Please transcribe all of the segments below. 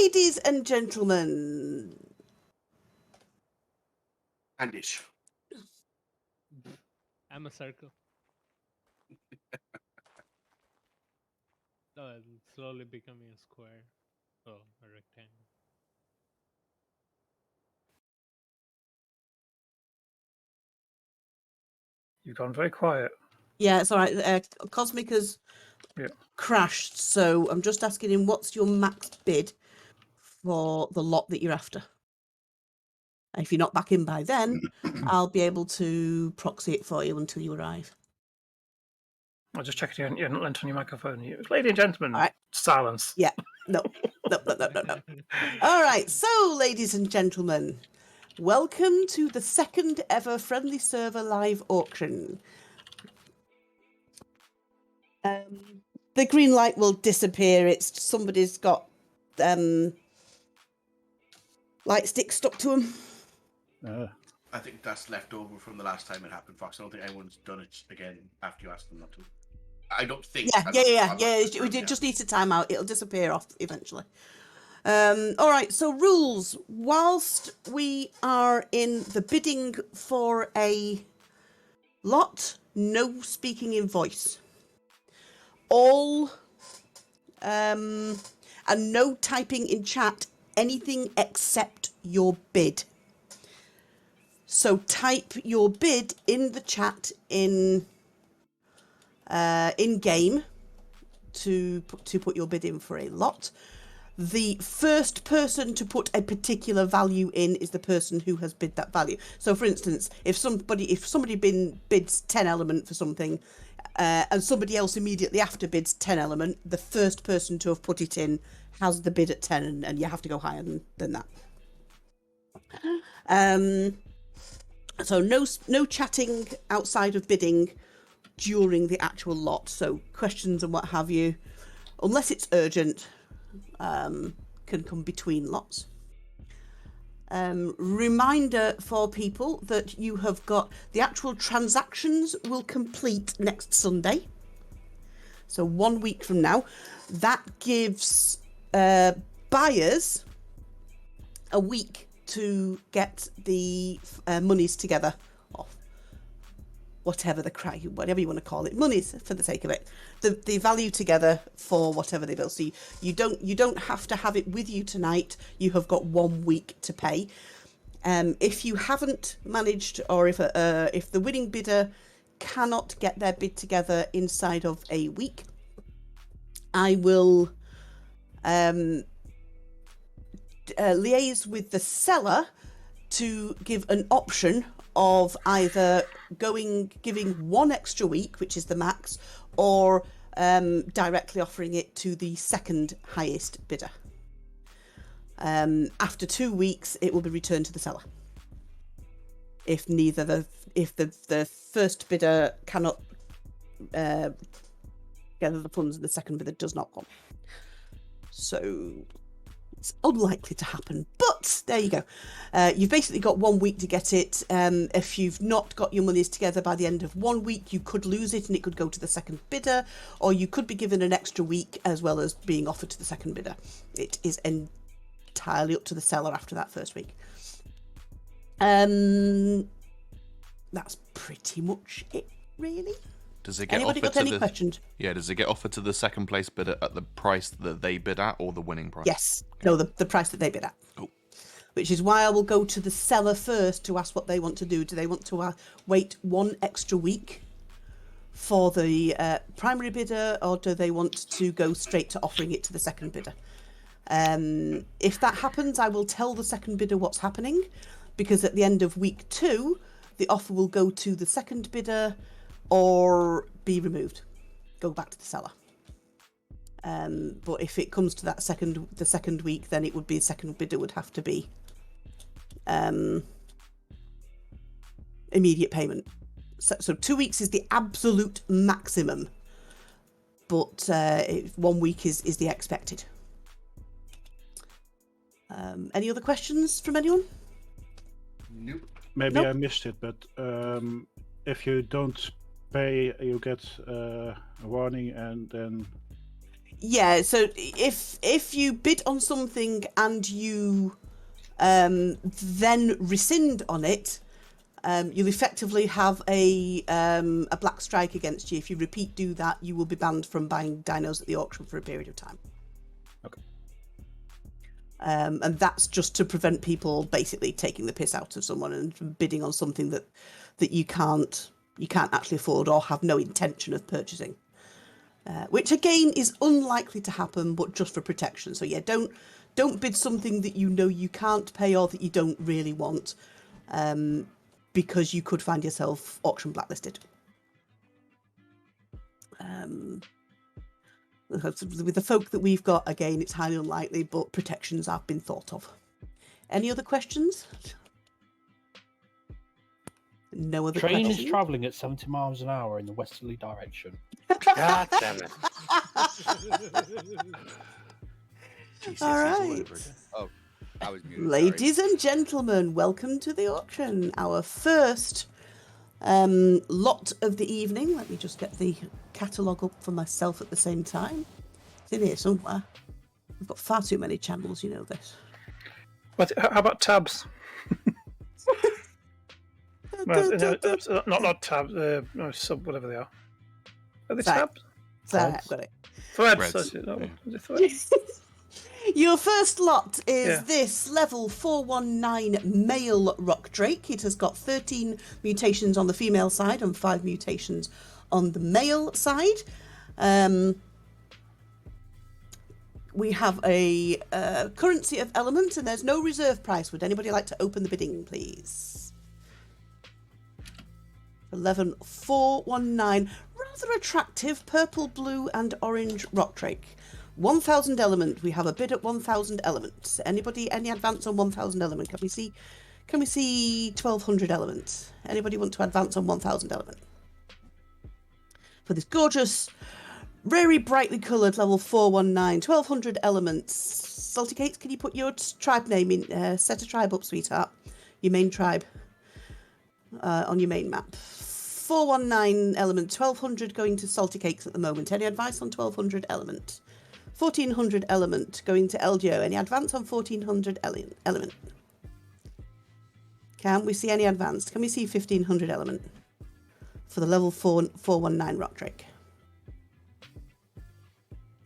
ladies and gentlemen. Andish. I'm a circle. Oh, I'm slowly becoming a square. Oh, a rectangle. You've gone very quiet. Yeah, it's all right. Cosmic has crashed, so I'm just asking him what's your max bid for the lot that you're after. And if you're not back in by then, I'll be able to proxy it for you until you arrive. I'll just check it. You haven't lent on your microphone. Ladies and gentlemen, All right. silence. Yeah, no. All right, so ladies and gentlemen, welcome to the second ever Friendly Server live auction. The green light will disappear. It's somebody's got light stick stuck to them. I think that's left over from the last time it happened, Fox. I don't think anyone's done it again after you asked them not to. I don't think. Yeah. It just needs a timeout. It'll disappear off eventually. All right, so rules. Whilst we are in the bidding for a lot, no speaking in voice. All, and no typing in chat, anything except your bid. So type your bid in the chat in game to put your bid in for a lot. The first person to put a particular value in is the person who has bid that value. So, for instance, if somebody bids 10 element for something, and somebody else immediately after bids 10 element, the first person to have put it in has the bid at 10, and you have to go higher than that. So no chatting outside of bidding during the actual lot. So questions and what have you, unless it's urgent, can come between lots. Reminder for people that you have got the actual transactions will complete next Sunday. So 1 week from now. That gives buyers a week to get the monies together, or whatever you want to call it, monies for the sake of it, the value together for whatever they build. So you don't have to have it with you tonight. You have got 1 week to pay. If you haven't managed, or if the winning bidder cannot get their bid together inside of a week, I will liaise with the seller to give an option of either giving 1 extra week, which is the max, or directly offering it to the second highest bidder. After 2 weeks, it will be returned to the seller. If the first bidder cannot gather the funds and the second bidder does not come. So it's unlikely to happen, but there you go. You've basically got 1 week to get it. If you've not got your monies together by the end of 1 week, you could lose it and it could go to the second bidder, or you could be given an extra week as well as being offered to the second bidder. It is entirely up to the seller after that first week. That's pretty much it, really. Does it get Anybody offered got any to questions? Yeah, does it get offered to the second place bidder at the price that they bid at, or the winning price? Yes. Okay. No, the price that they bid at. Cool. Which is why I will go to the seller first to ask what they want to do. Do they want to wait 1 extra week for the primary bidder, or do they want to go straight to offering it to the second bidder? If that happens, I will tell the second bidder what's happening, because at the end of week 2, the offer will go to the second bidder or be removed, go back to the seller. But if it comes to that the second week, then it would be the second bidder would have to be immediate payment. So 2 weeks is the absolute maximum, but 1 week is the expected. Any other questions from anyone? Nope. Maybe I missed it, but if you don't pay, you get a warning, and then Yeah, so if you bid on something and you then rescind on it, you'll effectively have a black strike against you. If you repeat do that, you will be banned from buying dinos at the auction for a period of time. Okay. And that's just to prevent people basically taking the piss out of someone and bidding on something that you can't actually afford or have no intention of purchasing. Which again is unlikely to happen, but just for protection. So yeah, don't bid something that you know you can't pay or that you don't really want, because you could find yourself auction blacklisted. With the folk that we've got, again, it's highly unlikely, but protections have been thought of. Any other questions? No other Train questions? is travelling at 70 miles an hour in the westerly direction. God damn it. GCSEs All all right. over again. Oh, I was muted. Ladies and gentlemen, welcome to the auction. Our first lot of the evening. Let me just get the catalogue up for myself at the same time. It's in here somewhere. We've got far too many channels, you know this. How about tabs? Not tabs. No, sub, whatever they are. Are they Sorry. tabs? Sorry, I've got it. Threads. Threads. Is it threads? Your first lot is Yeah. this level 419 male rock drake. It has got 13 mutations on the female side and 5 mutations on the male side. We have a currency of elements and there's no reserve price. Would anybody like to open the bidding, please? 11419. Rather attractive purple, blue and orange rock drake. 1,000 element. We have a bid at 1,000 element. Anybody, any advance on 1,000 element? Can we see 1,200 element? Anybody want to advance on 1,000 element? For this gorgeous, very brightly coloured level 419, 1,200 elements. Salty Cakes, can you put your tribe name in? Set a tribe up, sweetheart. Your main tribe on your main map. 419 element, 1,200 going to Salty Cakes at the moment. Any advice on 1,200 element? 1,400 element going to LGO. Any advance on 1,400 element? Can we see any advance? Can we see 1,500 element for the level 419 rock drake?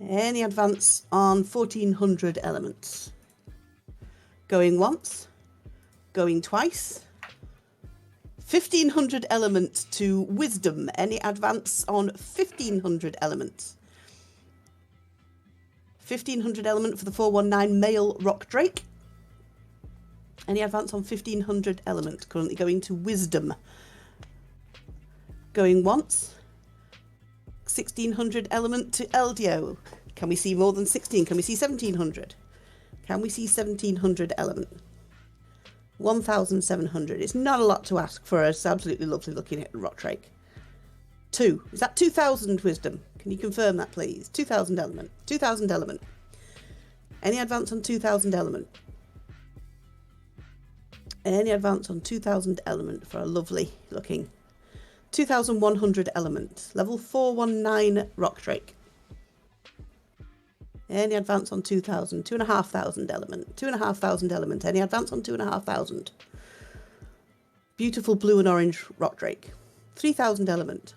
Any advance on 1,400 elements? Going once, going twice. 1,500 element to wisdom. Any advance on 1,500 elements? 1,500 element for the 419 male rock drake. Any advance on 1,500 element? Currently going to wisdom. Going once. 1,600 element to LDO. Can we see more than 16? Can we see 1,700? Can we see 1,700 element? 1,700. It's not a lot to ask for us. Absolutely lovely looking at rock drake. 2. Is that 2,000 wisdom? Can you confirm that, please? 2,000 element. 2,000 element. Any advance on 2,000 element? Any advance on 2,000 element for a lovely looking 2,100 element. Level 419 rock drake. Any advance on 2,000? 2,500 element. 2,500 element. Any advance on 2,500? Beautiful blue and orange rock drake. 3,000 element.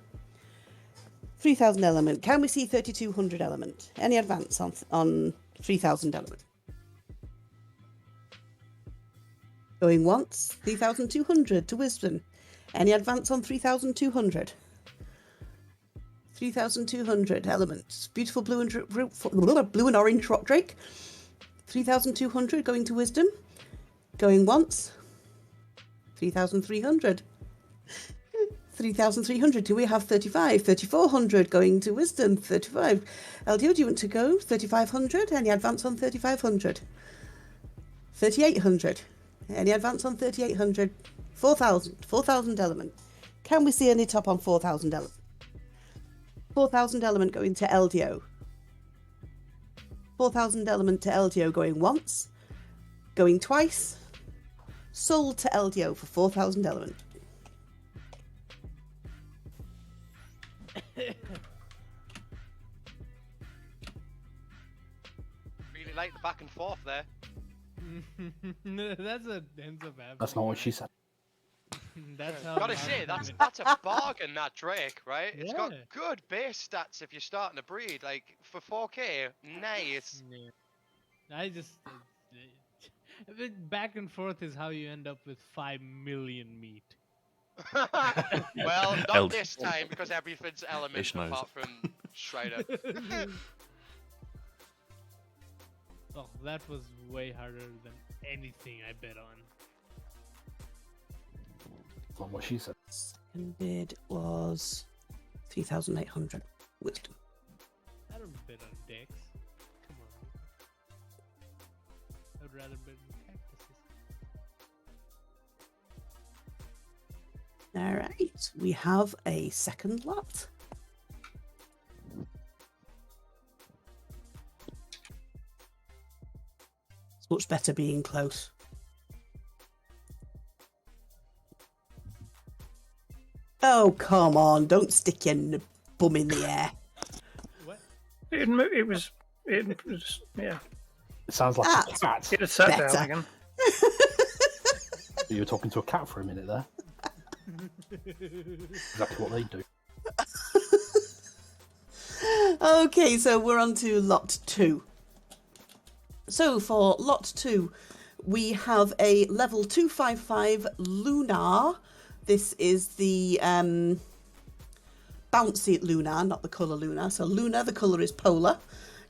3,000 element. Can we see 3,200 element? Any advance on 3,000 element? Going once. 3,200 to wisdom. Any advance on 3,200? 3,200 elements. Beautiful blue and orange rock drake. 3,200 going to wisdom. Going once. 3,300. 3,300. Do we have 35? 3,400 going to wisdom. 35. LDO, do you want to go? 3,500. Any advance on 3,500? 3,800. Any advance on 3,800? 4,000. 4,000 element. Can we see any top on 4,000 element? 4,000 element going to LDO. 4,000 element to LDO going once. Going twice. Sold to LDO for 4,000 element. really like the back and forth there. That's what ends up happening. That's not what she said. That's how. Gotta say, that's a bargain, that Drake, right? It's got Yeah. good base stats if you're starting to breed. Like, for 4K, nice. Yeah. I just back and forth is how you end up with 5 million meat. Well, not this time, because everything's element Ish knows. apart from Strider. Oh, that was way harder than anything I bet on. That's not what she said. Second bid was 3,800 wisdom. I don't bet on Dex. Come on. I would rather bet on cactuses. All right, we have a second lot. It's much better being close. Oh, come on, don't stick your bum in the air. What? It was, yeah. It sounds like That's a cat. It had sat better. down again. You were talking to a cat for a minute there. Exactly what they do. Okay, so we're on to lot 2. So for lot 2, we have a level 255 Lunar. This is the bouncy Lunar, not the colour Lunar. So Lunar, the colour is polar.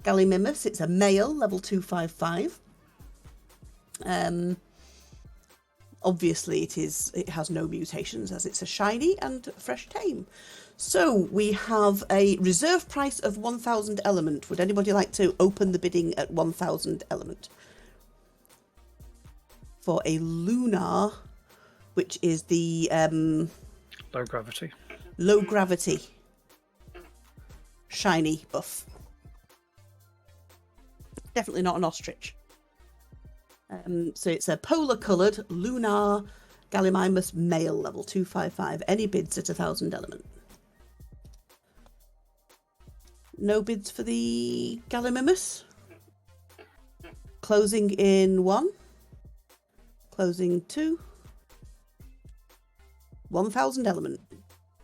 Gallimimus, it's a male, level 255. Obviously it has no mutations as it's a shiny and fresh tame. So we have a reserve price of 1,000 element. Would anybody like to open the bidding at 1,000 element? For a Lunar, which is the Low gravity. low gravity shiny buff. Definitely not an ostrich. So it's a polar coloured Lunar Gallimimus male, level 255. Any bids at 1,000 element? No bids for the Gallimimus? Closing in 1. Closing 2. 1,000 element.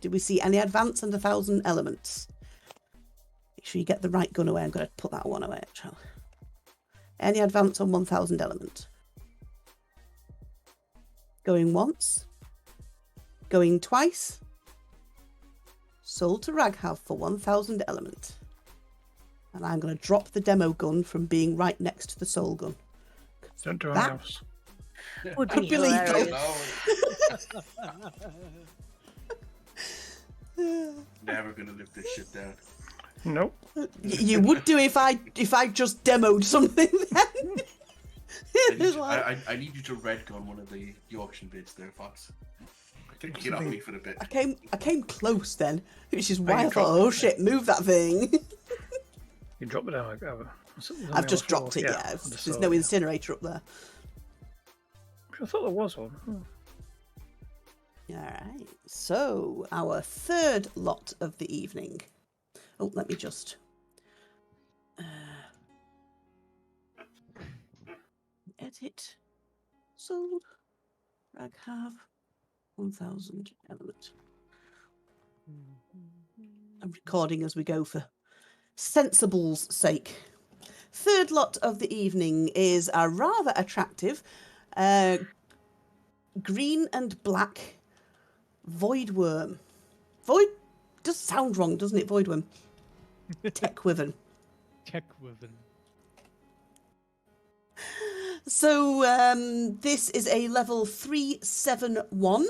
Did we see any advance and 1,000 elements? Make sure you get the right gun away. I'm going to put that one away, actually. Any advance on 1,000 element? Going once. Going twice. Sold to Raghav for 1,000 element. And I'm going to drop the demo gun from being right next to the soul gun. Don't do That- anything else. Would Could be be lethal. Never gonna live this shit down. Nope. You would do if I just demoed something then. I need you to red gun one of the auction bids there, Fox. I think you get off me for a bit. I came close then, which is why you I thought, dropped oh it. shit, move that thing. You drop it down. I've just dropped it, yeah. There's no incinerator up there. I thought there was one. Alright, so our third lot of the evening. Oh, let me just... edit. Sold. Raghav. 1,000 element. I'm recording as we go for sensible's sake. Third lot of the evening is a rather attractive green and black void worm. Void does sound wrong, doesn't it? Void worm. Tech Wyvern. Check with them. So this is a level 371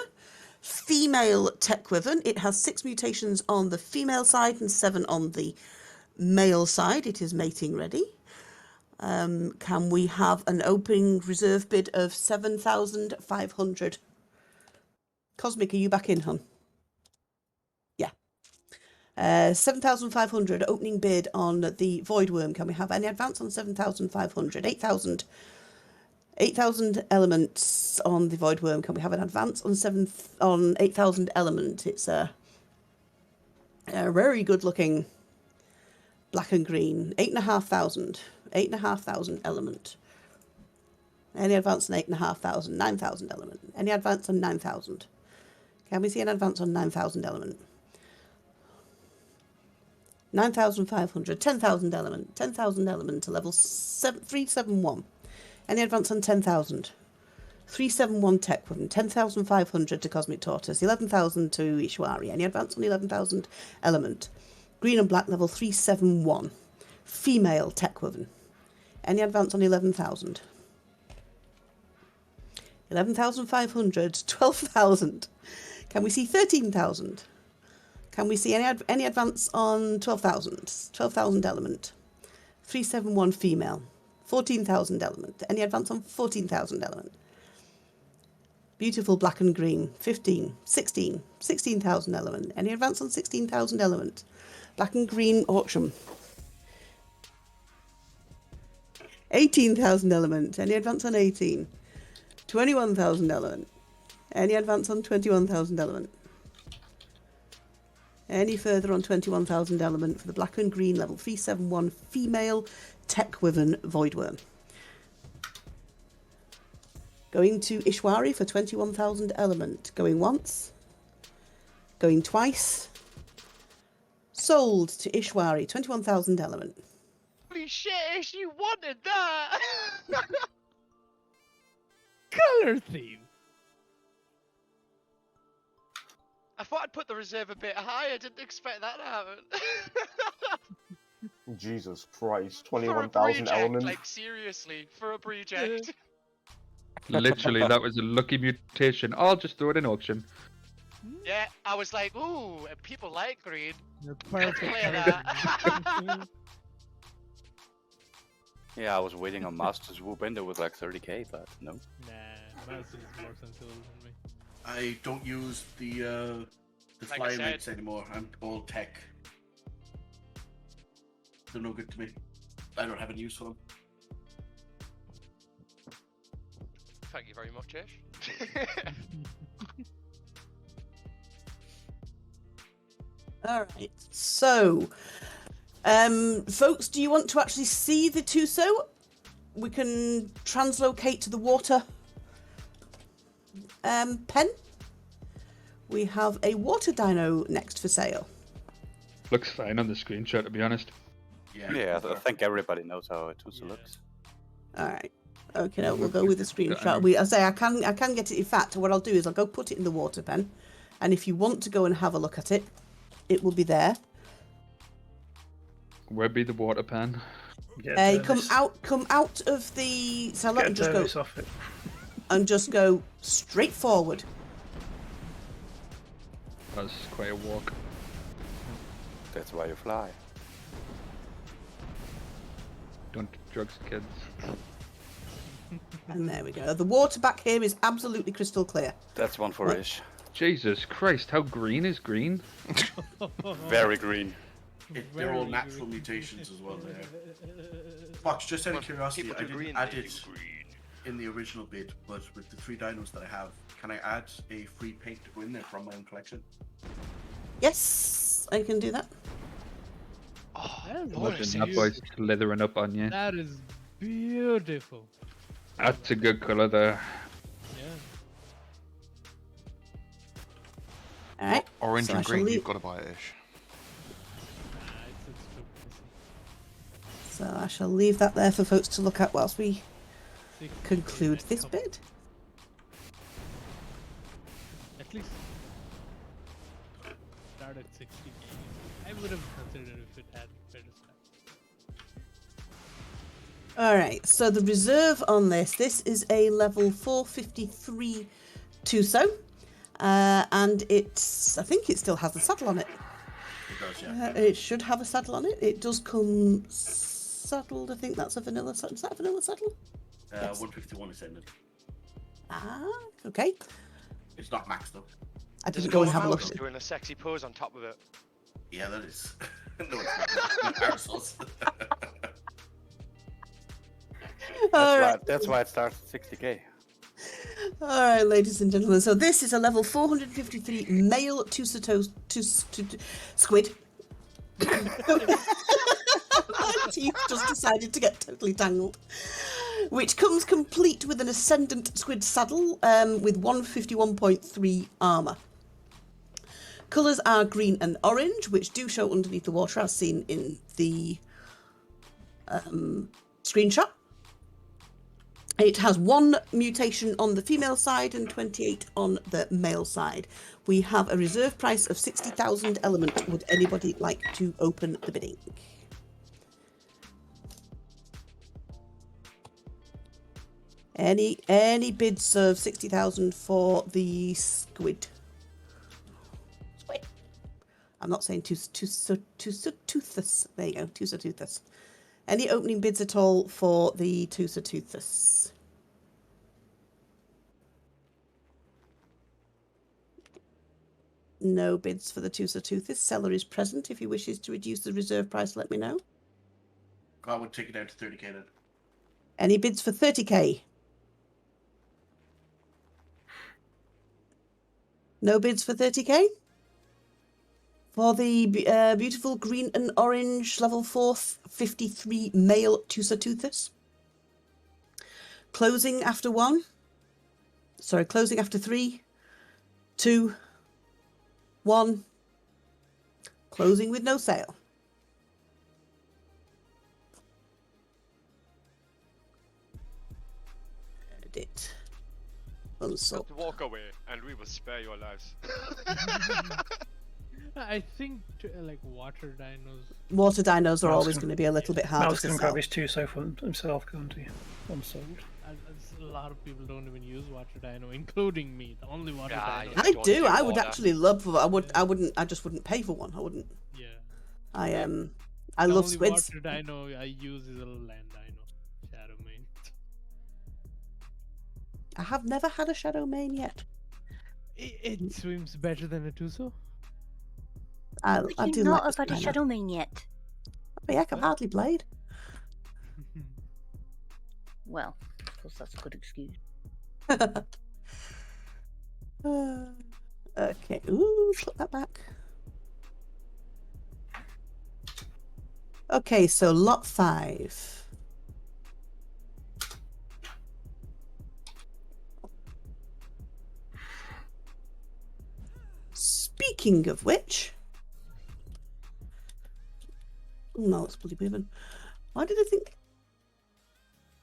female Tech Wyvern. It has 6 mutations on the female side and 7 on the male side. It is mating ready. Can we have an opening reserve bid of 7,500? Cosmic, are you back in, hon? Yeah. 7,500 opening bid on the Void Worm. Can we have any advance on 7,500? 8,000 elements on the Void Worm. Can we have an advance on 8,000 element? It's a very good looking black and green. 8,500. 8,500 element. Any advance on 8,500, 9,000 element. Any advance on 9,000. Can we see an advance on 9,000 element? 9,500, 10,000 element. 10,000 element to level 371. Any advance on 10,000. 371 tech weapon. 10,500 to Cosmic Tortoise. 11,000 to Ishwari. Any advance on 11,000 element. Green and black level 371. Female tech weapon. Any advance on 11,000. 11,500, 12,000. Can we see 13,000? Can we see any advance on 12,000? 12,000 element. 371 female. 14,000 element. Any advance on 14,000 element? Beautiful black and green. 15, 16, 16,000 element. Any advance on 16,000 element? Black and green auction. 18,000 element. Any advance on 18? 21,000 element. Any advance on 21,000 element? Any further on 21,000 element for the black and green level 371 female tech wyvern voidworm. Going to Ishwari for 21,000 element. Going once. Going twice. Sold to Ishwari, 21,000 element. Holy shit, Ish, you wanted that! Color theme. I thought I'd put the reserve a bit high. I didn't expect that to happen. Jesus Christ, For a 21,000 reject, element. like seriously, for a reject. Literally, that was a lucky mutation. I'll just throw it in auction. Yeah, I was like, ooh, people like green. The Let's perfect play color that. theme. Yeah, I was waiting on Mouse to swoop in there with like 30k, but no. Nah, Mouse is more sensible than me. I don't use the Like I fly said. rates anymore. I'm all tech. They're no good to me. I don't have any use for them. Thank you very much, Ish. All right. So, folks, do you want to actually see the Tuso? We can translocate to the water pen. We have a water dino next for sale. Looks fine on the screenshot, to be honest. Yeah, I think everybody knows how it looks. All right. Okay, no, we'll go with the screenshot. I can get it. In fact, what I'll do is I'll go put it in the water pen, and if you want to go and have a look at it, it will be there. Where be the water pan? Come out of the salad and just go off it. and just go straight forward. That's quite a walk. That's why you fly. Don't drugs, kids. And there we go. The water back here is absolutely crystal clear. That's one for Ish. Jesus Christ, how green is green? Very green. They're all natural mutations as well. There. Fox, just out of curiosity, people I do didn't green, add they it do in the original bid, but with the 3 dinos that I have, can I add a free paint to go in there from my own collection? Yes, I can do that. Oh, Imagine that boy slithering up on you. That is beautiful. That's a good colour there. Yeah. All right. Orange So I and shall green, leave- you've got to buy it, Ish. It's too pricey. So I shall leave that there for folks to look at whilst we 60K conclude next this couple. bid. At least start at 60k. I would have considered if it had better stats. All right. So the reserve on this is a level 453 Tuso, and I think it still has a saddle on it. It does, yeah. It should have a saddle on it. It does come saddled. I think that's a vanilla saddle. Is that a vanilla saddle? Yes. 151 is ended. Ah, okay. It's not maxed up. I There's didn't a go and have a look mouse at it. doing a sexy pose on top of it. Yeah, that is. No, it's not. Arseholes. That's why it starts at 60k. All right, ladies and gentlemen. So this is a level 453 male squid. Teeth just decided to get totally tangled. Which comes complete with an Ascendant Squid Saddle with 151.3 armour. Colours are green and orange, which do show underneath the water, as seen in the screenshot. It has 1 mutation on the female side and 28 on the male side. We have a reserve price of 60,000 element. Would anybody like to open the bidding? Any bids of 60,000 for the squid? Squid. I'm not saying Tusatoothus. There you go, Tusatoothus. Any opening bids at all for the Tusatoothus? No bids for the Tusatoothus. Seller is present. If he wishes to reduce the reserve price, let me know. I would take it down to 30k then. Any bids for 30k? No bids for 30k? For the beautiful green and orange level 4th 53 male Tusatoothus. Closing after 1. Sorry, closing after 3, 2, 1. Closing with no sale. Edit. Unsold. Just walk away and we will spare your lives. I think like water dinos. Water dinos are Mal's always gonna- going to be a little bit harder Mal's to going to sell. grab his Tuso for himself, can't he? Unsold. A lot of people don't even use water dino, including me. The only water Yeah, dino. yeah. I Don't do. do I would water. actually love for. I just wouldn't pay for one. I wouldn't. Yeah. I The love only squids. water dino I use is a land dino, Shadow Mane. I have never had a shadow mane yet. It swims better than a Tuso. I You've do not like have had a Shadow Mane yet. Oh, yeah, I've hardly played. Well, of course that's a good excuse. Okay. Ooh, put that back. Okay, so lot 5. Speaking of which, oh, no, it's bloody moving. Why did I think?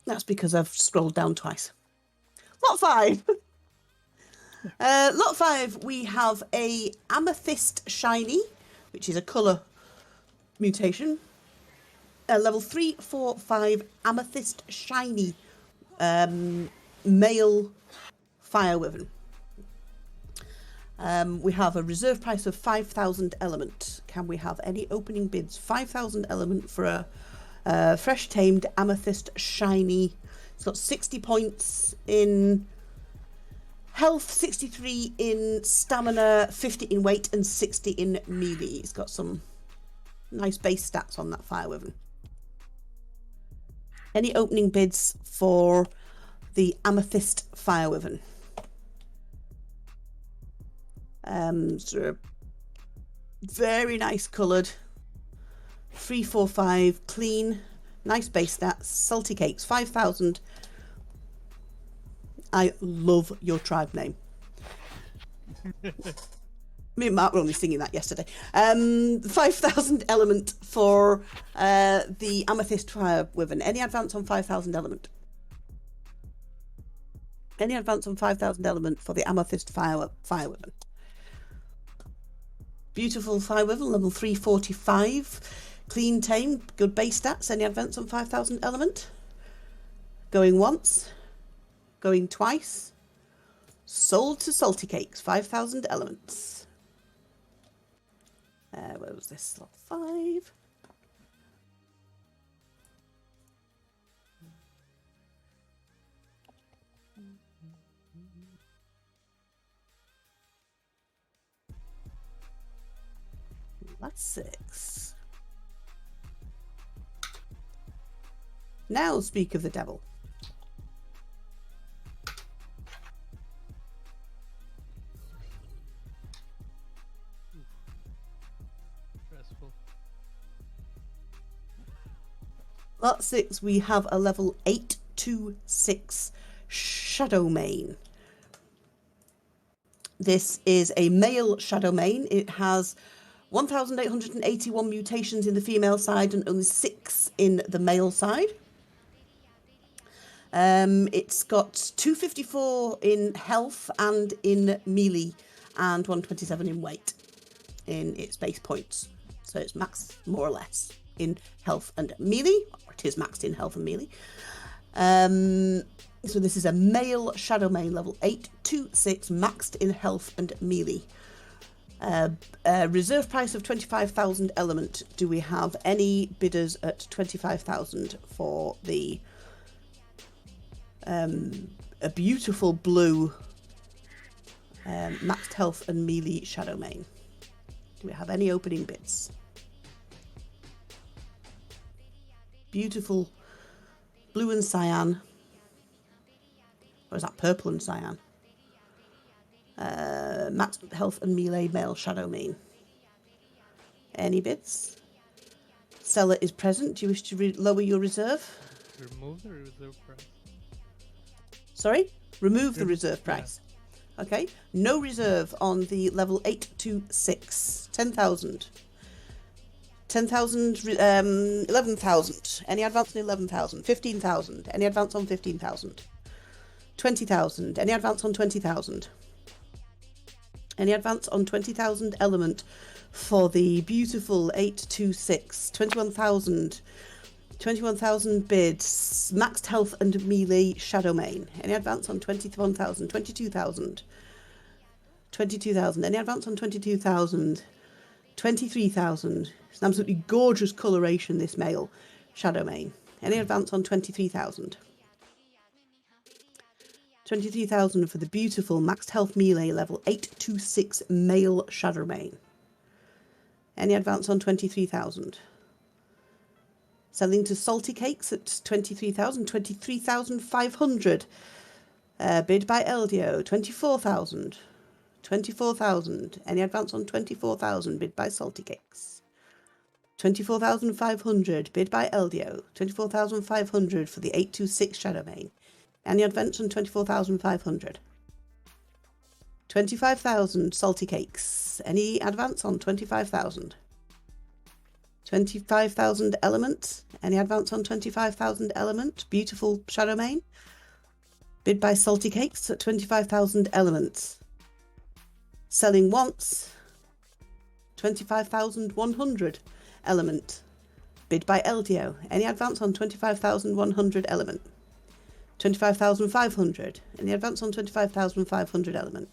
That's because I've scrolled down twice. Lot 5. Lot 5, we have a Amethyst Shiny, which is a colour mutation. Level 3, 4, 5 Amethyst Shiny male fire wyvern. We have a reserve price of 5,000 element. Can we have any opening bids? 5,000 element for a fresh tamed Amethyst Shiny. It's got 60 points in health, 63 in stamina, 50 in weight, and 60 in melee. It's got some nice base stats on that fire wyvern. Any opening bids for the Amethyst fire wyvern? So very nice coloured, 3, 4, 5, clean, nice base stats, salty cakes, 5,000. I love your tribe name. Me and Mark were only singing that yesterday. 5,000 element for the Amethyst fire wyvern. Any advance on 5,000 element? Any advance on 5,000 element for the Amethyst fire wyvern? Beautiful fire wyvern, level 345. Clean tame, good base stats. Any advance on 5,000 element? Going once. Going twice. Sold to salty cakes, 5,000 elements. Where was this? Slot 5. That's 6. Now speak of the devil. Stressful. Lot 6, we have a level 826 Shadow Mane. This is a male Shadow Mane. It has 1,881 mutations in the female side and only 6 in the male side. It's got 254 in health and in melee and 127 in weight in its base points. So it's maxed more or less in health and melee, or it is maxed in health and melee. So this is a male Shadow Mane, level 826, maxed in health and melee. Reserve price of 25,000 element. Do we have any bidders at 25,000 for the a beautiful blue maxed health and melee Shadow Mane? Do we have any opening bids? Beautiful blue and cyan. Or is that purple and cyan? Maxed health and melee male Shadow Mane. Any bids? Seller is present. Do you wish to lower your reserve? Remove the reserve price. Sorry? Remove the reserve price. Okay. No reserve on the level 826. 10,000. 10,000, 11,000. Any advance on 11,000? 15,000. Any advance on 15,000? 20,000. Any advance on 20,000? Any advance on 20,000 element for the beautiful 826? 21,000. 21,000 bids. Maxed health and melee Shadow Mane. Any advance on 21,000? 22,000. 22,000. Any advance on 22,000? 23,000. It's an absolutely gorgeous coloration, this male Shadow Mane. Any advance on 23,000? 23,000 for the beautiful maxed health melee level 826 male Shadow Mane. Any advance on 23,000? Selling to Salty Cakes at 23,000, 23,500. Bid by LDO, 24,000. 24,000. Any advance on 24,000? Bid by Salty Cakes. 24,500. Bid by LDO, 24,500 for the 826 Shadow Mane. Any advance on 24,500? 25,000 Salty Cakes. Any advance on 25,000? 25,000 element. Any advance on 25,000 element? Beautiful Shadow Mane. Bid by Salty Cakes at 25,000 elements. Selling once. 25,100 element. Bid by LDO. Any advance on 25,100 element? 25,500. Any advance on 25,500 element?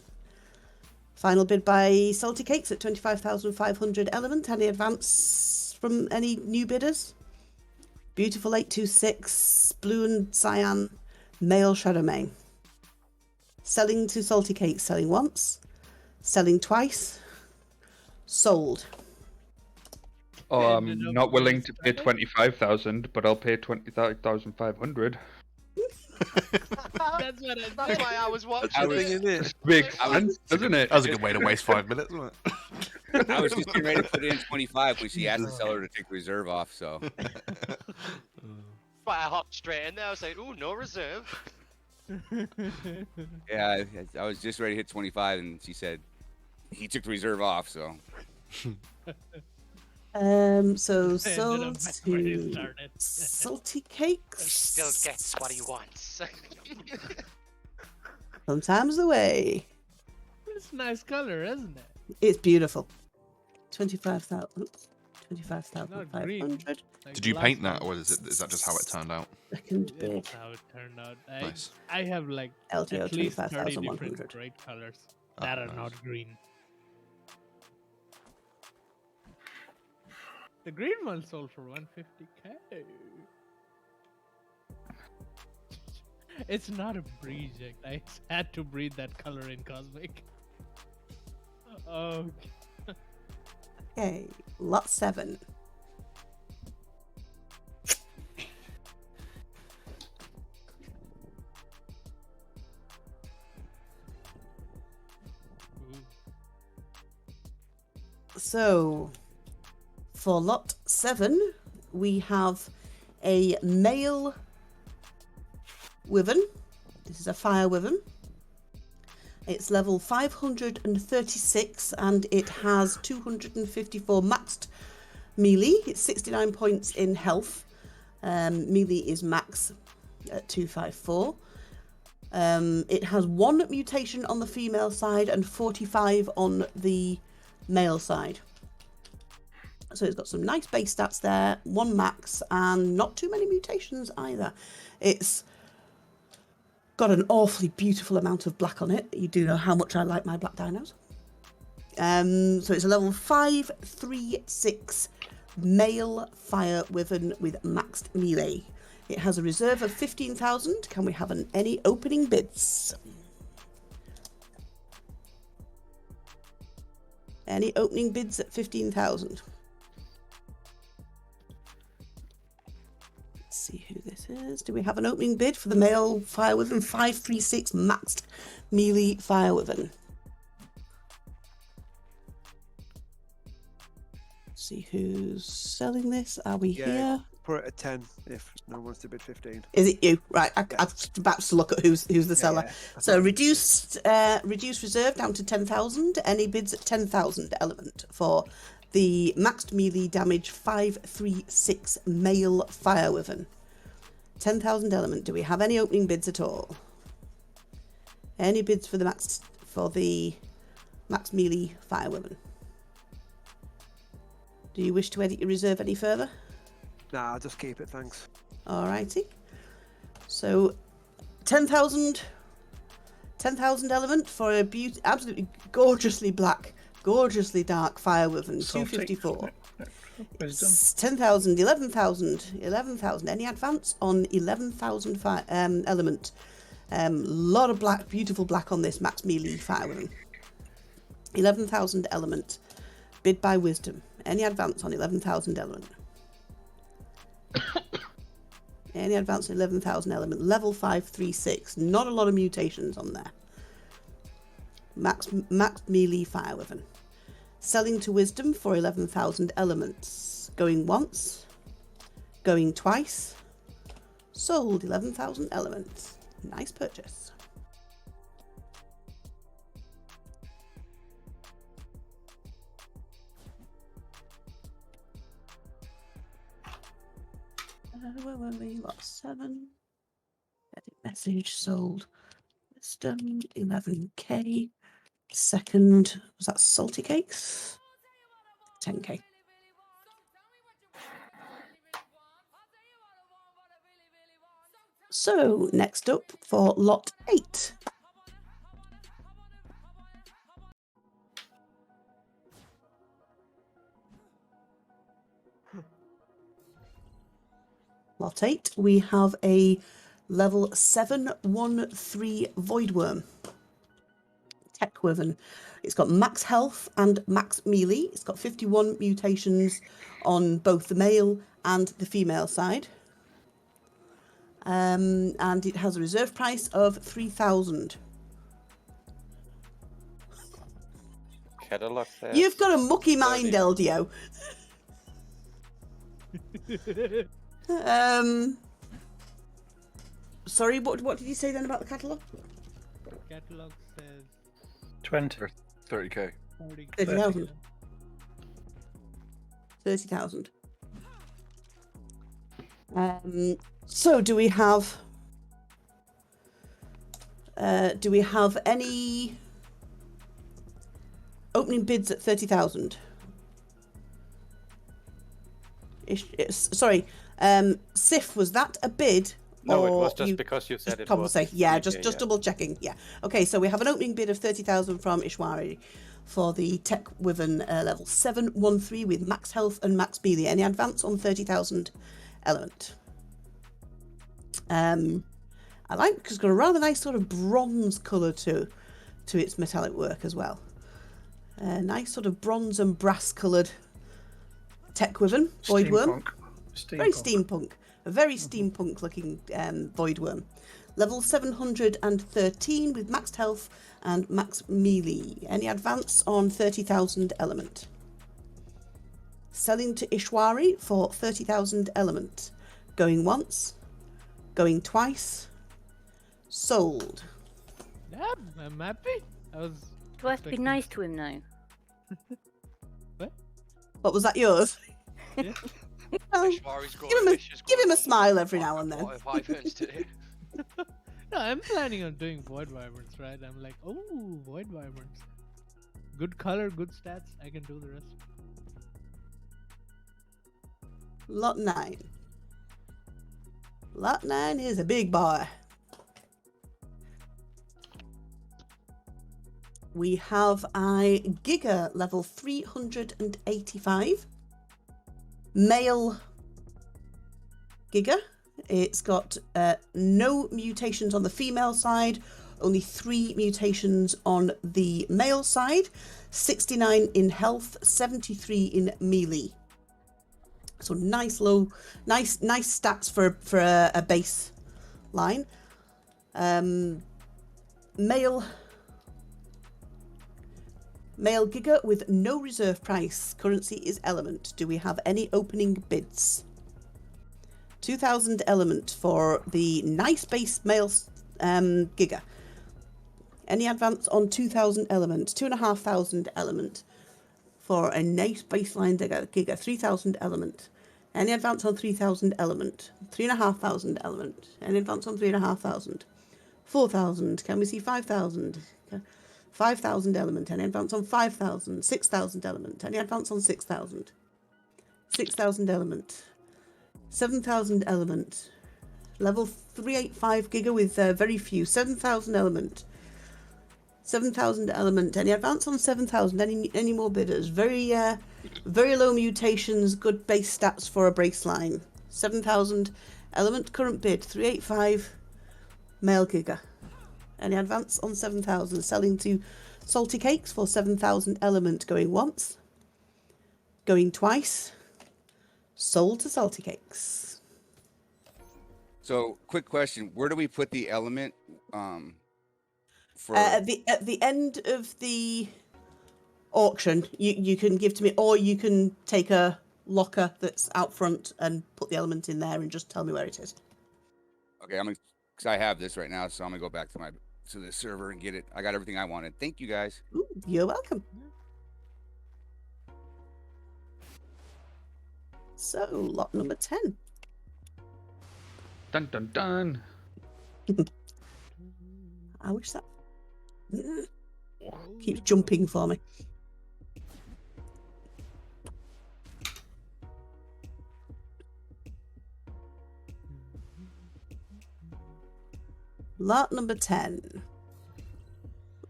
Final bid by Salty Cakes at 25,500 element. Any advance from any new bidders? Beautiful 826 blue and cyan male Shadow Mane. Selling to Salty Cakes. Selling once. Selling twice. Sold. Oh, I'm not willing to pay 25,000, but I'll pay 20,500. That's what I That's why I was watching. Makes sense, doesn't it? That was a good way to waste 5 minutes, wasn't it? I was just getting ready to put it in 25 when she asked the seller to take the reserve off. So Why I hopped straight in there. I was like, "Ooh, no reserve." yeah, I was just ready to hit 25, and she said he took the reserve off. So So I ended sold up back where you to started. Salty He Cakes. still gets what he wants. Sometimes the way. It's a nice color, isn't it? It's beautiful. 25,000. Not 25,500. Like Did you last paint that, time. or is that just how it turned out? Second bid. That's how it turned out. Nice. I have like LTO at least 30 different 25,100. bright colors Oh, that are nice. not green. The green one sold for 150k. It's not a breed, Jack. I had to breed that color in Cosmic. Oh, Okay, lot 7. So, for lot 7, we have a male wyvern. This is a fire wyvern. It's level 536 and it has 254 maxed melee. It's 69 points in health. Melee is max at 254. It has 1 mutation on the female side and 45 on the male side. So it's got some nice base stats there, 1 max, and not too many mutations either. It's got an awfully beautiful amount of black on it. You do know how much I like my black dinos. So it's a level 536 male fire wyvern with maxed melee. It has a reserve of 15,000. Can we have any opening bids? Any opening bids at 15,000? Let's see who this is. Do we have an opening bid for the male fire wyvern 536 maxed melee fire wyvern? See who's selling this. Are we here? Put it at 10 if no one wants to bid 15. Is it you? Right, I was about to look at who's the seller. Yeah. So reduced reserve down to 10,000. Any bids at 10,000 element for the maxed melee damage 536 male fire wyvern. 10,000 element. Do we have any opening bids at all? Any bids for the max melee fire wyvern? Do you wish to edit your reserve any further? Nah, I'll just keep it, thanks. Alrighty. So 10,000 element for a absolutely gorgeously black, gorgeously dark fire wyvern, 254. 10,000, 11,000, 11,000. Any advance on 11,000 element? Lot of black, beautiful black on this max melee fire wyvern. 11,000 element. Bid by wisdom. Any advance on 11,000 element? Any advance on 11,000 element? Level 536. Not a lot of mutations on there. Max melee fire wyvern. Selling to wisdom for 11,000 elements. Going once. Going twice. Sold 11,000 elements. Nice purchase. Where were we? Lost 7. Edit message sold. Wisdom 11k. Second was that salty cakes? 10k. So next up for lot 8. Lot 8, we have a level 713 Voidworm. Tech Wyvern. It's got max health and max melee. It's got 51 mutations on both the male and the female side. And it has a reserve price of 3,000. Catalog there. You've got a mucky mind, Eldio. Sorry, what did you say then about the catalogue? Catalog says 20. 30k. 30,000. 30,000. So do we have any opening bids at 30,000? Sorry, Sif, was that a bid? No, it was just because you said it was. Yeah, just double checking. Yeah. Okay, so we have an opening bid of 30,000 from Ishwari for the Tech Wyvern level 713 with max health and max melee. Any advance on 30,000 element? I like because it's got a rather nice sort of bronze colour to its metallic work as well. Nice sort of bronze and brass coloured Tech Wyvern, Voidworm. Very steampunk. A very steampunk looking Voidworm. Level 713 with maxed health and max melee. Any advance on 30,000 element? Selling to Ishwari for 30,000 element. Going once. Going twice. Sold. Yeah, I'm happy. I was. Do I have to be nice to him now? What was that, yours? Yeah. Give him a smile every now and then. What have I earned today? No, I'm planning on doing void wyverns, right? I'm like, oh, void wyverns. Good color, good stats. I can do the rest. Lot 9. Lot 9 is a big boy. We have a Giga level 385. Male Giga. It's got no mutations on the female side, only 3 mutations on the male side, 69 in health, 73 in melee. So nice stats for a base line. Male Giga with no reserve price. Currency is element. Do we have any opening bids? 2,000 element for the nice base male Giga. Any advance on 2,000 element? 2,500 element for a nice baseline Giga. 3,000 element. Any advance on 3,000 element? 3,500 element. Any advance on 3,500? 4,000. Can we see 5,000? 5,000 element. Any advance on 5,000? 6,000 element. Any advance on 6,000? 6,000 element. 7,000 element. Level 385 Giga with very few. 7,000 element. 7,000 element. Any advance on 7,000? Any more bidders? Very low mutations. Good base stats for a baseline. 7,000 element. Current bid 385 male Giga. Any advance on 7,000? Selling to Salty Cakes for 7,000 element. Going once. Going twice. Sold to Salty Cakes. So, quick question: where do we put the element? For At the end of the auction, you can give to me, or you can take a locker that's out front and put the element in there and just tell me where it is. Okay, because I have this right now, so I'm gonna go back to the server and get it. I got everything I wanted. Thank you guys. Ooh, you're welcome. So, lot number 10. Dun dun dun. I wish that keeps jumping for me. Lot number 10.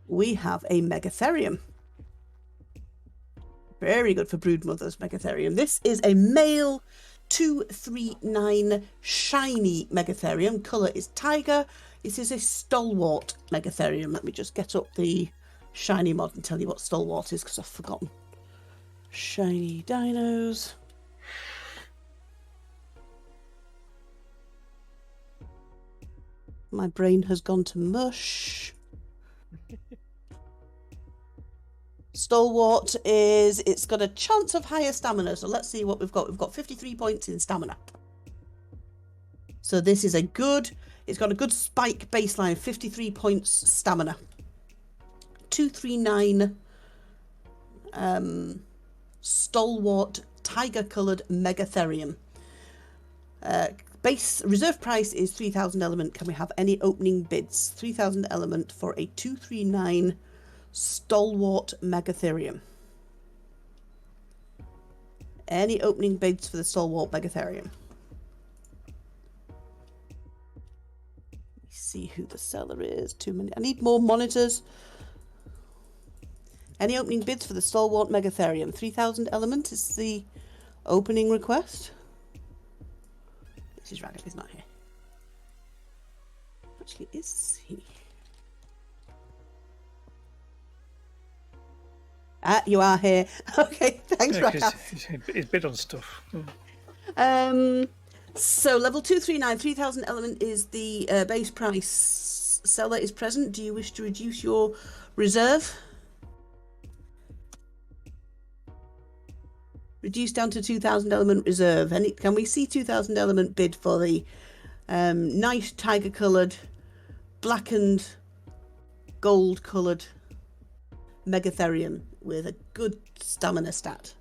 We have a Megatherium. Very good for brood mothers, Megatherium. This is a male 239 shiny Megatherium. Colour is tiger. This is a stalwart Megatherium. Let me just get up the shiny mod and tell you what stalwart is because I've forgotten. Shiny dinos. My brain has gone to mush. Stalwart is, it's got a chance of higher stamina. So let's see what we've got. We've got 53 points in stamina. So this is it's got a good spike baseline, 53 points stamina. 239 stalwart tiger-coloured Megatherium. Base reserve price is 3,000 element. Can we have any opening bids? 3,000 element for a 239 stalwart Megatherium. Any opening bids for the stalwart Megatherium? See who the seller is. Too many. I need more monitors. Any opening bids for the stalwart Megatherium? 3,000 element is the opening request. This is Radioactive, he's not here. Actually, is he? You are here. Okay, thanks, Radioactive. He's bid on stuff. So level 239, 3,000 element is the base price. Seller is present. Do you wish to reduce your reserve? Reduced down to 2,000 element reserve. Can we see 2,000 element bid for the nice tiger coloured, blackened, gold coloured Megatherium with a good stamina stat?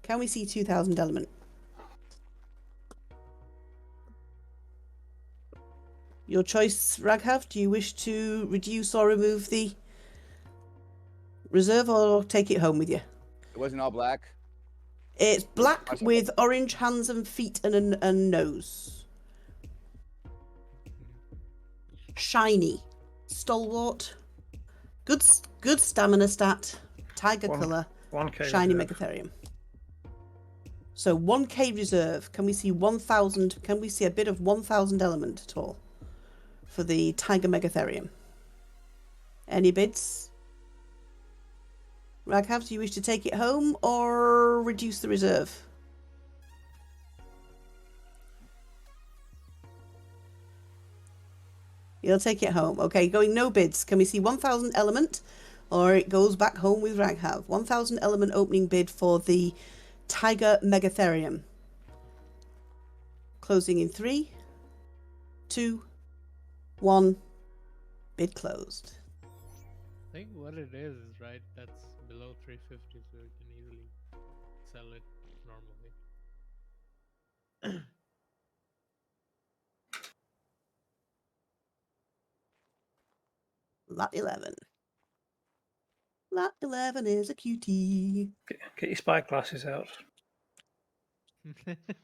Can we see 2,000 element? Your choice, Raghav. Do you wish to reduce or remove the reserve or take it home with you? It wasn't all black. It's black with orange hands and feet and a nose. Shiny, stalwart, good stamina stat, tiger colour, 1K shiny reserve. Megatherium. So 1K reserve. Can we see 1,000? Can we see a bit of 1,000 element at all for the tiger Megatherium? Any bids? Raghav, do you wish to take it home or reduce the reserve? You'll take it home. Okay, going no bids. Can we see 1,000 element or it goes back home with Raghav? 1,000 element opening bid for the Tiger Megatherium. Closing in 3, 2, 1. Bid closed. I think what it is right, that's below 350, so you can easily sell it normally. Lot 11. Lot 11 is a cutie. Get your spyglasses out.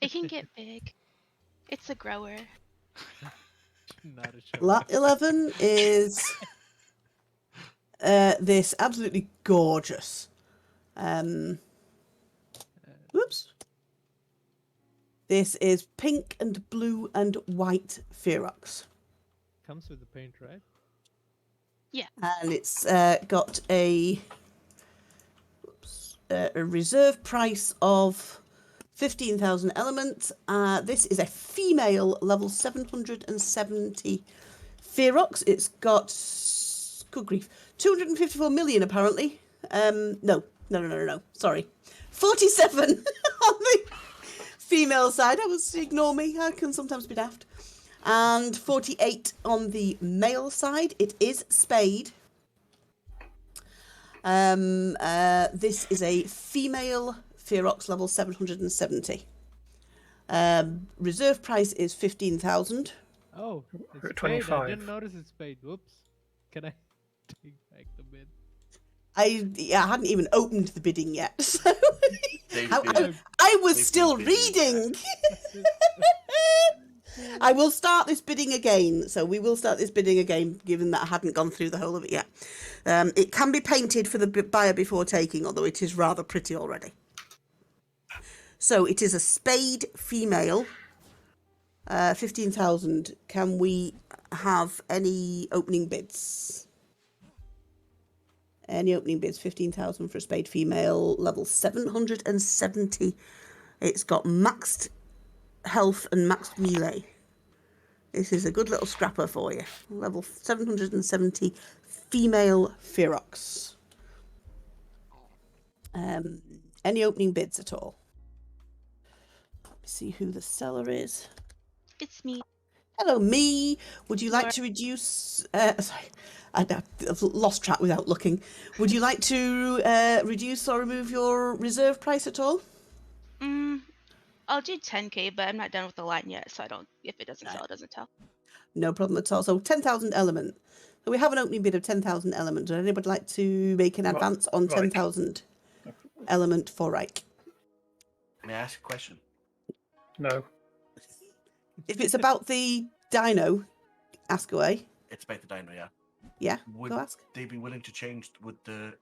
It can get big. It's a grower. Not a show. Lot 11 is this absolutely gorgeous. Whoops. This is pink and blue and white Ferox. Comes with the paint, right? Yeah. And it's got a reserve price of 15,000 elements. This is a female level 770 Ferox. It's got, good grief, 254 million apparently. No. Sorry. 47 on the female side. Ignore me. I can sometimes be daft. And 48 on the male side. It is spayed. This is a female Ferox level 770. Reserve price is 15,000. Oh, it's 25. paid. I didn't notice it's paid. Whoops. Can I take back the bid? I hadn't even opened the bidding yet. So I was still reading. I will start this bidding again. So we will start this bidding again, given that I hadn't gone through the whole of it yet. It can be painted for the buyer before taking, although it is rather pretty already. So it is a spayed female. 15,000. Can we have any opening bids? Any opening bids? 15,000 for a spayed female, level 770. It's got maxed health and maxed melee. This is a good little scrapper for you. Level 770 female Ferox. Any opening bids at all? Let me see who the seller is. It's me. Hello, me. Would you like to reduce... sorry, I've lost track without looking. Would you like to reduce or remove your reserve price at all? I'll do 10k, but I'm not done with the line yet, so I don't. If it doesn't sell, it doesn't tell. No problem at all. So 10,000 element. So we have an opening bid of 10,000 element. Would anybody like to make an advance on 10,000 element for Reich? May I ask a question? No. If it's about the dino, ask away. It's about the dino, yeah. Yeah, Would go ask. they be willing to change? Would the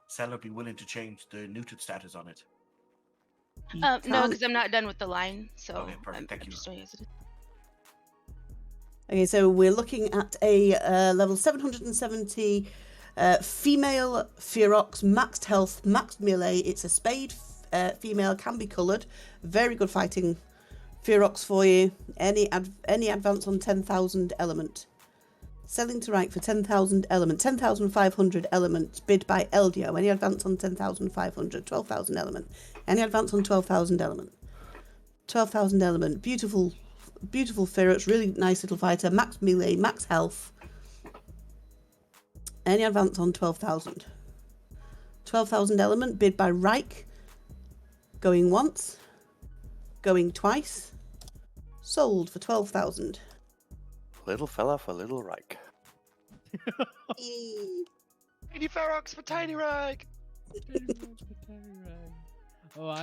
seller be willing to change the neutered status on it? No, because I'm not done with the line, so Okay, perfect. Thank you. Just doing as it is. Okay, so we're looking at a level 770 female Ferox, maxed health, maxed melee. It's a spayed female, can be coloured. Very good fighting Ferox for you. Any advance on 10,000 element? Selling to Reich for 10,000 element. 10,500 element. Bid by Eldio. Any advance on 10,500? 12,000 element. Any advance on 12,000 element? 12,000 element. Beautiful, beautiful ferrets. Really nice little fighter. Max melee, max health. Any advance on 12,000? 12,000 element. Bid by Reich. Going once. Going twice. Sold for 12,000. Little fella for little Reich. Tiny Ferox for Tiny Reich. Oh,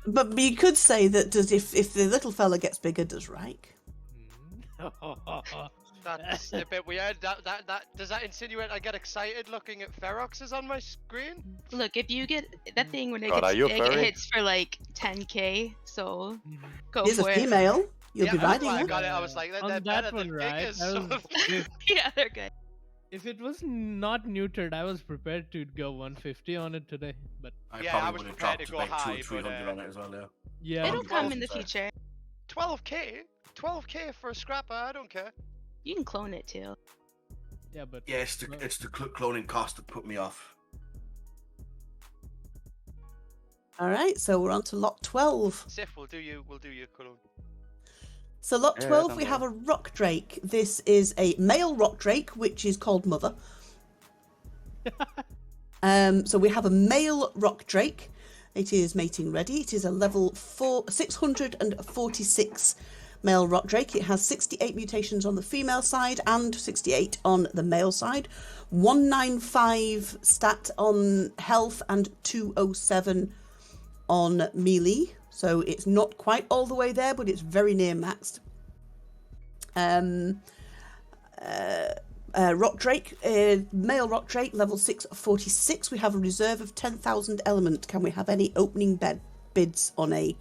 But you could say that if the little fella gets bigger, does Reich? That's a bit weird. Does that insinuate I get excited looking at Feroxes on my screen? Look, if you get that thing when it God, gets are you big, it furry? hits for like 10k. So go Here's a for it. female. You'll be that's riding why I her. got it. I was like, On they're that better one, than right? figures. I was- if, Yeah, they're good. if it was not neutered, I was prepared to go 150 on it today. But I Yeah, probably I was would have prepared dropped to to go like 200 high, or 300 but, on it as well, yeah. yeah, It'll come in the 100%. future. 12k for a scrapper. I don't care. You can clone it too. yeah, but Yeah, it's the cloning cost that put me off. All right, so we're on to lot 12. Sif, we'll do you, Cologne. So lot Yeah, 12, don't we worry. have a rock drake. This is a male rock drake, which is called Mother. So we have a male rock drake. It is mating ready. It is a level 646 male rock drake. It has 68 mutations on the female side and 68 on the male side. 195 stat on health and 207 on melee. So it's not quite all the way there, but it's very near maxed. Rock Drake, male Rock Drake, level 646. We have a reserve of 10,000 element. Can we have any opening bids on a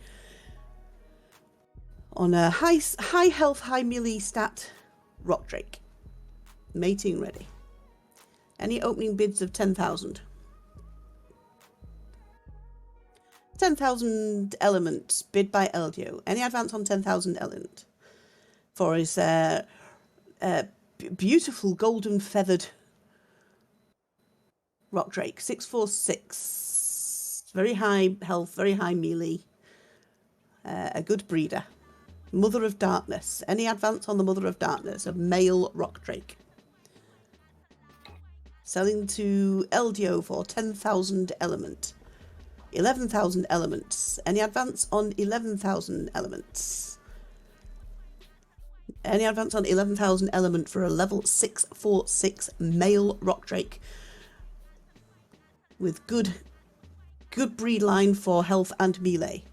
high health, high melee stat Rock Drake? Mating ready. Any opening bids of 10,000? 10,000 element. Bid by Eldio. Any advance on 10,000 element? For his beautiful golden feathered rock drake. 646. Very high health, very high melee. A good breeder. Mother of Darkness. Any advance on the Mother of Darkness? A male rock drake. Selling to Eldio for 10,000 element. 11,000 elements. Any advance on 11,000 elements? Any advance on 11,000 element for a level 646 male rock drake with good breed line for health and melee.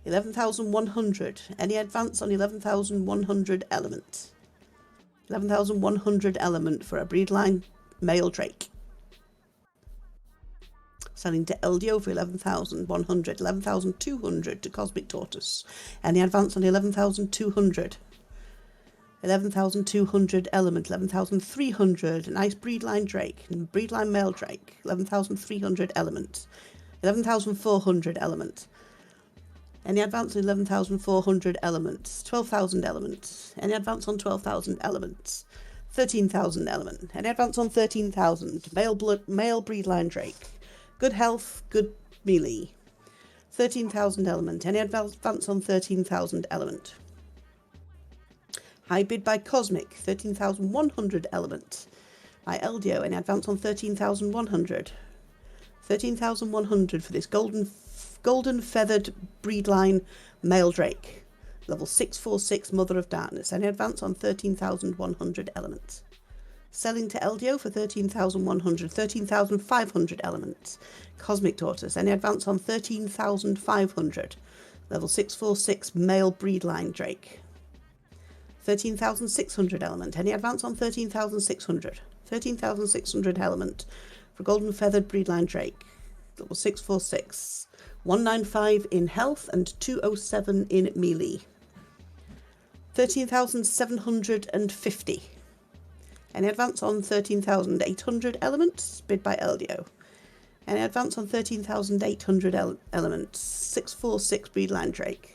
11,100. Any advance on 11,100 element? 11,100 element for a breed line male drake. Selling to Eldio for 11,100. 11,200 to Cosmic Tortoise. Any advance on 11,200? 11,200 element. 11,300. Nice breedline drake. Breedline male drake. 11,300 element. 11,400 element. Any advance on 11,400 elements? 12,000 elements. Any advance on 12,000 elements? 13,000 element. Any advance on 13,000? Male breedline drake. Good health, good melee. 13,000 element. Any advance on 13,000 element? High bid by Cosmic. 13,100 element. By Eldio. Any advance on 13,100? 13,100 for this golden feathered breedline male drake. Level 646 Mother of Darkness. Any advance on 13,100 elements? Selling to Eldio for 13,100. 13,500 elements. Cosmic Tortoise. Any advance on 13,500? Level 646 male breedline drake. 13,600 element. Any advance on 13,600? 13,600 element for golden feathered breedline drake. Level 646. 195 in health and 207 in melee. 13,750. Any advance on 13,800 elements? Bid by Eldio. Any advance on 13,800 elements? 646 breedline drake.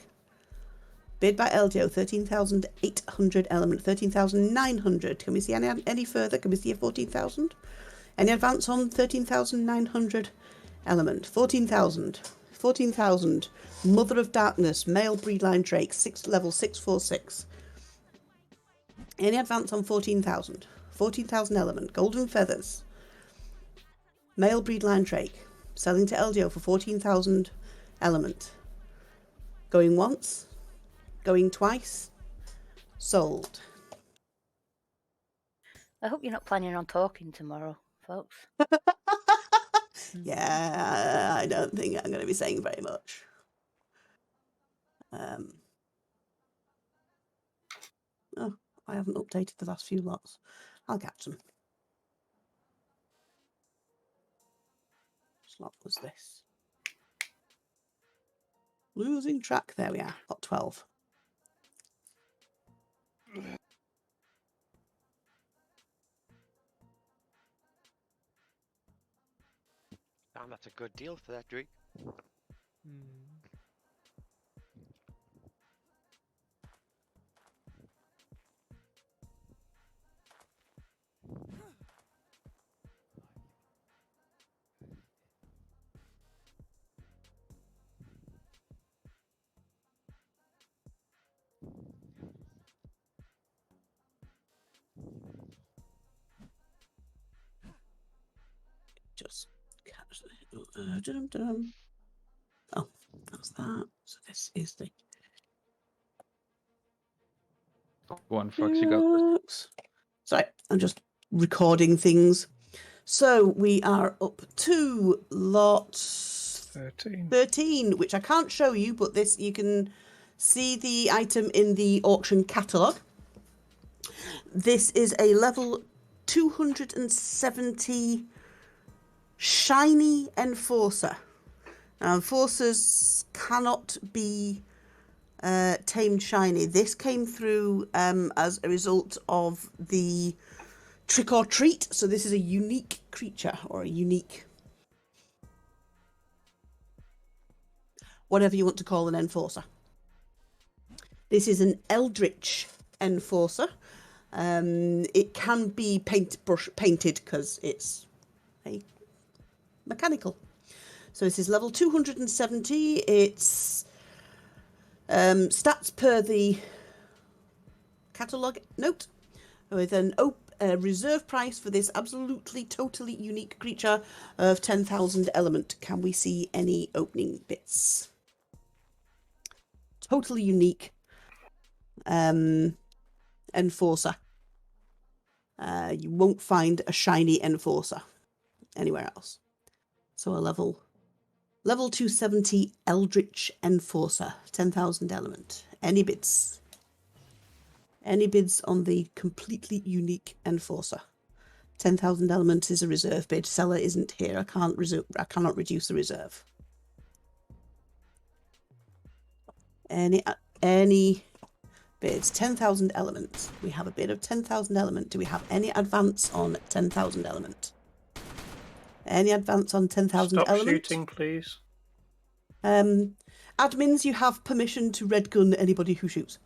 Bid by LDO, 13,800 element, 13,900. Can we see any further? Can we see a 14,000? Any advance on 13,900 element? 14,000. 14,000. Mother of Darkness, male breedline Drake, level 646. Any advance on 14,000? 14,000 element, golden feathers. Male breedline Drake, selling to LDO for 14,000 element. Going once, going twice, sold. I hope you're not planning on talking tomorrow, folks. Yeah, I don't think I'm going to be saying very much. Oh, I haven't updated the last few lots. I'll catch them. What lot was this? Losing track. There we are. Lot 12. Damn, that's a good deal for that Drake. Just catch oh, that's that. So this is the Go on, Fox, you got this. Sorry, I'm just recording things. So we are up to lot 13, which I can't show you, but this you can see the item in the auction catalogue. This is a level 270 shiny Enforcer. Now, Enforcers cannot be tamed shiny. This came through as a result of the trick or treat. So this is a unique creature, or a unique, whatever you want to call an Enforcer. This is an Eldritch Enforcer. It can be paintbrush painted because it's a mechanical. So this is level 270. It's stats per the catalogue note, with an reserve price for this absolutely totally unique creature of 10,000 element. Can we see any opening bits? Totally unique Enforcer. You won't find a shiny Enforcer anywhere else. So a level 270 Eldritch Enforcer, 10,000 element. Any bids? Any bids on the completely unique Enforcer? 10,000 element is a reserve bid. Seller isn't here. I cannot reduce the reserve. Any bids? 10,000 element. We have a bid of 10,000 element. Do we have any advance on 10,000 element? Any advance on 10,000 element? Stop shooting, please. Admins, you have permission to red gun anybody who shoots.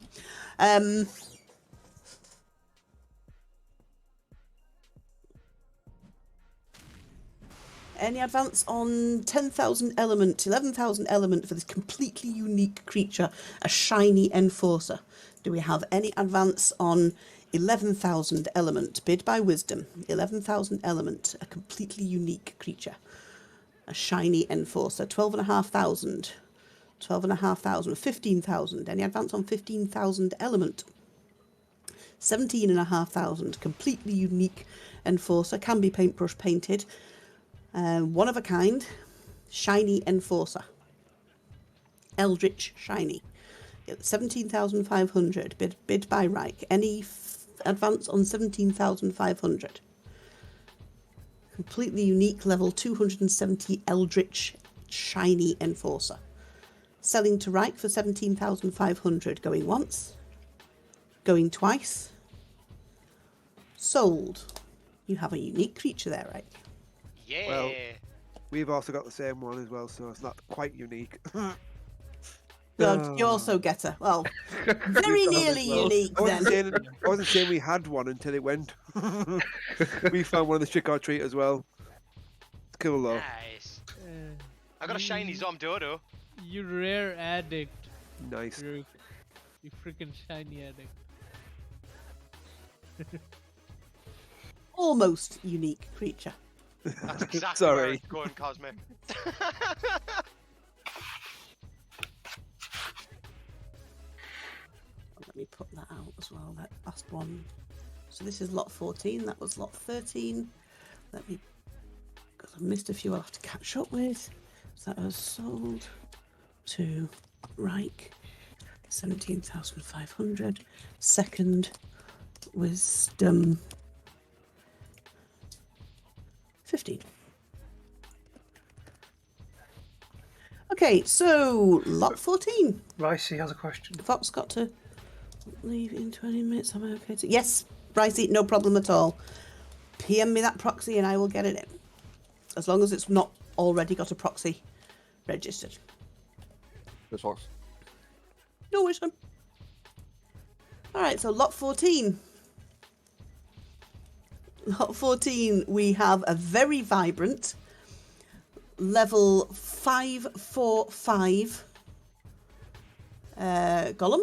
Any advance on 10,000 element, 11,000 element for this completely unique creature, a shiny Enforcer? Do we have any advance on 11,000 element, bid by Wisdom? 11,000 element, a completely unique creature, a shiny Enforcer. 12,500, 12,500, 15,000. Any advance on 15,000 element? 17,500, completely unique Enforcer, can be paintbrush painted. One of a kind, shiny Enforcer. Eldritch shiny. 17,500, bid by Reich. Any advance on 17,500? Completely unique, level 270 Eldritch shiny Enforcer. Selling to Reich for 17,500. Going once. Going twice. Sold. You have a unique creature there, Reich. Yeah. Well, we've also got the same one as well, so it's not quite unique. You also get her. Well, very nearly unique then. I wasn't saying we had one until it went. We found one in the Chicago treat as well. It's cool though. Nice. I got a shiny Zomdodo. You rare addict. Nice. You freaking shiny addict. Almost unique creature. That's exactly where it's going, Cosmic. Let me put that out as well, that last one. So this is lot 14, that was lot 13. Let me, because I've missed a few I'll have to catch up with. So that was sold to Reich, 17,500. Second Wisdom, 15. Okay, so lot 14. Ricey has a question. Fox got to leave in 20 minutes. Am I okay to? Yes, Ricey, no problem at all. PM me that proxy and I will get it in. As long as it's not already got a proxy registered. This works. No worries. Alright, so lot 14. Lot 14, we have a very vibrant level 545 golem.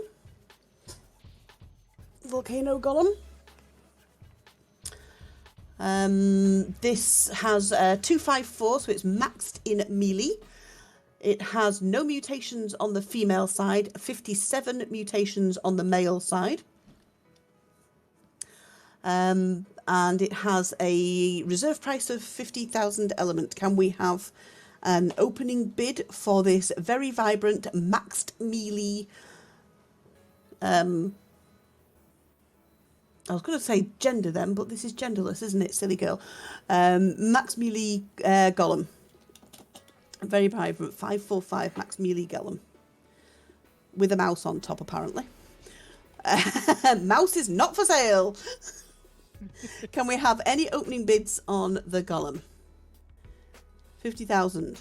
Volcano golem. This has 254, so it's maxed in melee. It has no mutations on the female side, 57 mutations on the male side. And it has a reserve price of 50,000 element. Can we have an opening bid for this very vibrant maxed melee? I was going to say gender then, but this is genderless, isn't it, silly girl? Max melee golem. Very vibrant, 545 max melee golem. With a mouse on top, apparently. Mouse is not for sale. Can we have any opening bids on the golem? 50,000.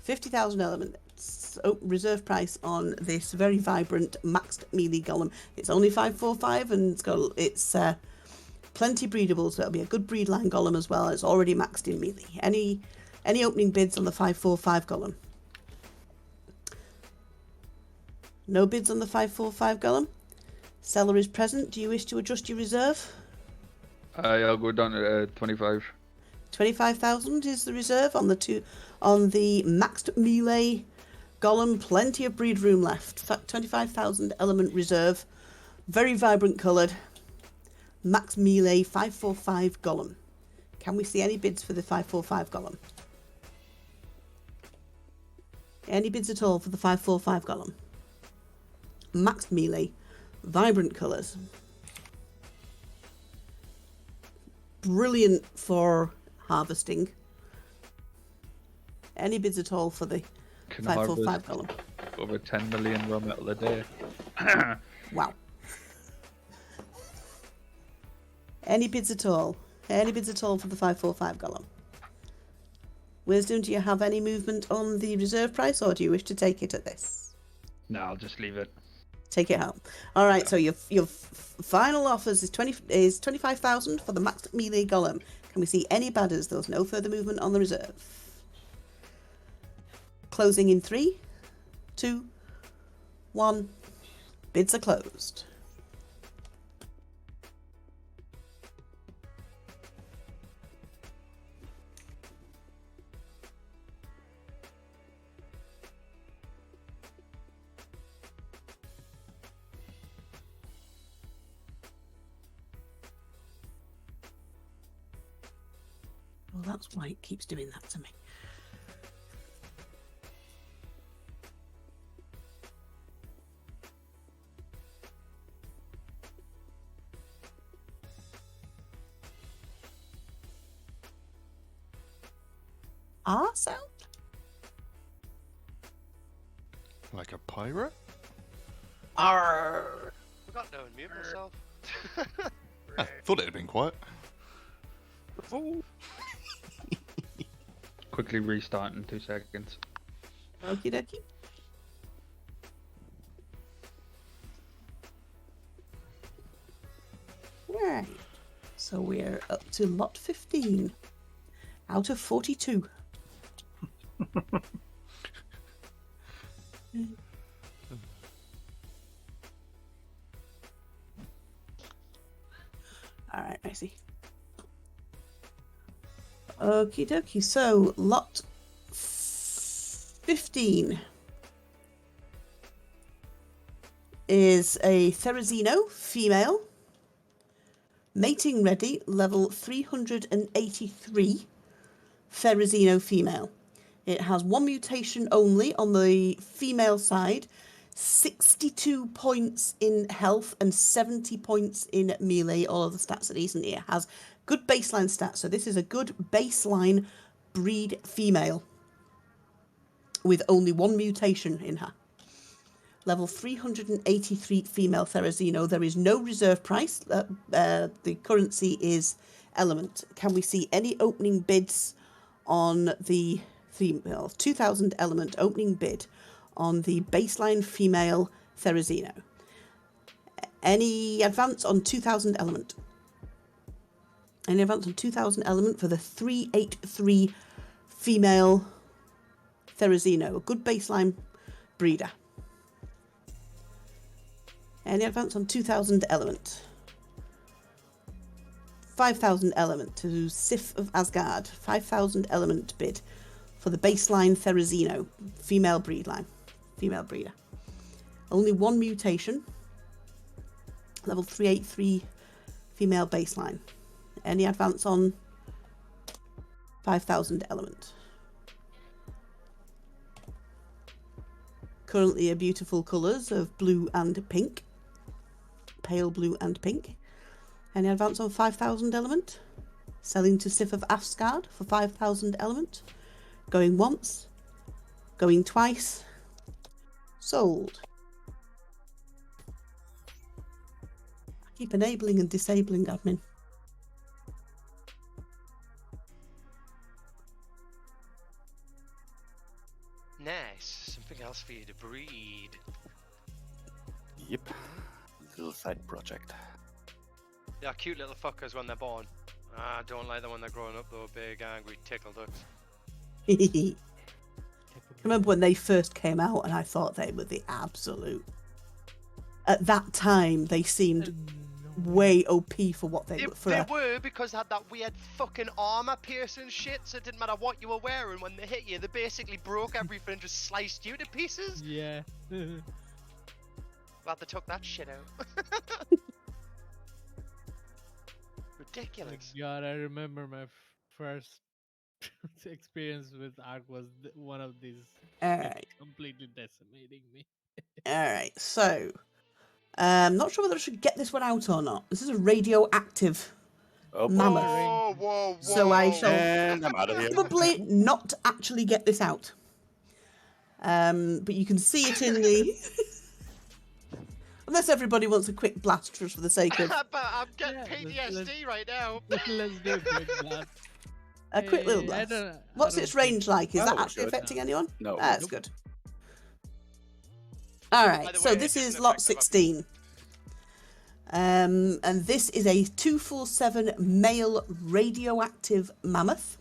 50,000 elements. Reserve price on this very vibrant maxed melee golem. It's only 545 and it's plenty breedable, so it'll be a good breed line golem as well. It's already maxed in melee. Any opening bids on the 545 golem? No bids on the 545 golem. Seller is present. Do you wish to adjust your reserve? I'll go down to 25. 25,000 is the reserve on the maxed melee golem. Plenty of breed room left. 25,000 element reserve. Very vibrant coloured. Max melee 545 golem. Can we see any bids for the 545 golem? Any bids at all for the 545 golem? Maxed melee. Vibrant colours. Brilliant for harvesting. Any bids at all for the 545 golem? Over 10 million raw metal a day. Wow. Any bids at all? Any bids at all for the 545 golem? Wisdom, do you have any movement on the reserve price, or do you wish to take it at this? No, I'll just leave it. Take it home. All right. So your final offers is 25,000 for the maxed melee golem. Can we see any badders? There's no further movement on the reserve. Closing in 3, 2, 1. Bids are closed. Well, that's why it keeps doing that to me. Sound? Like a pirate? Arr! Forgot to unmute myself. I thought it had been quiet. Quickly restart in 2 seconds. Okie dokie. Alright. So we're up to lot 15 out of 42. Alright, I see. Okie dokie, so lot 15 is a Therazino female, mating ready, level 383 Therazino female. It has one mutation only on the female side, 62 points in health and 70 points in melee. All of the stats are decent here. Has good baseline stats, so this is a good baseline breed female with only one mutation in her. Level 383 female Therazino. There is no reserve price. The currency is element. Can we see any opening bids on the female? 2,000 element opening bid on the baseline female Therazino. Any advance on 2,000 element? Any advance on 2,000 element for the 383 female Therazino, a good baseline breeder. Any advance on 2,000 element? 5,000 element to Sif of Asgard. 5,000 element bid for the baseline Therazino, female breeder. Only one mutation. Level 383 female baseline. Any advance on 5,000 element? Currently a beautiful colours of blue and pink. Pale blue and pink. Any advance on 5,000 element? Selling to Sif of Asgard for 5,000 element. Going once. Going twice. Sold. I keep enabling and disabling admin. Nice. Something else for you to breed. Yep. Little side project. They are cute little fuckers when they're born. I don't like them when they're growing up though. Big, angry tickle ducks. I remember when they first came out and I thought they were the absolute... At that time, they seemed way OP for what they were. They were, because they had that weird fucking armor piercing shit, so it didn't matter what you were wearing. When they hit you, they basically broke everything and just sliced you to pieces. Yeah. Glad they took that shit out. Ridiculous. God, I remember my first experience with ARK was one of these. Alright. Completely decimating me. Alright, so... I'm not sure whether I should get this one out or not. This is a radioactive mammoth. Whoa, so I shall And I'm out of here. probably not actually get this out. But you can see it in the... Unless everybody wants a quick blast just for the sake of... But I'm getting PTSD right now. Let's do a quick blast. A quick little blast. What's its range like? Is that actually affecting anyone? No. That's good. Alright, so this is lot 16. And this is a 247 male radioactive mammoth.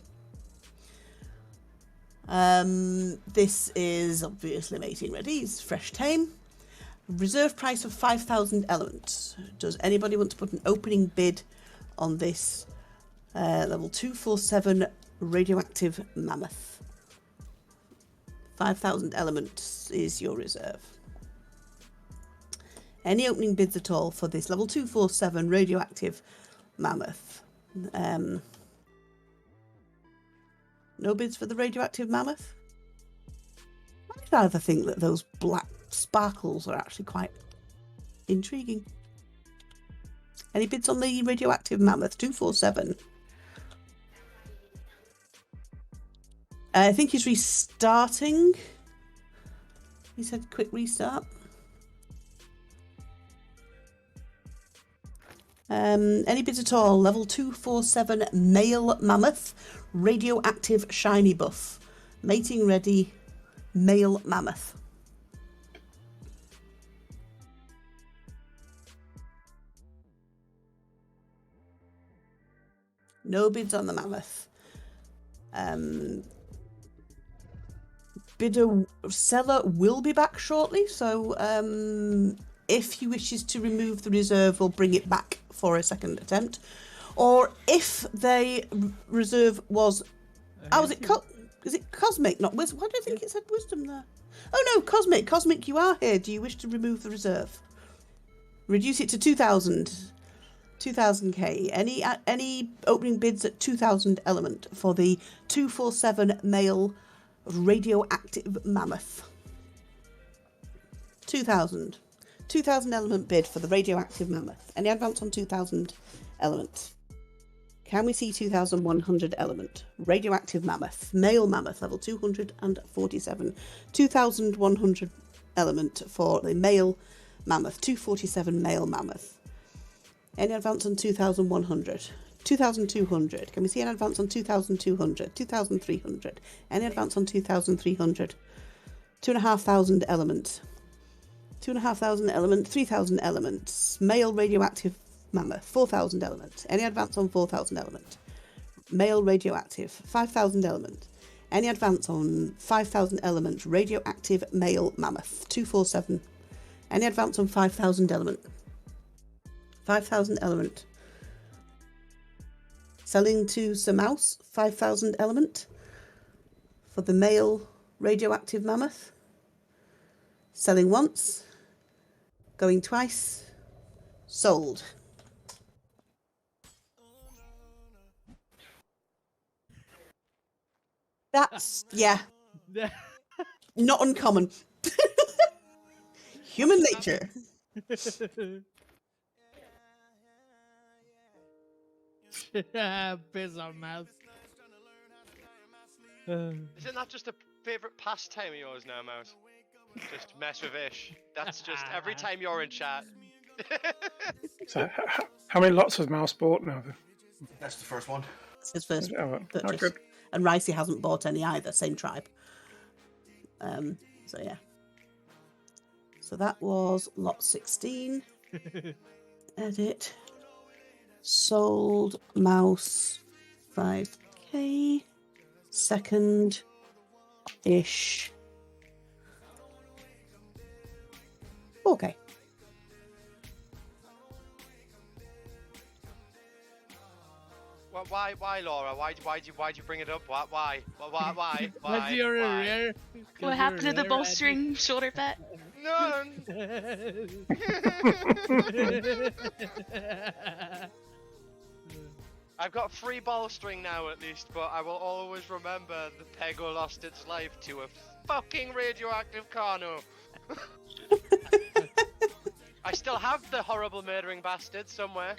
This is obviously mating ready. It's fresh tame. Reserve price of 5,000 elements. Does anybody want to put an opening bid on this level 247 radioactive mammoth? 5,000 elements is your reserve. Any opening bids at all for this level 247 radioactive mammoth? No bids for the radioactive mammoth? I'd rather think that those black sparkles are actually quite intriguing. Any bids on the radioactive mammoth 247? I think he's restarting. He said quick restart. Any bids at all? Level 247 male mammoth, radioactive shiny buff, mating ready, male mammoth. No bids on the Mammoth. Seller will be back shortly, so if he wishes to remove the reserve, we'll bring it back for a second attempt. Or if the reserve was... Oh, is it Cosmic, not Wisdom? Why do I think it said Wisdom there? Oh no, Cosmic. Cosmic, you are here. Do you wish to remove the reserve? Reduce it to 2,000. 2,000k. Any opening bids at 2,000 element for the 247 male radioactive mammoth? 2,000. 2,000 element bid for the radioactive mammoth. Any advance on 2,000 element? Can we see 2,100 element? Radioactive mammoth. Male mammoth, level 247. 2,100 element for the male mammoth. 247 male mammoth. Any advance on 2,100? 2,200. Can we see an advance on 2,200? 2,300. Any advance on 2,300? 2,500 element. 2,500 element. 3,000 elements. Male radioactive mammoth. 4,000 element. Any advance on 4,000 element? Male radioactive. 5,000 element. Any advance on 5,000 element? Radioactive male mammoth. 247. Any advance on 5,000 element? 5,000 element. Selling to Sir Mouse, 5,000 element for the male radioactive mammoth. Selling once, going twice, sold. That's, yeah, not uncommon. Human nature. Piss on Mouse. Isn't that just a favourite pastime of yours now, Mouse? Just mess with Ish. That's just every time you're in chat. So, how many lots has Mouse bought now? That's the first one. It's his first Oh, purchase. good. And Ricey hasn't bought any either, same tribe. So yeah. So that was lot 16. Edit. Sold Mouse 5k. Second-ish. Okay. Well, why, Laura? Why'd you bring it up? Why? Because you're a rare. What happened to the bowstring shoulder pet? No. I've got 3 bowstring now at least, but I will always remember the Pego lost its life to a fucking radioactive Carno. I still have the horrible murdering bastard somewhere.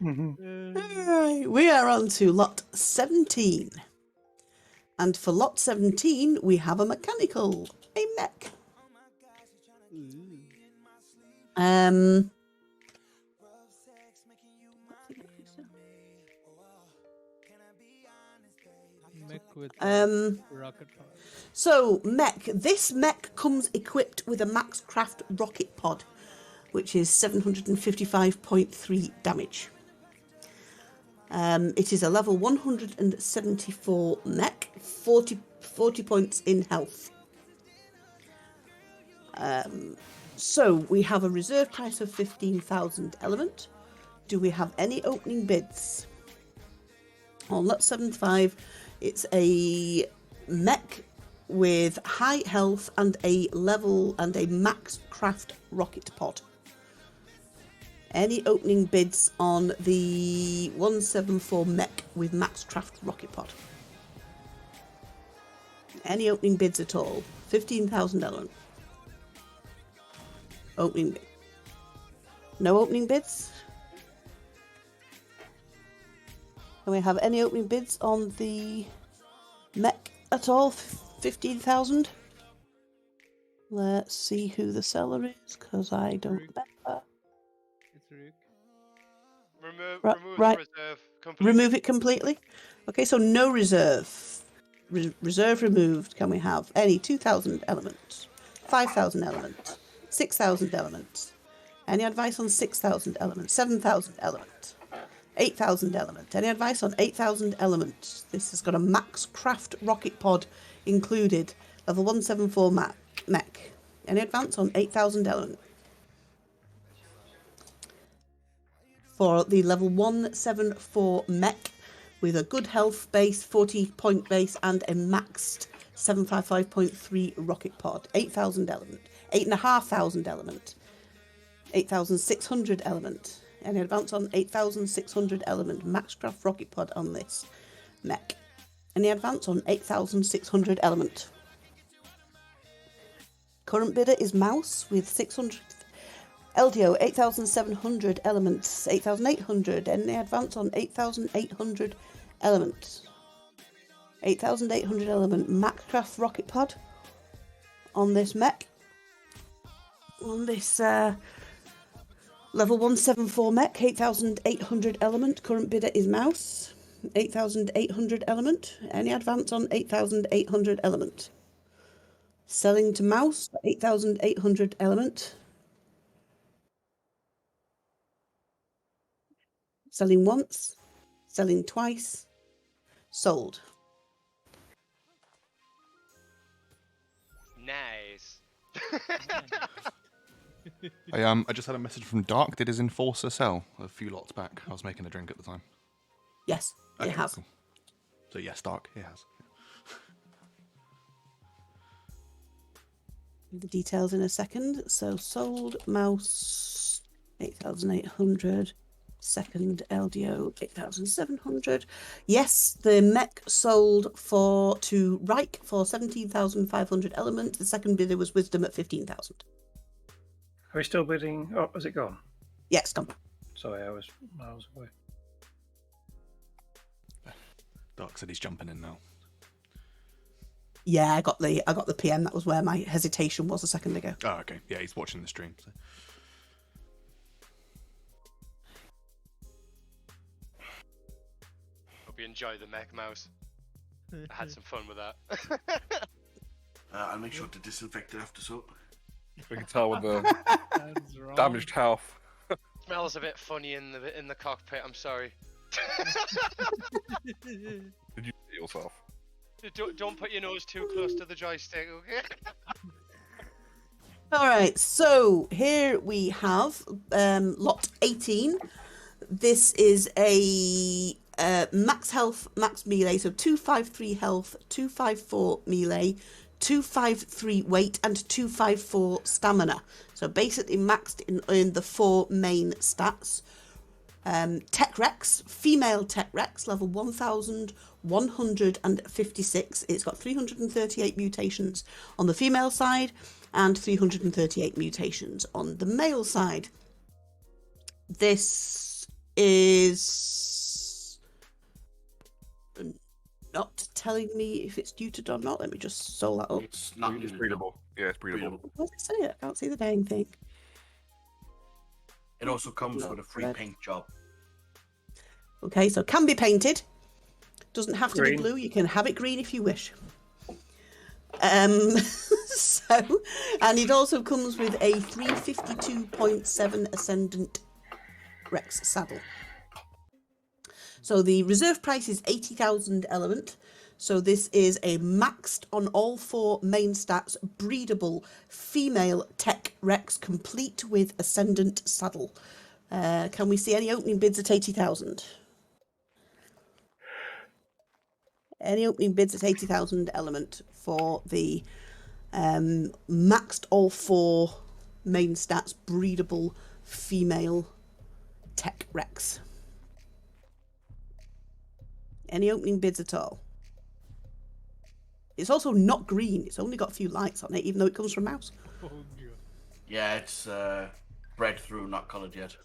Alright, we are on to lot 17. And for lot 17, we have a mechanical, a mech. Mech with rocket power. So, mech. This mech comes equipped with a Maxcraft rocket pod, which is 755.3 damage. It is a level 174 mech, 40 points in health. So we have a reserve price of 15,000 element. Do we have any opening bids? On lot 75, it's a mech with high health and a Maxcraft rocket pod. Any opening bids on the 174 mech with Maxcraft rocket pod? Any opening bids at all? 15,000 element. Opening bid. No opening bids? Can we have any opening bids on the mech at all? 15,000? Let's see who the seller is, because I don't remember. It's Rick. Remove Right. the reserve completely. Remove it completely? Okay, so no reserve. Reserve removed. Can we have any 2,000 elements? 5,000 elements? 6,000 elements? Any advice on 6,000 elements? 7,000 elements? 8,000 element. Any advice on 8,000 element? This has got a max craft rocket pod included. Level 174 mech. Any advance on 8,000 element? For the level 174 mech with a good health base, 40 point base, and a maxed 755.3 rocket pod. 8,000 element. 8,500 element. 8,600 element. Any advance on 8,600 element? Maxcraft rocket pod on this mech. Any advance on 8,600 element? Current bidder is Mouse with 600. LDO 8,700 elements. 8,800. Any advance on 8,800 element? 8,800 element Maxcraft rocket pod on this mech. On this level 174 mech, 8,800 element. Current bidder is Mouse. 8,800 element. Any advance on 8,800 element? Selling to Mouse, 8,800 element. Selling once. Selling twice. Sold. Nice. I just had a message from Dark. Did his Enforcer sell a few lots back? I was making a drink at the time. Yes, it has. Cool. So yes, Dark, it has. The details in a second. So sold Mouse 8,800. Second LDO 8,700. Yes, the mech sold to Reich for 17,500 element. The second bidder was Wisdom at 15,000. Are we still bidding? Oh, has it gone? Yeah, it's gone. Sorry, I was miles away. Dark said he's jumping in now. Yeah, I got the PM. That was where my hesitation was a second ago. Oh, okay. Yeah, he's watching the stream. So. Hope you enjoy the mech, Mouse. I had some fun with that. I'll make sure to disinfect it after soap. We can tell with the damaged health. Smells a bit funny in the cockpit. I'm sorry. Did you see yourself? Don't put your nose too close to the joystick, okay? All right, so here we have lot 18. This is a max health, max melee, so 253 health, 254 melee, 253 weight, and 254 stamina. So basically maxed in the four main stats. Tech Rex, female Tech Rex, level 1,156. It's got 338 mutations on the female side and 338 mutations on the male side. This is not telling me if it's neutered or not. Let me just sol that up. It's not It's breedable. Yeah, it's breedable. What does it say? I can't see the dang thing. It also comes with a free paint job. Okay, so can be painted. Doesn't have to be Green. blue. You can have it green if you wish. And it also comes with a 352.7 Ascendant Rex saddle. So the reserve price is 80,000 element. So this is a maxed on all four main stats, breedable female Tech Rex, complete with Ascendant saddle. Can we see any opening bids at 80,000? Any opening bids at 80,000 element for the maxed all four main stats, breedable female Tech Rex? Any opening bids at all? It's also not green. It's only got a few lights on it, even though it comes from Mouse. Oh, God. Yeah, it's bred through, not coloured yet.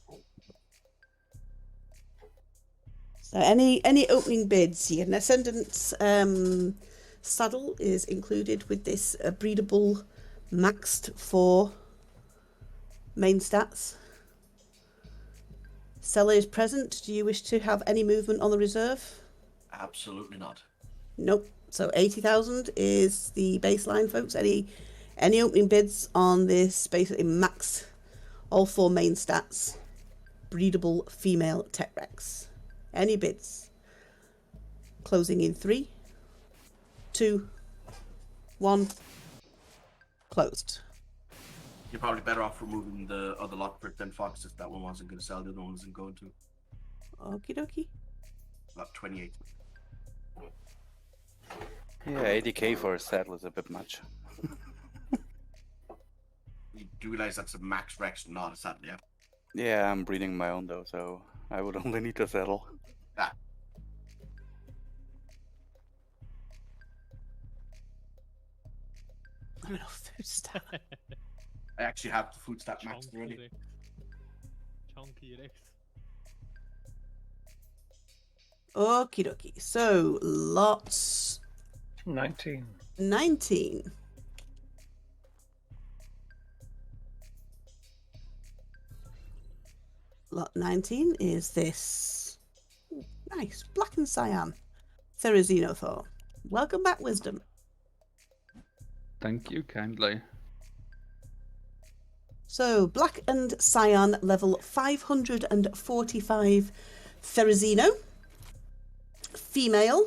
So any opening bids here? An Ascendant's saddle is included with this breedable maxed for main stats. Seller is present. Do you wish to have any movement on the reserve? Absolutely not. Nope. So 80,000 is the baseline, folks. Any opening bids on this basically max all four main stats breedable female Tech Rex? Any bids? Closing in 3, 2, 1. Closed. You're probably better off removing the other lot for it than Fox if that one wasn't going to sell, the other one wasn't going to. Okie dokie. Lot 28. Yeah, 80k for a saddle is a bit much. You do realize that's a max Rex, not a saddle, yeah? Yeah, I'm breeding my own though, so I would only need a saddle. Ah. I love food stamp. I actually have the food stamp max already. Chunky Rex. Okie dokie. So, lots 19. 19. Lot 19 is this. Ooh, nice. Black and Cyan. Therazinosaur. Welcome back, Wisdom. Thank you kindly. So, Black and Cyan, level 545 Therazino. Female.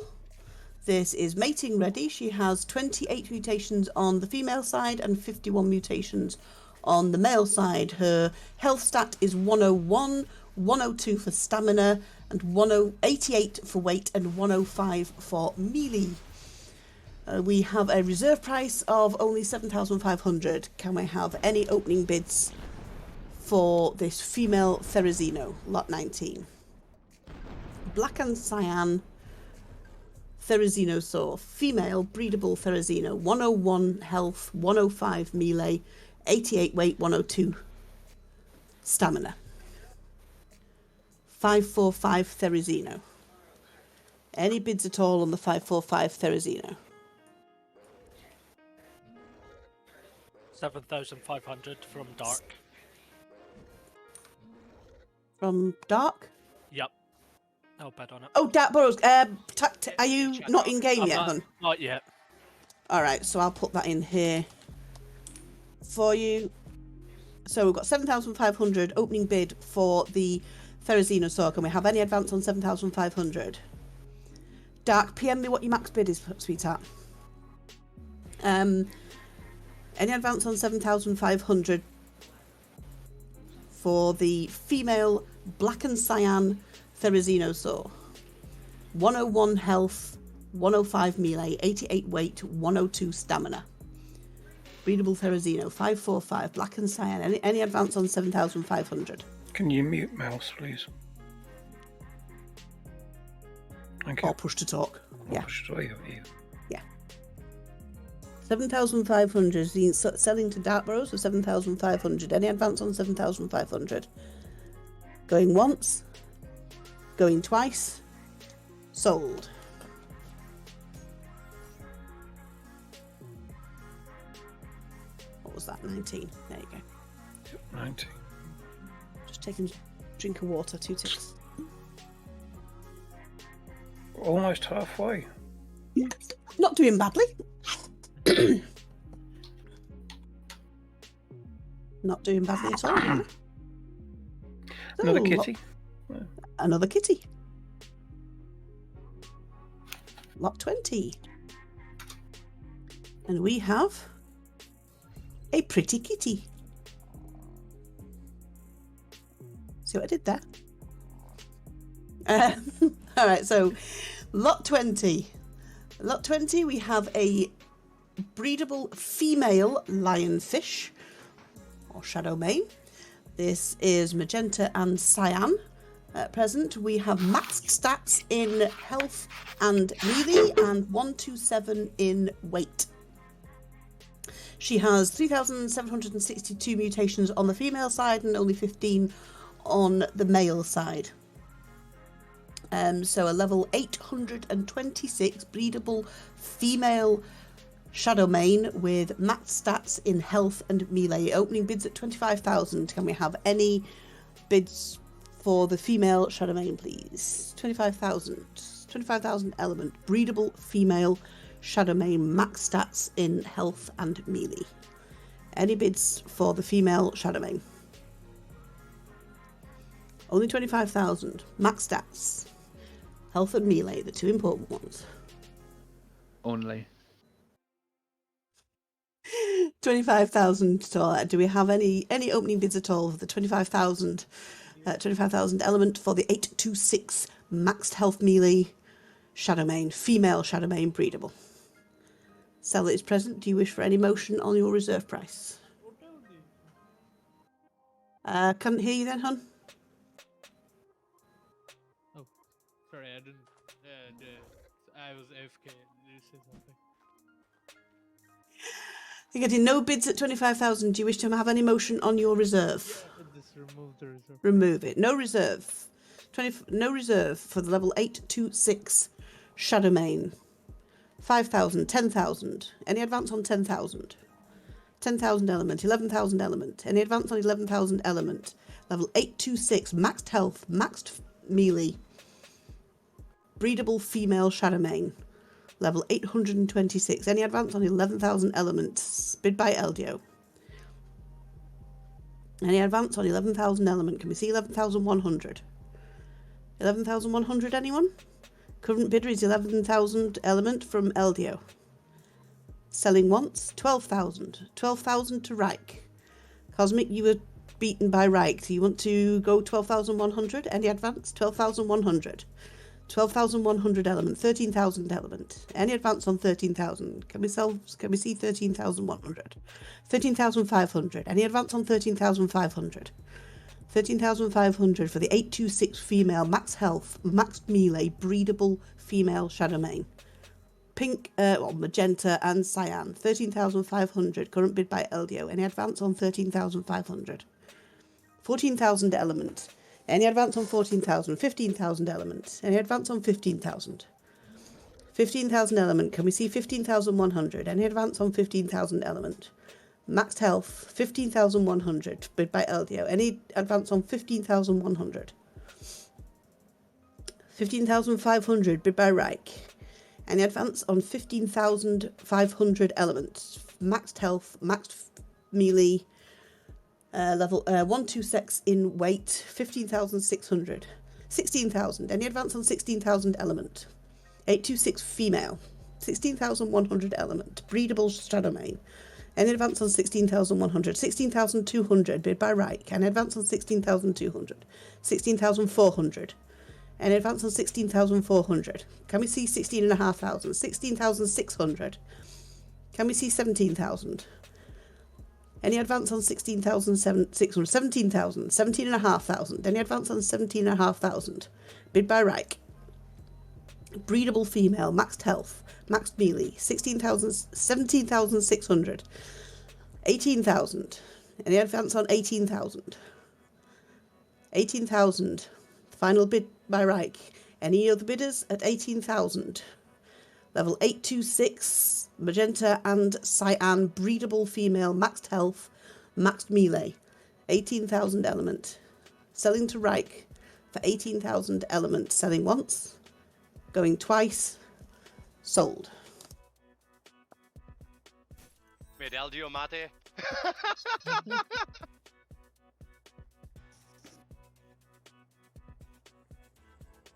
This is mating ready. She has 28 mutations on the female side and 51 mutations on the male side. Her health stat is 101, 102 for stamina, and 88 for weight, and 105 for melee. We have a reserve price of only 7,500. Can we have any opening bids for this female Therazino, lot 19? Black and Cyan Therazinosaur, female breedable Therazino, 101 health, 105 melee, 88 weight, 102 stamina. 545 Therazino. Any bids at all on the 545 Therazino? 7,500 from Dark. From Dark? Yep. I'll bet on it. Oh, Dark Burrows. Are you not in game yet, hun? Not yet. All right, so I'll put that in here for you. So we've got 7,500 opening bid for the Therazinosaur. Can we have any advance on 7,500? Dark, PM me what your max bid is, sweetheart. Any advance on 7,500 for the female Black and Cyan Therazinosaur. 101 health, 105 melee, 88 weight, 102 stamina. Breedable Therazino, 545, Black and Cyan. Any advance on 7,500? Can you mute mouse, please? Thank you. Or push to talk. Yeah. Push to talk, yeah. 7,500 is selling to Dark Burrows for 7,500. Any advance on 7,500? Going once. Going twice. Sold. What was that? 19. There you go. 19. Just taking a drink of water. 2 ticks. Almost halfway. Not doing badly. Not doing badly at all. Another kitty. Another kitty. Lot 20. And we have a pretty kitty. See what I did there? All right, so lot 20. Lot 20, we have a breedable female lionfish, or shadow mane. This is magenta and cyan. At present, we have maxed stats in health and melee and 127 in weight. She has 3,762 mutations on the female side and only 15 on the male side. So a level 826 breedable female shadow mane with max stats in health and melee. Opening bids at 25,000. Can we have any bids for the female shadow mane, please? 25,000. 25,000 element. Breedable female shadow mane. Max stats in health and melee. Any bids for the female shadow mane? Only 25,000. Max stats. Health and melee, the two important ones. Only. 25,000 to all that. Do we have any opening bids at all for the 25,000 element for the 826 maxed health melee Shadowmane, female Shadowmane breedable? Seller is present. Do you wish for any motion on your reserve price? Can't hear you then, hon. Oh, sorry, I didn't. I was AFK. Did you say something? You're getting no bids at 25,000. Do you wish to have any motion on your reserve? Yeah, just remove the reserve. Remove it. No reserve. No reserve for the level 826 Shadowmane. 5,000, 10,000. Any advance on 10,000? 10,000 element, 11,000 element. Any advance on 11,000 element? Level 826, maxed health, maxed melee. Breedable female Shadowmane. Level 826. Any advance on 11,000 elements? Bid by Eldio. Any advance on 11,000 element? Can we see 11,100? 11,100, anyone? Current bidder is 11,000 element from Eldio. Selling once, 12,000. 12,000 to Reich. Cosmic, you were beaten by Reich. Do you want to go 12,100? Any advance? 12,100. 12,100 element. 13,000 element. Any advance on 13,000? Can we see 13,100? 13,500. Any advance on 13,500? 13,500 for the 826 female max health, maxed melee, breedable female Shadowmane. Pink, magenta and cyan. 13,500. Current bid by Eldio. Any advance on 13,500? 14,000 element. Any advance on 14,000? 15,000 element. Any advance on 15,000? 15,000 element. Can we see 15,100? Any advance on 15,000 element? Maxed health, 15,100. Bid by Eldio. Any advance on 15,100? 15,500. Bid by Reich. Any advance on 15,500 elements? Maxed health, maxed melee. Level 126 in weight, 15,600. 16,000. Any advance on 16,000 element? 826 female, 16,100 element. Breedable Shadowmane. Any advance on 16,100. 16,200. Bid by Reich. Any advance on 16,200. 16,400. Any advance on 16,400. Can we see 16,500? 16,600. Can we see 17,000? Any advance on 16,600? 17,000. 17,500. Any advance on 17,500? Bid by Reich. Breedable female, maxed health, maxed melee, 17,600. 18,000. Any advance on 18,000? 18,000. Final bid by Reich. Any other bidders at 18,000? Level 826, magenta and cyan, breedable female, maxed health, maxed melee, 18,000 element. Selling to Reich for 18,000 element. Selling once, going twice, sold. Made Eldio mate.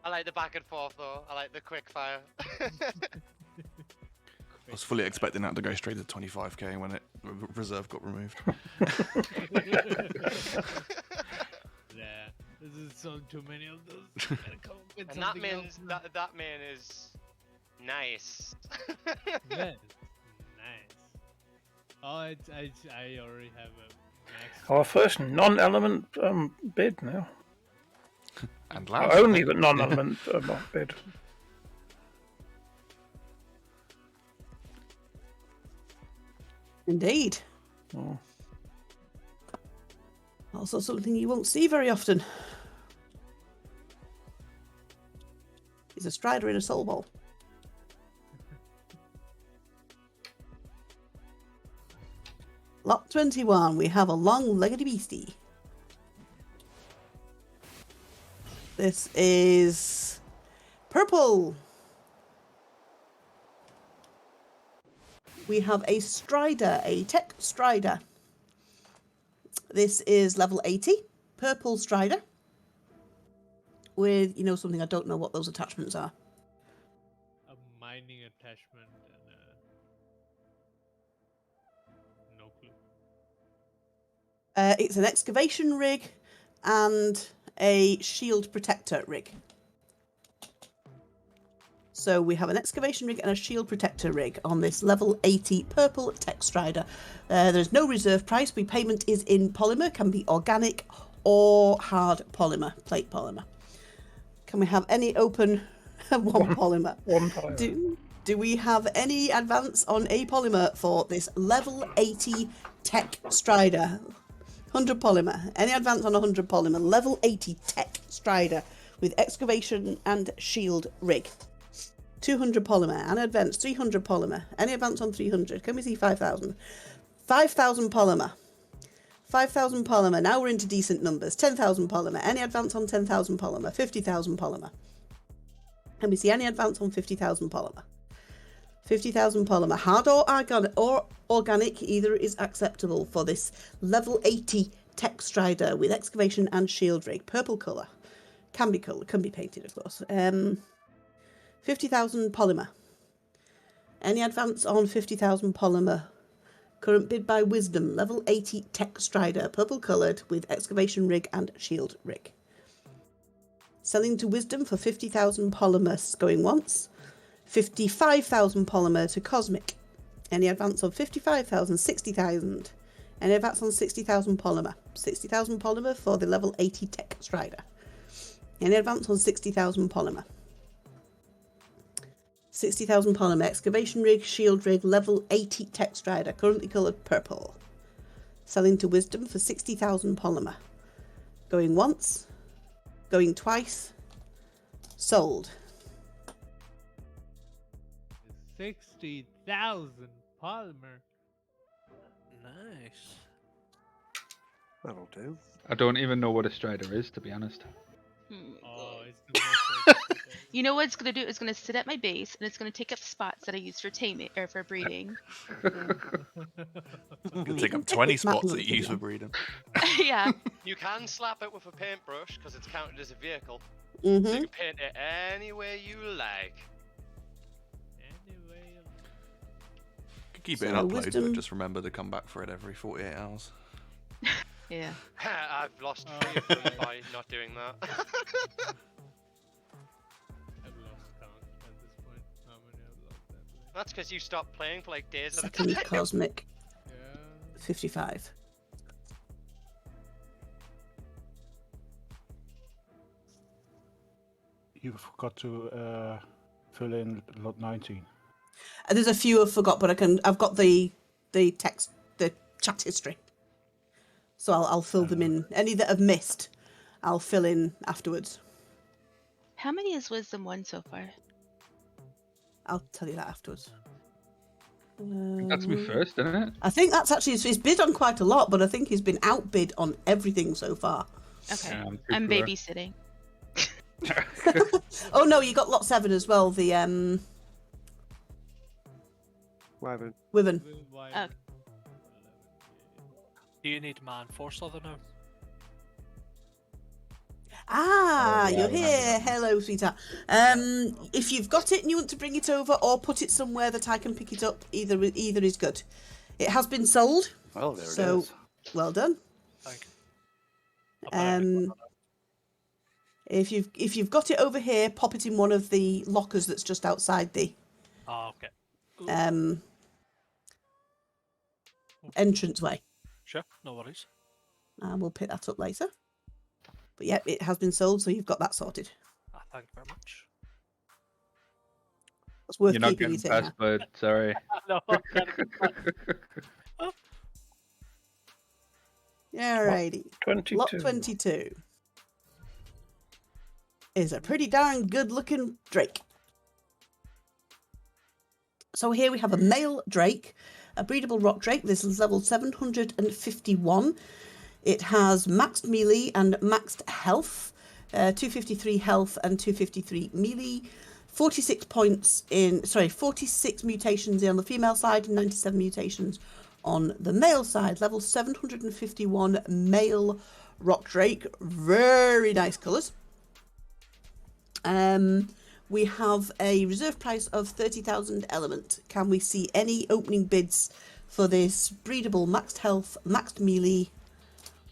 I like the back and forth though. I like the quick fire. I was fully expecting that to go straight to 25k when it reserve got removed. Yeah, this is so too many of those. Gotta come up with And that something means else. that man is nice. Yes, nice. Oh, I already have a max. Our first non-element bid now. And Not last. only but non-element bid. Indeed. Oh. Also something you won't see very often. Is a strider in a soul ball. Lot 21, we have a long-legged beastie. This is purple. We have a strider, a tech strider. This is level 80, purple strider. with, something I don't know what those attachments are. A mining attachment and no clue. It's an excavation rig and a shield protector rig. So we have an excavation rig and a shield protector rig on this level 80 purple tech strider. There's no reserve price. Payment is in polymer, can be organic or hard polymer, plate polymer. Can we have any open one polymer? One polymer. Do we have any advance on a polymer for this level 80 tech strider? 100 polymer. Any advance on 100 polymer? Level 80 tech strider with excavation and shield rig. 200 polymer. An advance. 300 polymer. Any advance on 300? Can we see 5,000? 5,000 polymer. 5,000 polymer. Now we're into decent numbers. 10,000 polymer. Any advance on 10,000 polymer? 50,000 polymer. Can we see any advance on 50,000 polymer? 50,000 polymer. Hard or organic, either is acceptable for this level 80 tech strider with excavation and shield rig. Purple colour. Can be painted, of course. 50,000 polymer. Any advance on 50,000 polymer? Current bid by Wisdom. Level 80 tech strider. Purple coloured with excavation rig and shield rig. Selling to Wisdom for 50,000 polymer going once. 55,000 polymer to Cosmic. Any advance on 55,000, 60,000. Any advance on 60,000 polymer. 60,000 polymer for the level 80 tech strider. Any advance on 60,000 polymer. 60,000 polymer, excavation rig, shield rig, level 80 tech strider, currently coloured purple. Selling to Wisdom for 60,000 polymer. Going once, going twice, sold. 60,000 polymer. Nice. That'll do. I don't even know what a strider is, to be honest. Oh, it's You know what it's gonna do? It's gonna sit at my base and it's gonna take up spots that I use for taming or for breeding. You can take up 20 spots that you use for breeding. Yeah. You can slap it with a paintbrush because it's counted as a vehicle. Mm-hmm. So you can paint it any way you like. Could keep it in upload, but just remember to come back for it every 48 hours. Yeah. I've lost 3 of them by not doing that. I've lost count at this point. How many I've lost that way? That's because you stopped playing for like days at a Second time. Cosmic. Yeah. 55. You forgot to fill in lot 19. There's a few I've forgot, but I've got the text, the chat history. So I'll fill them in. Any that I've missed, I'll fill in afterwards. How many is Wisdom 1 so far? I'll tell you that afterwards. That's me first, isn't it? I think that's actually, he's bid on quite a lot, but I think he's been outbid on everything so far. Okay. Yeah, I'm babysitting. Oh no, you got lot 7 as well, the Wyvern. Wyvern. Oh. Do you need man force other now? Ah, yeah, you're I remember here. that. Hello, sweetheart. If you've got it and you want to bring it over or put it somewhere that I can pick it up, either is good. It has been sold. Well, there it So, is. well done. Thank you. If you've got it over here, pop it in one of the lockers that's just outside the Oh, okay. entranceway. Sure, no worries. And we'll pick that up later. But yeah, it has been sold, so you've got that sorted. Thank you very much. It's worth You're not keeping getting it in. password, sorry. No, Alrighty. 22. Lot 22 is a pretty darn good looking drake. So here we have a male drake, a breedable rock drake. This is level 751. It has maxed melee and maxed health, 253 health and 253 melee. 46 mutations on the female side and 97 mutations on the male side. Level 751 male rock drake. Very nice colours. We have a reserve price of 30,000 element. Can we see any opening bids for this breedable maxed health, maxed melee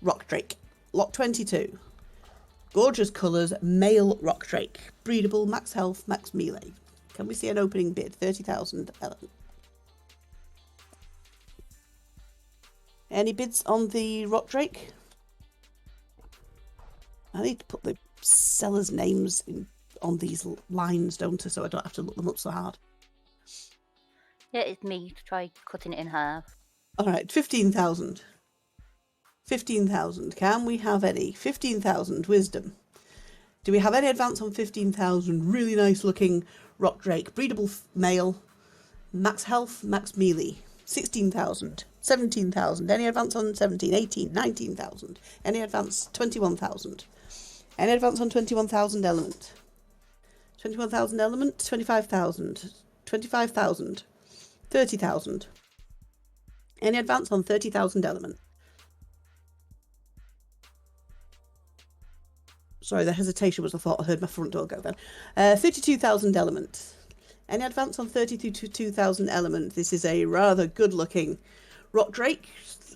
rock drake? Lot 22. Gorgeous colours, male rock drake. Breedable, max health, max melee. Can we see an opening bid? 30,000 element. Any bids on the rock drake? I need to put the sellers' names on these lines, don't I? So I don't have to look them up so hard. Yeah, it's me to try cutting it in half. All right, 15,000. 15,000. Can we have any? 15,000 wisdom. Do we have any advance on 15,000? Really nice looking rock drake. Breedable male. Max health, max melee. 16,000. 17,000. Any advance on 17, 18, 19,000. Any advance? 21,000. Any advance on 21,000 element? 21,000 element. 25,000. 25,000. 30,000. Any advance on 30,000 element? Sorry, the hesitation was I thought I heard my front door go then. 32,000 element. Any advance on 32,000 element? This is a rather good looking rock drake.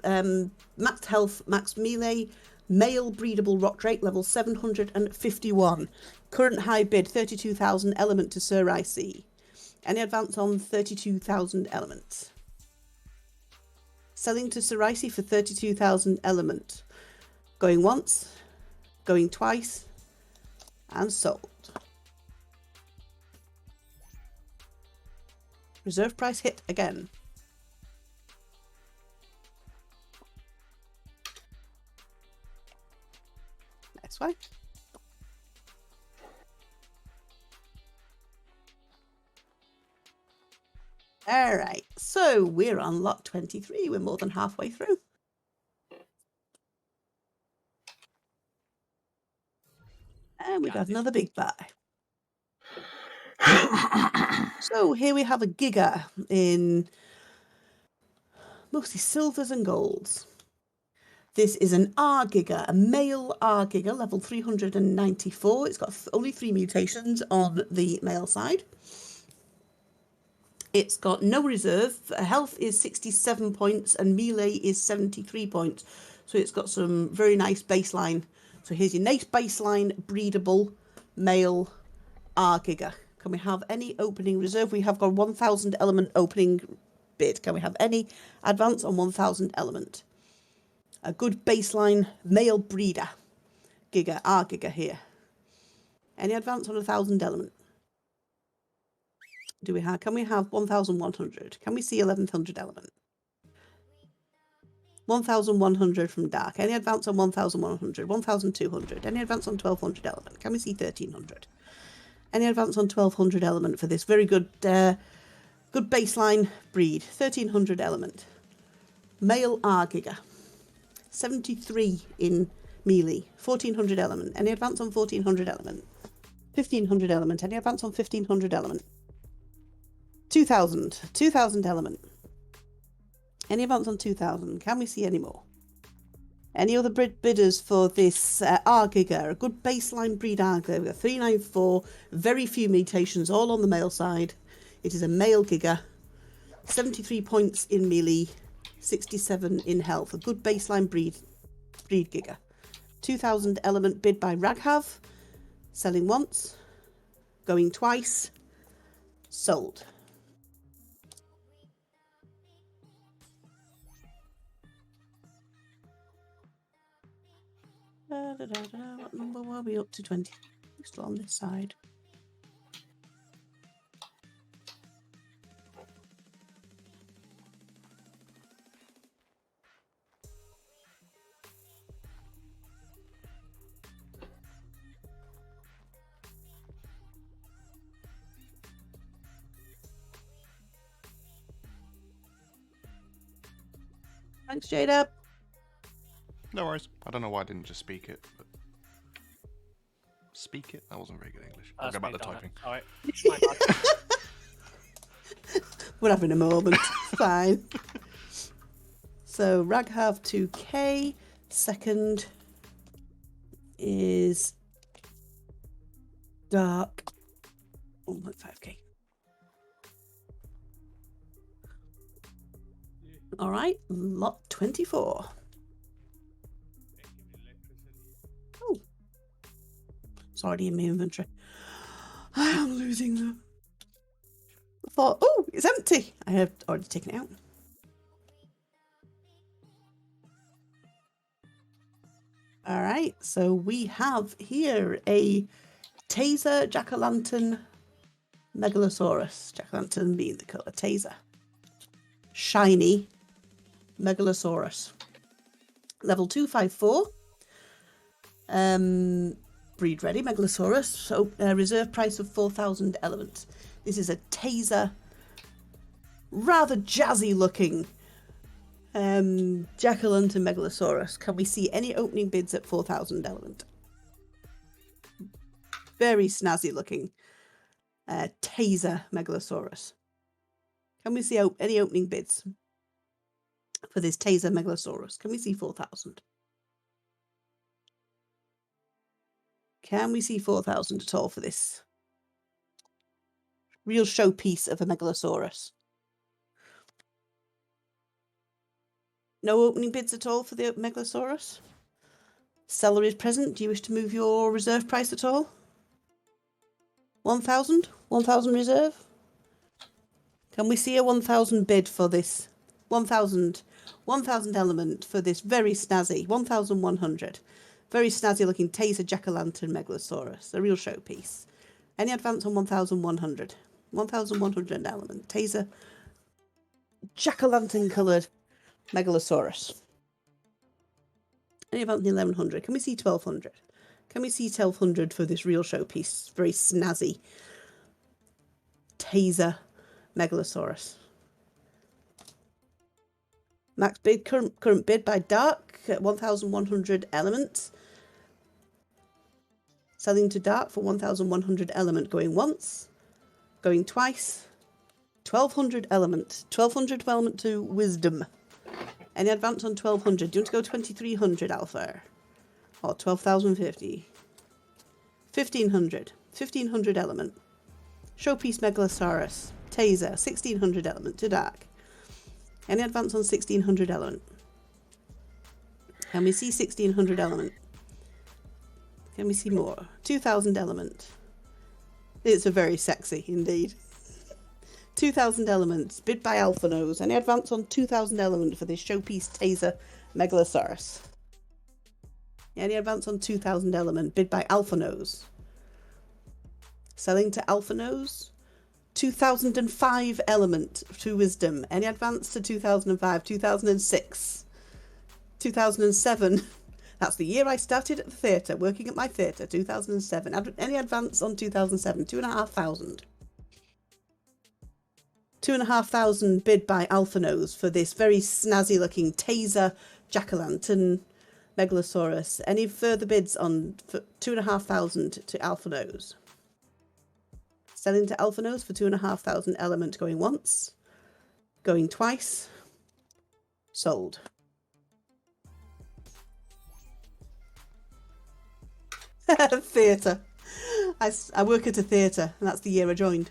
Max health, max melee. Male breedable rock drake, level 751. Current high bid 32,000 element to Sir IC. Any advance on 32,000 element? Selling to Sir IC for 32,000 element. Going once. Going twice, and sold. Reserve price hit again. Next one. All right, so we're on lot 23. We're more than halfway through. And we got another big buy. So here we have a Giga in mostly silvers and golds. This is an R Giga, a male R Giga, level 394. It's got only 3 mutations on the male side. It's got no reserve. Health is 67 points and melee is 73 points. So it's got some very nice baseline. So here's your nice baseline, breedable, male, R Giga. Can we have any opening reserve? We have got 1,000 element opening bid. Can we have any advance on 1,000 element? A good baseline, male breeder, Giga, R Giga here. Any advance on 1,000 element? Do we have? Can we have 1,100? Can we see 1,100 element? 1,100 from Dark. Any advance on 1,100? 1,200. Any advance on 1,200 element? Can we see 1,300? Any advance on 1,200 element for this very good, good baseline breed? 1,300 element. Male R Giga. 73 in melee. 1,400 element. Any advance on 1,400 element? 1,500 element. Any advance on 1,500 element? 2,000. 2,000 element. Any advance on 2,000? Can we see any more? Any other bidders for this R Giga? A good baseline breed R Giga. 394. Very few mutations, all on the male side. It is a male Giga. 73 points in melee. 67 in health. A good baseline breed Giga. 2,000 element bid by Raghav. Selling once. Going twice. Sold. What number were we up to? 20. We're still on this side. Thanks, Jada. No worries. I don't know why I didn't just speak it. But... Speak it? That wasn't very good English. I'll go back to typing. Alright. We're having a moment. Fine. So Raghav 2k. Second is Dark. 1.5k. All right, lot 24. Oh, it's already in my inventory. I am losing them. I thought, oh, it's empty. I have already taken it out. All right, so we have here a Taser Jack-o'-lantern Megalosaurus. Jack-o'-lantern being the colour Taser. Shiny Megalosaurus. Level 254. Breed ready Megalosaurus. So reserve price of 4,000 elements. This is a Taser, rather jazzy looking Jack-o'-lantern Megalosaurus. Can we see any opening bids at 4,000 element? Very snazzy looking Taser Megalosaurus. Can we see any opening bids for this Taser Megalosaurus? Can we see 4,000? Can we see 4,000 at all for this real showpiece of a Megalosaurus? No opening bids at all for the Megalosaurus? Seller is present. Do you wish to move your reserve price at all? 1,000? 1,000 reserve? Can we see a 1,000 bid for this? 1,000 element for this very snazzy, 1,100. Very snazzy looking Taser Jack-o'-lantern Megalosaurus. A real showpiece. Any advance on 1,100? 1,100 element. Taser Jack-o'-lantern coloured Megalosaurus. Any advance on 1,100? Can we see 1,200? Can we see 1,200 for this real showpiece? Very snazzy Taser Megalosaurus. Max bid, current bid by Dark at 1,100 elements. Selling to Dark for 1,100 element. Going once. Going twice. 1,200 element. 1,200 element to Wisdom. Any advance on 1,200? Do you want to go 2,300 Alpha? Or 12,050? 1,500. 1,500 element. Showpiece Megalosaurus. Taser. 1,600 element to Dark. Any advance on 1,600 element? Can we see 1,600 element? Can we see more? 2,000 element. It's a very sexy indeed. 2,000 elements. Bid by Alpha Nose. Any advance on 2,000 element for this showpiece Taser Megalosaurus? Any advance on 2,000 element? Bid by Alpha Nose. Selling to Alpha Nose. 2005 element to Wisdom. Any advance to 2005? 2006. 2007. That's the year I started at the theatre, working at my theatre, 2007. Any advance on 2007? 2,500. 2,500 bid by Alpha Nose for this very snazzy looking Taser Jack-o'-lantern Megalosaurus. Any further bids on 2,500 to Alpha Nose? Selling to Alpha Nose for 2,500 element. Going once. Going twice. Sold. Theatre. I work at a theatre, and that's the year I joined.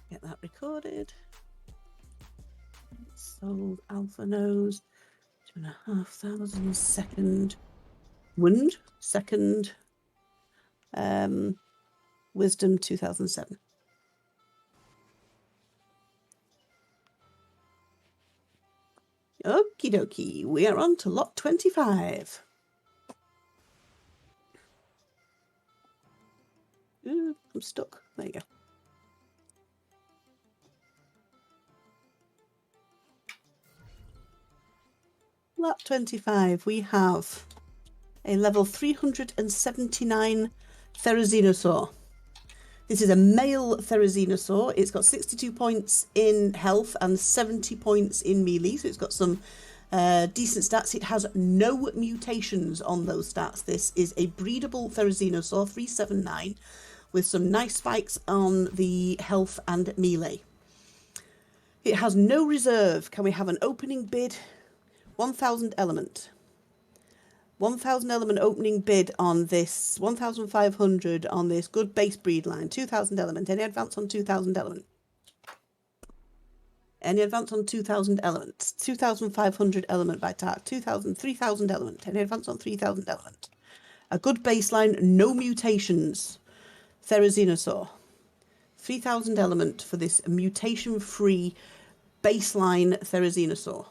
Get that recorded. Sold Alpha Nose. 2,500 second. Wound. Second. Wisdom 2007. Okie dokie, we are on to lot 25. Ooh, I'm stuck. There you go. Lot 25, we have a level 379 Therazinosaur. This is a male Therazinosaur. It's got 62 points in health and 70 points in melee, so it's got some decent stats. It has no mutations on those stats. This is a breedable Therazinosaur, 379, with some nice spikes on the health and melee. It has no reserve. Can we have an opening bid? 1,000 element. 1,000 element opening bid on this. 1,500 on this good base breed line. 2,000 element. Any advance on 2,000 element? Any advance on 2,000 elements? 2,500 element by TARK. 2,000, 3,000 element. Any advance on 3,000 element? A good baseline, no mutations. Therazinosaur. 3,000 element for this mutation-free baseline Therazinosaur.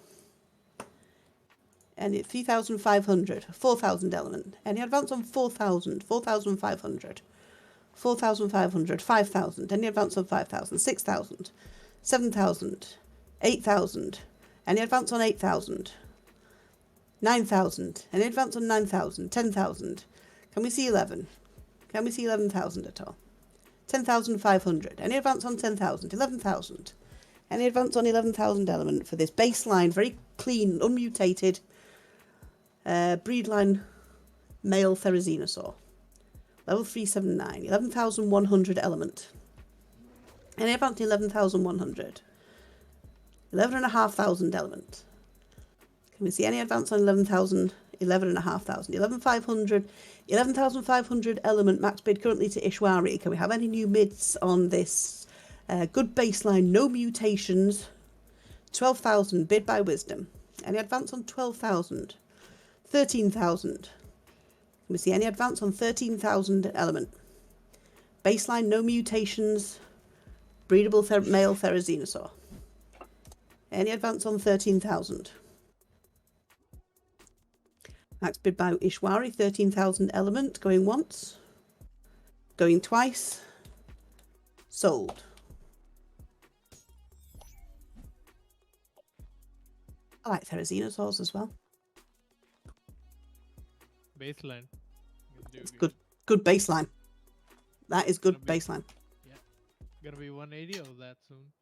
And 3,500, 4,000 element. Any advance on 4,000, 4,500, 4,500, 5,000. Any advance on 5,000, 6,000, 7,000, 8,000. Any advance on 8,000, 9,000. Any advance on 9,000, 10,000. Can we see 11? Can we see 11,000 at all? 10,500. Any advance on 10,000, 11,000. Any advance on 11,000 element for this baseline, very clean, unmutated breedline male Therazinosaur. Level 379. 11,100 element. Any advance on 11,100. 11,500 element. Can we see any advance on 11,000? 11,500. 11,500. 11,500 element max bid currently to Ishwari. Can we have any new mids on this? Good baseline, no mutations. 12,000 bid by wisdom. Any advance on 12,000? 13,000. Can we see any advance on 13,000 element? Baseline, no mutations. Breedable male Therazinosaur. Any advance on 13,000? Max bid by Ishwari, 13,000 element. Going once. Going twice. Sold. I like Therazinosaurs as well. Baseline. It's good baseline. That is good baseline. Yeah. Gonna be 180 of that soon.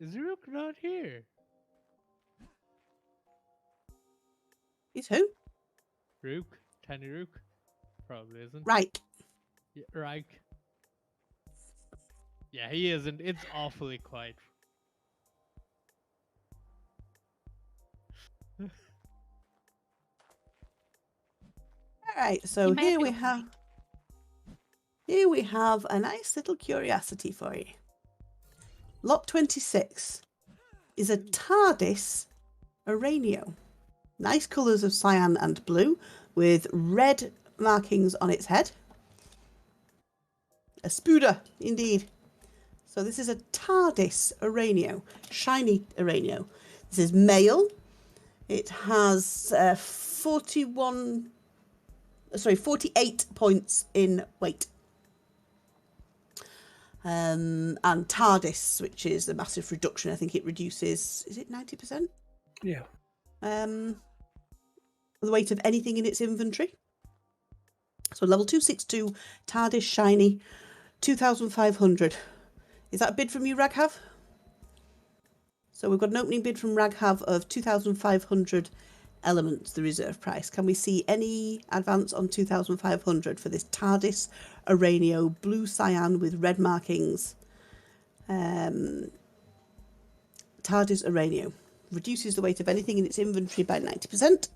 Is Rook not here? Is who? Rook. Tiny Rook. Probably isn't. Right. Yeah, right. Yeah, he isn't. It's awfully quiet. Alright, so here we have a nice little curiosity for you. Lot 26 is a TARDIS Aranio. Nice colours of cyan and blue with red markings on its head. A Spuda, indeed. So this is a TARDIS Aranio, shiny Aranio. This is male. It has 48 points in weight. And TARDIS, which is a massive reduction. I think it reduces, is it 90%? Yeah. The weight of anything in its inventory. So level 262, TARDIS shiny, 2,500. Is that a bid from you, Raghav? So we've got an opening bid from Raghav of 2,500 elements, the reserve price. Can we see any advance on 2,500 for this TARDIS Aranio, blue cyan with red markings? TARDIS Aranio. Reduces the weight of anything in its inventory by 90%.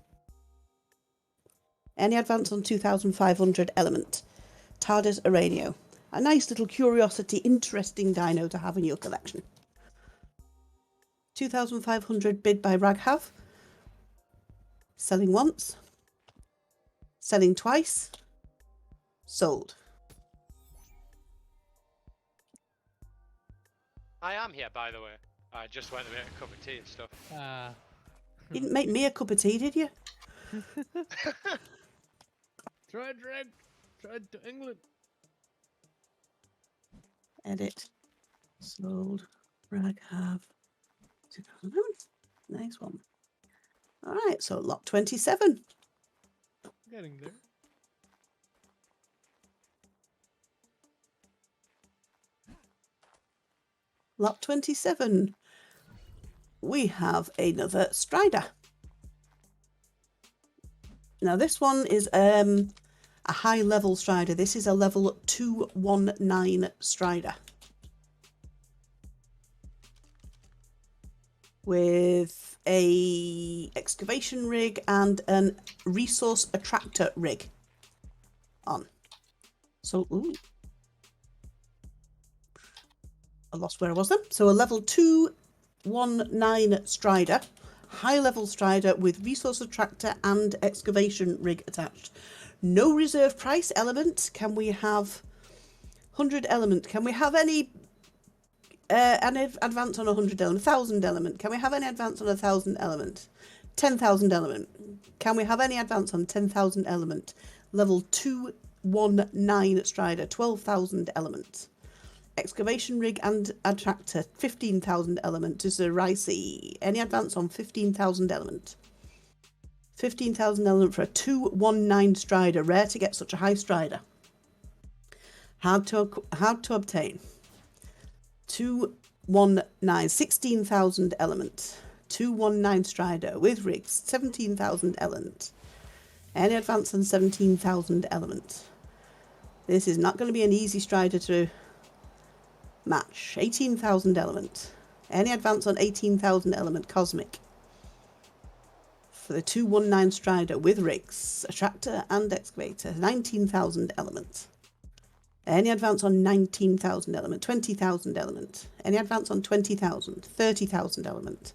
Any advance on 2,500 element. TARDIS Aranio. A nice little curiosity, interesting dino to have in your collection. 2,500 bid by Raghav. Selling once. Selling twice. Sold. I am here, by the way. I just went to make a cup of tea and stuff. You didn't make me a cup of tea, did you? Try drag. Try to England. Edit. Sold. Raghav. 2,000. Nice one. All right, so lot 27. Getting there. Lot 27. We have another Strider. Now this one is a high level Strider. This is a level 219 Strider. With a excavation rig and an resource attractor rig on. So, ooh. I lost where I was then. So a level 219 Strider, high level Strider with resource attractor and excavation rig attached. No reserve price element. Can we have 100 element? Can we have any advance on 100 element? 1,000 element? Can we have any advance on 1,000 element? 10,000 element? Can we have any advance on 10,000 element? Level 219 Strider, 12,000 element. Excavation rig and attractor, 15,000 element to Sir Ricey. Any advance on 15,000 element? 15,000 element for a 219 Strider. Rare to get such a high Strider. Hard to obtain. 219, 16,000 element. 219 Strider with rigs, 17,000 element. Any advance on 17,000 element? This is not going to be an easy Strider to match. 18,000 element. Any advance on 18,000 element cosmic. For the 219 Strider with rigs, attractor and excavator. 19,000 element. Any advance on 19,000 element. 20,000 element. Any advance on 20,000. 30,000 element.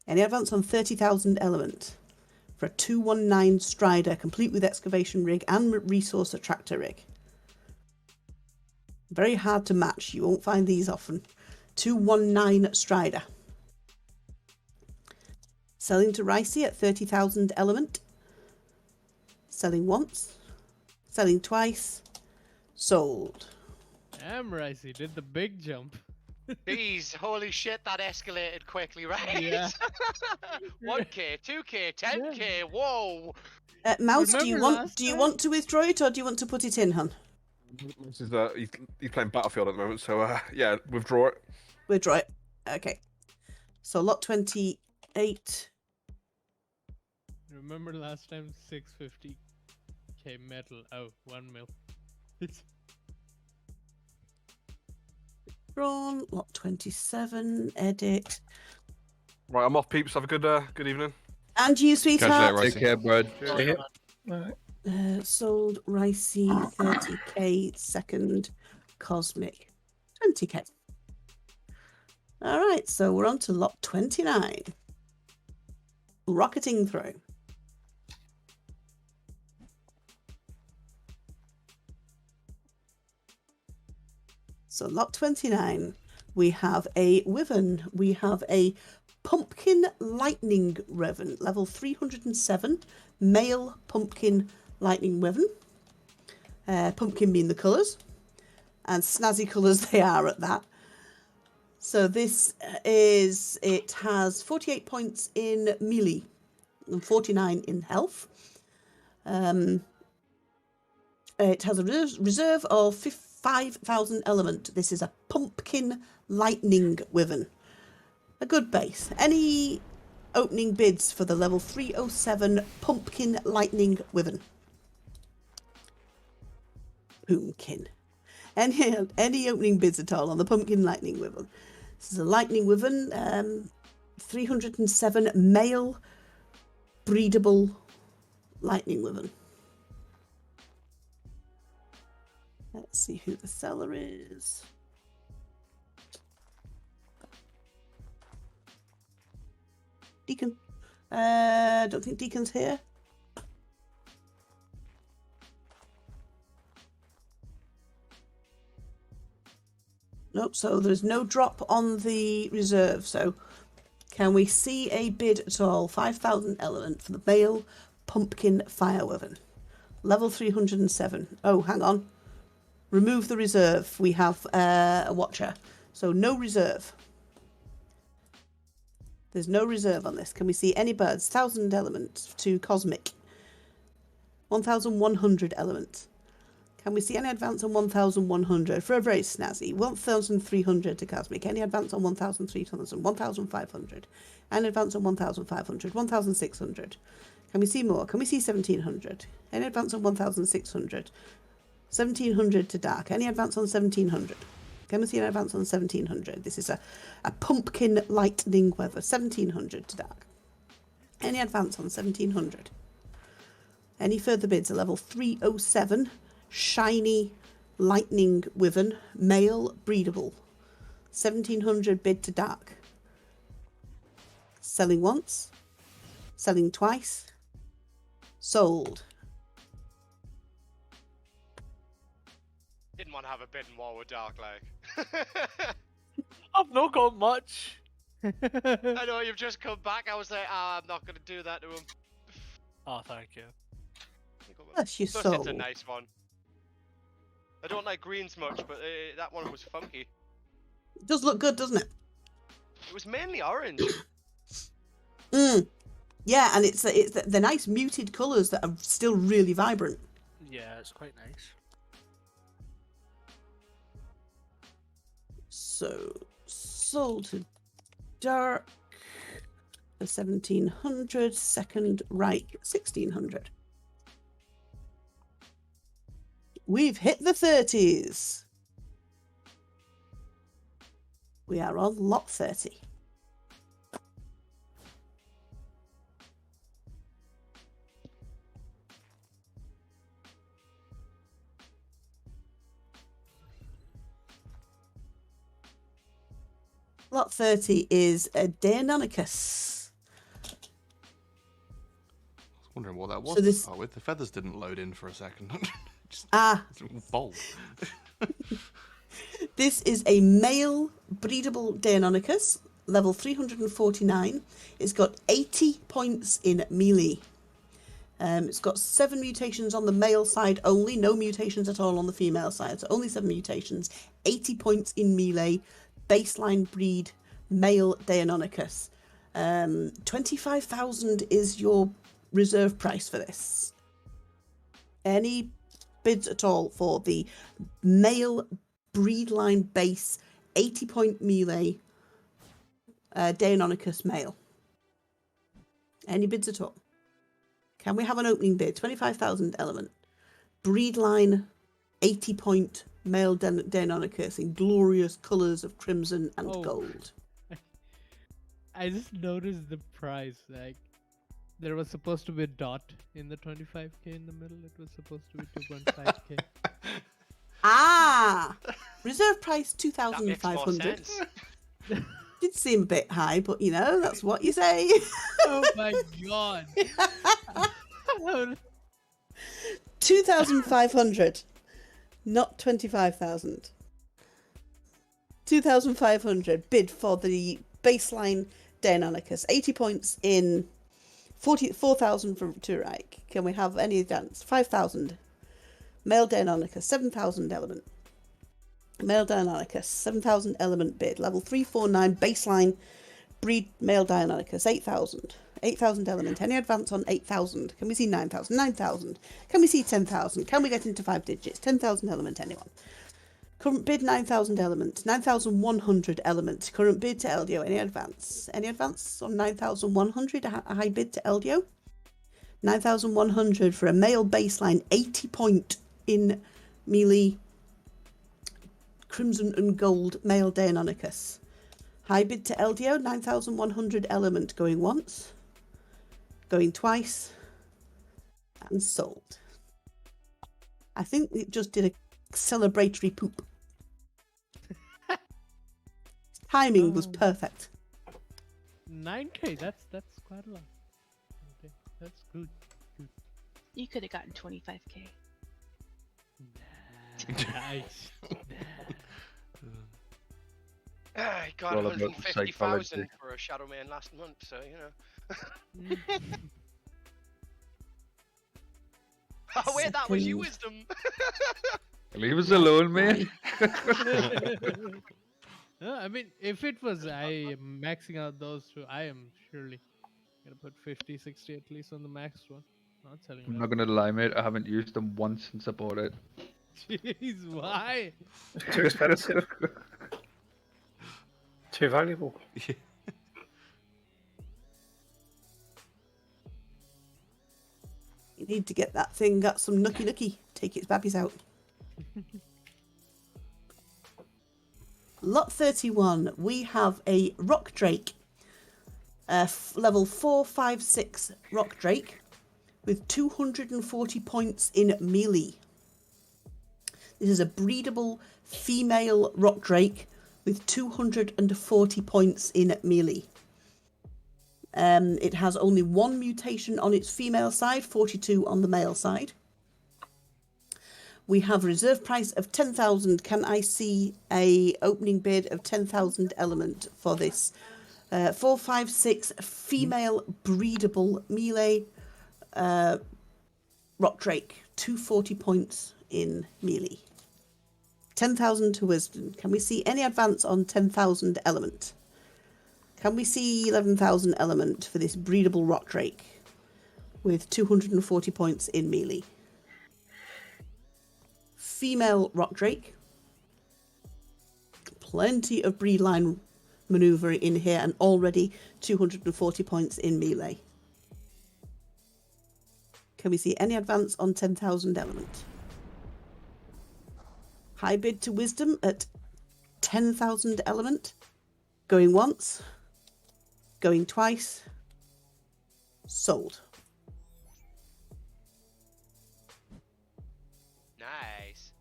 Any advance on 30,000 element. For a 219 Strider complete with excavation rig and resource attractor rig. Very hard to match. You won't find these often. 219 Strider. Selling to Ricey at 30,000 element. Selling once. Selling twice. Sold. Damn, Ricey did the big jump. Jeez, holy shit, that escalated quickly, right? Yeah. 1k, 2k, 10k, whoa! Mouse, do you want to withdraw it or do you want to put it in, hun? This is he's playing Battlefield at the moment, so yeah, withdraw it. Withdraw it. Okay. So lot 28. Remember last time 650k metal. Oh, 1 mil. Drawn. Lot 27. Edit. Right, I'm off, peeps. Have a good evening. And you, sweetheart. Take care, bud. Sold Ricey 30k, second cosmic 20k. All right, so we're on to lot 29. Rocketing through. So lot 29, we have a Wyvern, we have a Pumpkin Lightning Wyvern, level 307, male Pumpkin Lightning Wyvern. Pumpkin being the colours, and snazzy colours they are at that. So this is, it has 48 points in melee and 49 in health. It has a reserve of 5,000 element. This is a Pumpkin Lightning Wyvern. A good base. Any opening bids for the level 307 Pumpkin Lightning Wyvern? Pumpkin. Any opening bids at all on the Pumpkin Lightning Wyvern? This is a Lightning Wyvern, 307 male breedable Lightning Wyvern. Let's see who the seller is. Deacon. Don't think Deacon's here. Nope, so there's no drop on the reserve. So can we see a bid at all? 5,000 element for the male Pumpkin Fire Wyvern. Level 307. Oh, hang on. Remove the reserve. We have a watcher. So no reserve. There's no reserve on this. Can we see any birds? 1,000 element to cosmic. 1,100 element. Can we see any advance on 1,100 for a very snazzy? 1,300 to Cosmic. Any advance on 1,300? 1,500. Any advance on 1,500? 1,600. Can we see more? Can we see 1,700? Any advance on 1,600? 1,700 to Dark. Any advance on 1,700? Can we see an advance on 1,700? This is a pumpkin lightning weather. 1,700 to Dark. Any advance on 1,700? Any further bids? A level 307. Shiny lightning wyvern. Male breedable. 1,700 bid to Dark. Selling once. Selling twice. Sold. Didn't want to have a bidding war with Dark, like. I've not got much. I know, you've just come back. I was like, I'm not going to do that to him. Oh, thank you. Bless your Plus, soul. it's a nice one. I don't like greens much, but that one was funky. It does look good, doesn't it? It was mainly orange. Yeah, and it's the nice muted colours that are still really vibrant. Yeah, it's quite nice. So, sold to Dark for 1,700. Second Reich 1,600. We've hit the 30s. We are on lot 30. Lot 30 is a Deinonychus. I was wondering what that was So to this- start with. The feathers didn't load in for a second. Just bold. This is a male breedable Deinonychus, level 349. It's got 80 points in melee. It's got 7 mutations on the male side only, no mutations at all on the female side, so only 7 mutations, 80 points in melee, baseline breed, male Deinonychus. 25,000 is your reserve price for this. Any bids at all for the male breedline base 80 point melee Deinonychus male? Any bids at all? Can we have an opening bid? 25,000 element. Breedline 80 point male Deinonychus in glorious colours of crimson and gold. I just noticed the price. Like, there was supposed to be a dot in the 25k in the middle. It was supposed to be 2.5k. Ah! Reserve price That makes more 2,500. sense. Did seem a bit high, but you know, that's what you say. Oh my god. 2,500. Not 25,000. 2,500 bid for the baseline Deinonychus. 80 points in 4,000 from to Reich. Can we have any dance? 5,000. Male Deinonychus. 7,000 element. Male Deinonychus. 7,000 element bid. Level 349 baseline breed male Deinonychus. 8,000. 8,000 element. Any advance on 8,000? Can we see 9,000? 9,000. Can we see 10,000? Can we get into 5 digits? 10,000 element, anyone? Current bid 9,000 element. 9,100 element. Current bid to LDO. Any advance? Any advance on 9,100? A high bid to LDO? 9,100 for a male baseline 80 point in melee crimson and gold male Deinonychus. High bid to LDO. 9,100 element going once. Going twice. And sold. I think it just did a celebratory poop. Timing was perfect. 9k, that's quite a lot. Okay, that's good. Good. You could have gotten 25k. Nice. I got All about 150,000 psychology. for a Shadow Man last month, so you know. Oh wait, that was you, Wisdom. Leave us alone, man. No, I mean, if it was I am maxing out those two, I am surely gonna put 50, 60 at least on the max one. Not selling I'm it. not gonna lie, mate. I haven't used them once since I bought it. Jeez, why? Too expensive. Too valuable. You need to get that thing, got some nookie. Take its babbies out. Lot 31, we have a Rock Drake. Level 456 Rock Drake with 240 points in melee. This is a breedable female Rock Drake with 240 points in melee. It has only one mutation on its female side, 42 on the male side. We have a reserve price of 10,000. Can I see a opening bid of 10,000 element for this? 456 female breedable melee Rock Drake, 240 points in melee. 10,000 to wisdom. Can we see any advance on 10,000 element? Can we see 11,000 element for this breedable Rock Drake with 240 points in melee? Female Rock Drake. Plenty of breed line maneuver in here and already 240 points in melee. Can we see any advance on 10,000 element? High bid to wisdom at 10,000 element. Going once. Going twice. Sold. Nice.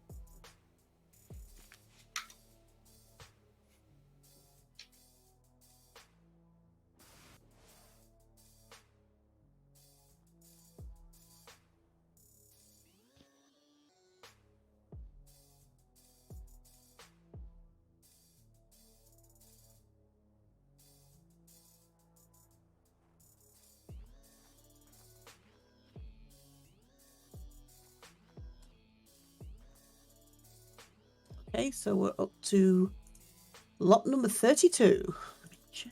Okay, so we're up to lot number 32. Let me check.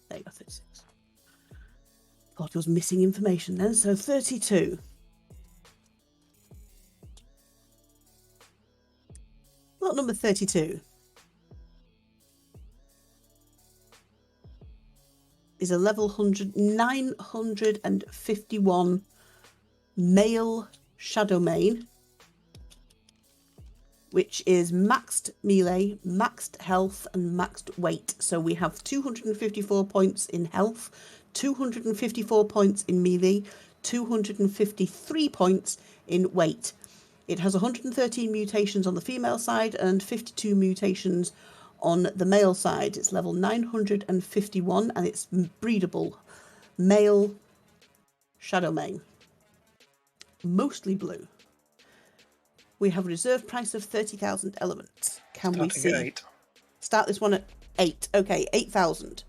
There you go, 36. Thought it was missing information then, so 32. Lot number 32 is a level 951 male Shadow Mane, which is maxed melee, maxed health, and maxed weight. So we have 254 points in health, 254 points in melee, 253 points in weight. It has 113 mutations on the female side and 52 mutations on the male side. It's level 951 and it's breedable male Shadow Mane. Mostly blue. We have a reserve price of 30,000 elements. Can we see? At 8. Start this one at 8. Okay, 8,000.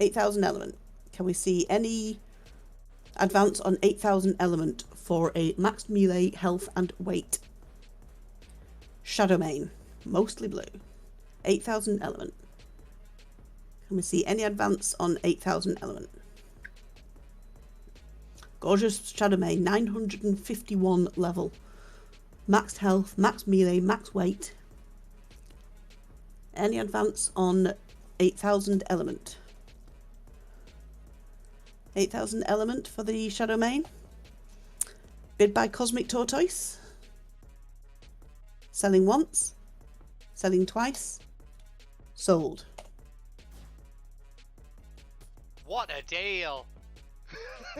8,000 element. Can we see any advance on 8,000 element for a maxed melee, health, and weight? Shadow Mane. Mostly blue. 8,000 element. Can we see any advance on 8,000 element? Gorgeous Shadow Mane. 951 level. Maxed health, max melee, max weight. Any advance on 8,000 element? 8,000 element for the Shadow Mane. Bid by Cosmic Tortoise. Selling once. Selling twice. Sold. What a deal!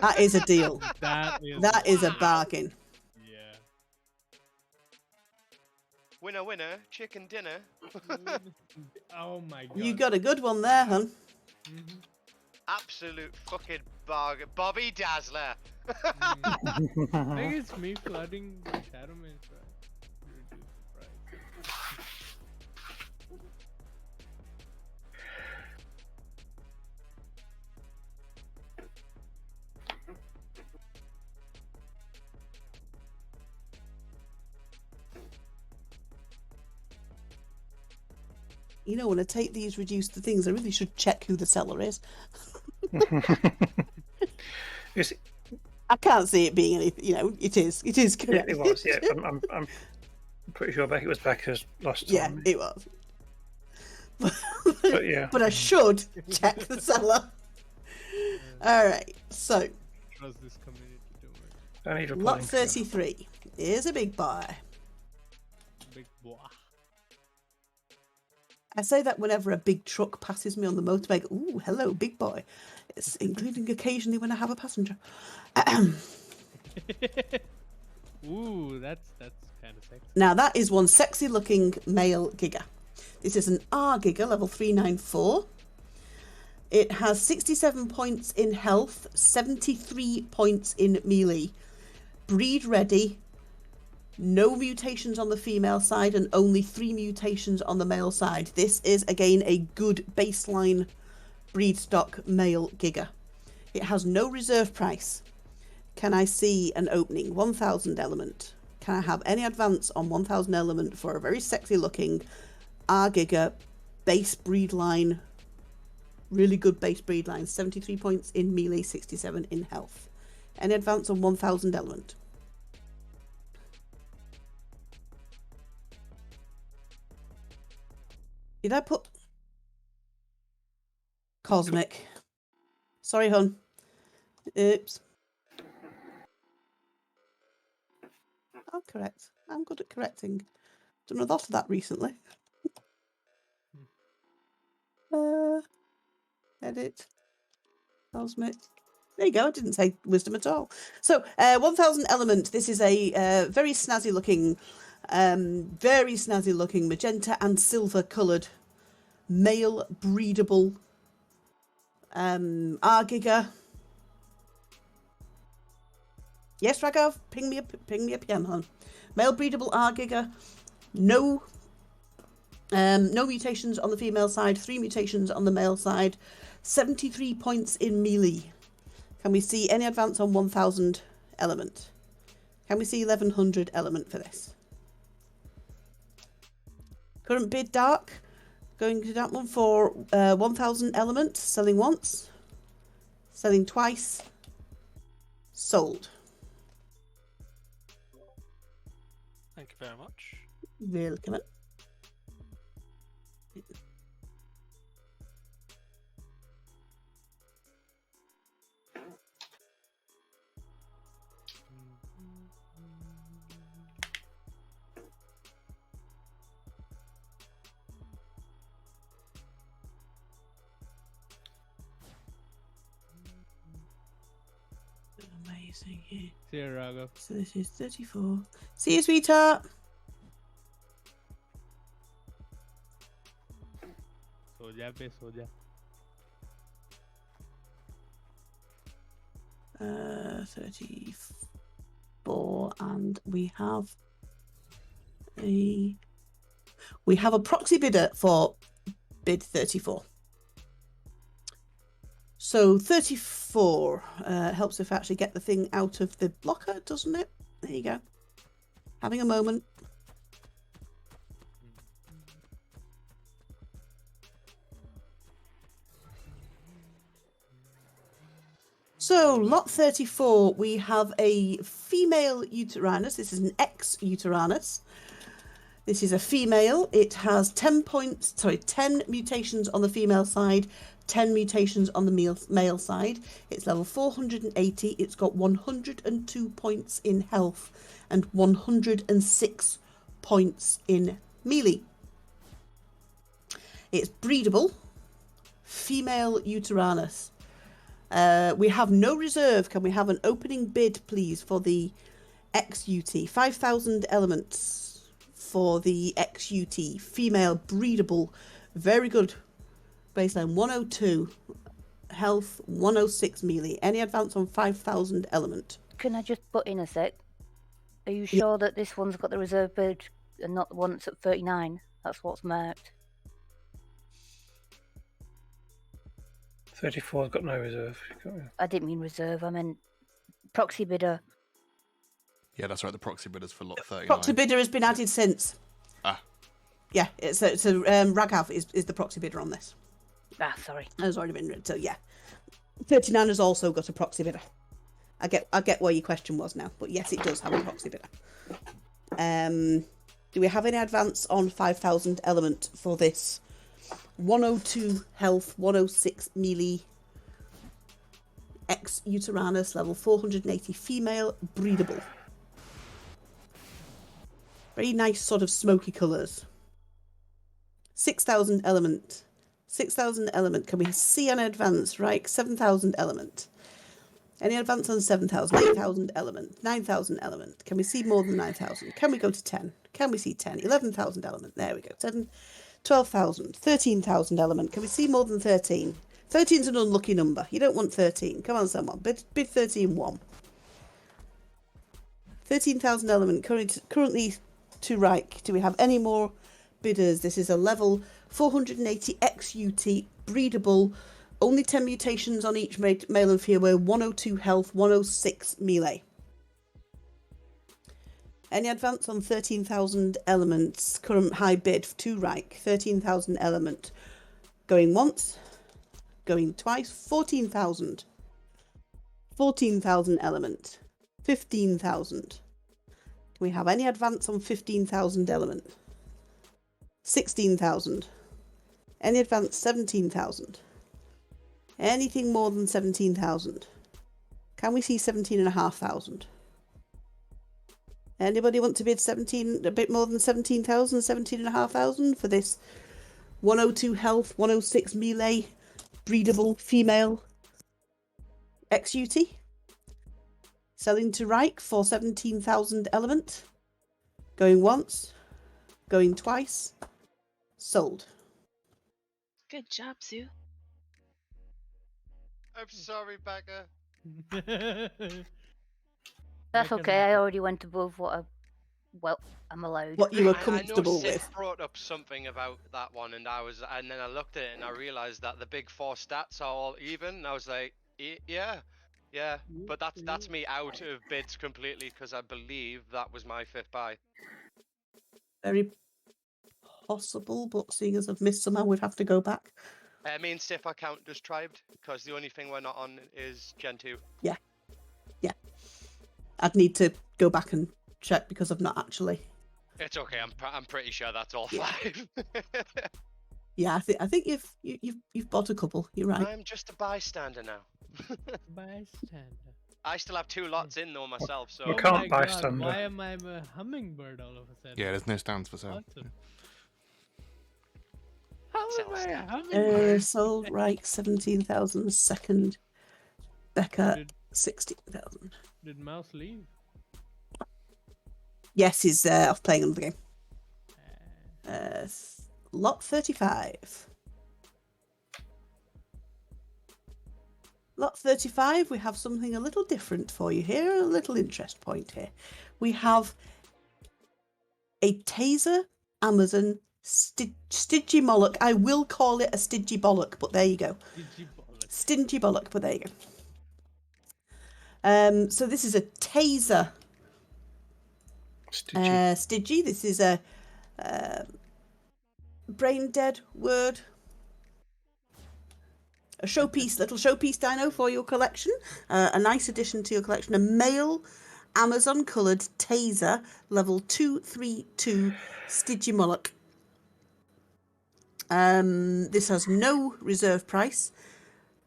That is a deal. That is a bargain. Yeah. Winner, winner, chicken dinner. Oh my god. You got a good one there, hun. Absolute fucking bargain. Bobby Dazzler. I think it's me flooding the Shadow Mane, right? Reduce the price. You know, when I take these reduced things, I really should check who the seller is. You see, I can't see it being anything. You know, it is. It is correct. It was. Yeah, I'm pretty sure it was Becca's last time. Yeah, it was. But yeah. But I should check the seller. All right, so Trust this community, don't worry. I need lot reporting. 33 is a big boy. Big boy. I say that whenever a big truck passes me on the motorbike. Ooh, hello, big boy. It's including occasionally when I have a passenger. Ooh, that's kind of sexy. Now that is one sexy looking male Giga. This is an R Giga level 394. It has 67 points in health, 73 points in melee. Breed ready. No mutations on the female side and only 3 mutations on the male side. This is again a good baseline breed stock male Giga. It has no reserve price. Can I see an opening? 1000 element. Can I have any advance on 1000 element for a very sexy looking R Giga base breed line? Really good base breed line. 73 points in melee, 67 in health. Any advance on 1000 element? Did I put Cosmic? Sorry, hun. Oops. I'll correct. I'm good at correcting. Done a lot of that recently. Edit. Cosmic. There you go. I didn't say wisdom at all. So, 1000 element. This is a very snazzy looking magenta and silver coloured male breedable Argiga. Yes, Raghav, ping me a PM, hon. Male breedable Argiga. No mutations on the female side, 3 mutations on the male side, 73 points in melee. Can we see any advance on 1000 element? Can we see 1100 element for this? Current bid dark. Going to that one for 1000 element. Selling once. Selling twice. Sold. Thank you very much. Welcome. Amazing here. See you, Raghav. So this is 34. See you, sweetheart. Soja pe soja. 34, and we have a proxy bidder for bid 34. So 34 helps if I actually get the thing out of the blocker, doesn't it? There you go. Having a moment. So, lot 34, we have a female Uteranus. This is an X-Uteranus. This is a female. It has 10 mutations on the female side, 10 mutations on the male side. It's level 480. It's got 102 points in health and 106 points in melee. It's breedable. Female Uteranus. We have no reserve. Can we have an opening bid, please, for the XUT? 5,000 elements for the XUT. Female, breedable, very good. Baseline 102, health 106 melee. Any advance on 5,000 element? Can I just butt in a sec? Are you sure that this one's got the reserve bid and not the one that's at 39? That's what's marked. 34's got no reserve. I didn't mean reserve, I meant proxy bidder. Yeah, that's right. The proxy bidder's for lot 39. Proxy bidder has been added since. Ah. Yeah, so Raghav is the proxy bidder on this. Ah, sorry. Has already been written, so yeah. 39 has also got a proxy bidder. I get where your question was now, but yes, it does have a proxy bidder. Do we have any advance on 5,000 element for this 102 health, 106 melee, ex Uteranus, level 480 female, breedable? Very nice sort of smoky colours. 6,000 element. 6,000 element. Can we see an advance? Right, 7,000 element. Any advance on 7,000? 8,000 element. 9,000 element. Can we see more than 9,000? Can we go to 10? Can we see 10? 11,000 element. There we go. 12,000. 13,000 element. Can we see more than 13? 13 is an unlucky number. You don't want 13. Come on, someone. Bid 13 1. 13,000 element. Currently to Reich. Do we have any more bidders? This is a level 480 XUT breedable. Only 10 mutations on each male and female. 102 health, 106 melee. Any advance on 13,000 elements? Current high bid to Reich. 13,000 element. Going once. Going twice. 14,000. 14,000 element. 15,000. Do we have any advance on 15,000 element? 16,000. Any advance? 17,000. Anything more than 17,000? Can we see 17,500? Anybody want to bid 17, a bit more than 17,000, 17,500 for this 102 health, 106 melee, breedable female XUT? Selling to Reich for 17,000 element. Going once, going twice, sold. Good job, Sue. I'm sorry, Becca. That's okay. I already went above what I'm allowed. What you were I comfortable know Sif with. brought up something about that one, and then I looked at it and I realized that the big four stats are all even. And I was like, yeah, but that's me out of bids completely because I believe that was my fifth buy. Very possible, but seeing as I've missed somehow, we'd have to go back. Me and Sif I count as tribed because the only thing we're not on is Gen 2. Yeah. I'd need to go back and check because I've not actually. It's okay. I'm pretty sure that's all 5. Yeah, I think you've bought a couple. You're right. I'm just a bystander now. Bystander. I still have 2 lots in though myself, so. You can't Oh my God, bystander. why am I a hummingbird all of a sudden? Yeah, there's no stands for sale. Awesome. How am I a hummingbird? Sold Reich 17,000. Second, Becca 16,000. Did Mouse leave? Yes, he's off playing another game. Lot 35. Lot 35, we have something a little different for you here, a little interest point here. We have a Taser Amazon Stingy Bollock. I will call it a Stingy Bollock, but there you go. Stingy Bollock, but there you go. So this is a Taser Stidgy. This is a brain dead word. A showpiece, little showpiece dino for your collection. A nice addition to your collection. A male Amazon coloured Taser level 232 Stygimoloch. This has no reserve price.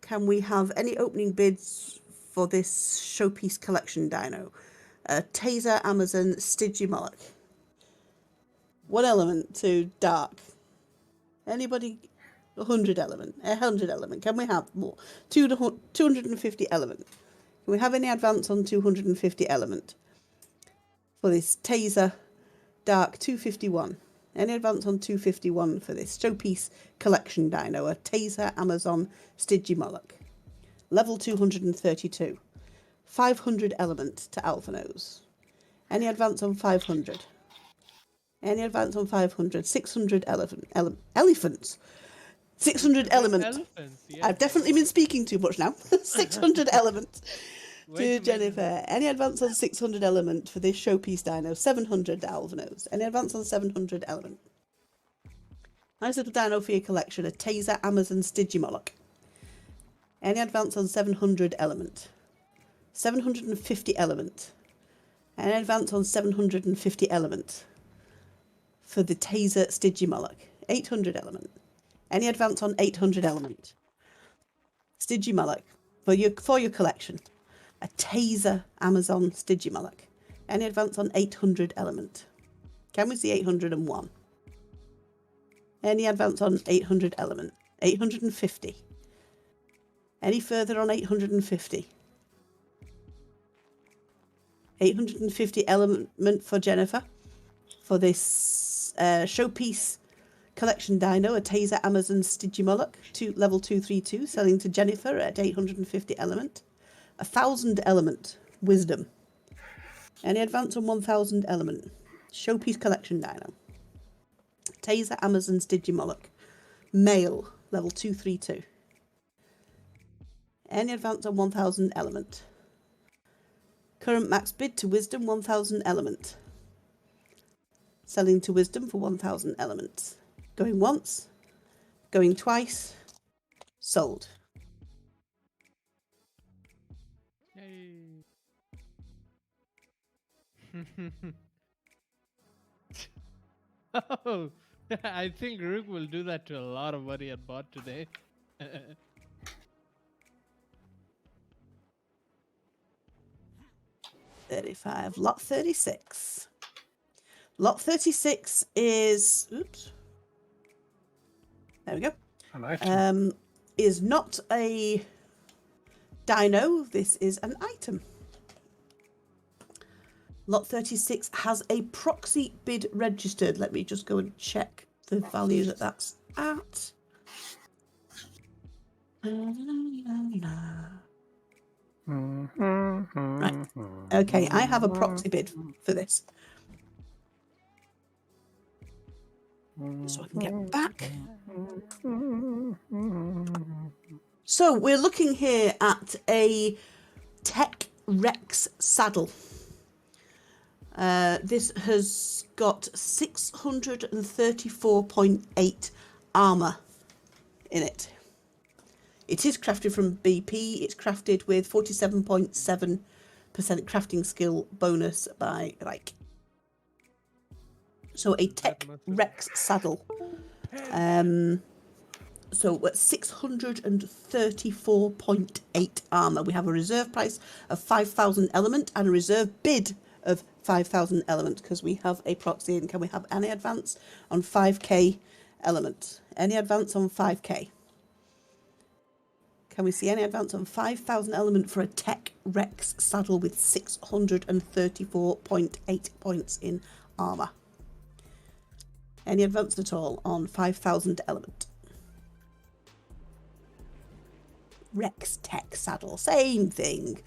Can we have any opening bids for this showpiece collection dino? Taser Amazon Stygimoloch. 1 element to dark. Anybody? 100 element. 100 element. Can we have more? 250 element. Can we have any advance on 250 element for this Taser Dark 251? Any advance on 251 for this showpiece collection dino? A Taser Amazon Stygimoloch. Level 232. 500 element to Alphanos. Any advance on 500? Any advance on 500? 600 elephants. 600 element. Elephants, yes. I've definitely been speaking too much now. 600 element Wait to a minute. Jennifer. Any advance on 600 element for this showpiece dino? 700 Alvanos. Any advance on 700 element? Nice little dino for your collection. A Taser Amazon Stygimoloch. Any advance on 700 element? 750 element. Any advance on 750 element for the Taser Stygimoloch. 800 element. Any advance on 800 element. Stygimoloch for your collection. A Taser Amazon Stygimoloch. Any advance on 800 element. Can we see 801? Any advance on 800 element. 850. Any further on 850? 850 element for Jennifer. For this showpiece collection dino, a Taser Amazon Stygimoloch, level 232, selling to Jennifer at 850 element. 1,000 element wisdom. Any advance on 1,000 element. Showpiece collection dino. Taser Amazon Stygimoloch. Male, level 232. Any advance on 1,000 element. Current max bid to wisdom, 1,000 element. Selling to wisdom for 1,000 elements. Going once. Going twice. Sold. Yay. Oh, I think Rook will do that to a lot of money at bot today. 35. Lot 36. Lot 36 is... Oops. There we go. Is not a dino. This is an item. Lot 36 has a proxy bid registered. Let me just go and check the value that that's at. Right. Okay, I have a proxy bid for this. So I can get back. So we're looking here at a Tech Rex saddle. This has got 634.8 armor in it. It is crafted from BP. It's crafted with 47.7% crafting skill bonus by like. So a Tech Rex saddle. So at 634.8 armor. We have a reserve price of 5,000 element and a reserve bid of 5,000 element because we have a proxy. And can we have any advance on 5k element? Any advance on 5k? Can we see any advance on 5,000 element for a Tech Rex saddle with 634.8 points in armor? Any advance at all on 5,000 element? Rex Tech saddle, same thing.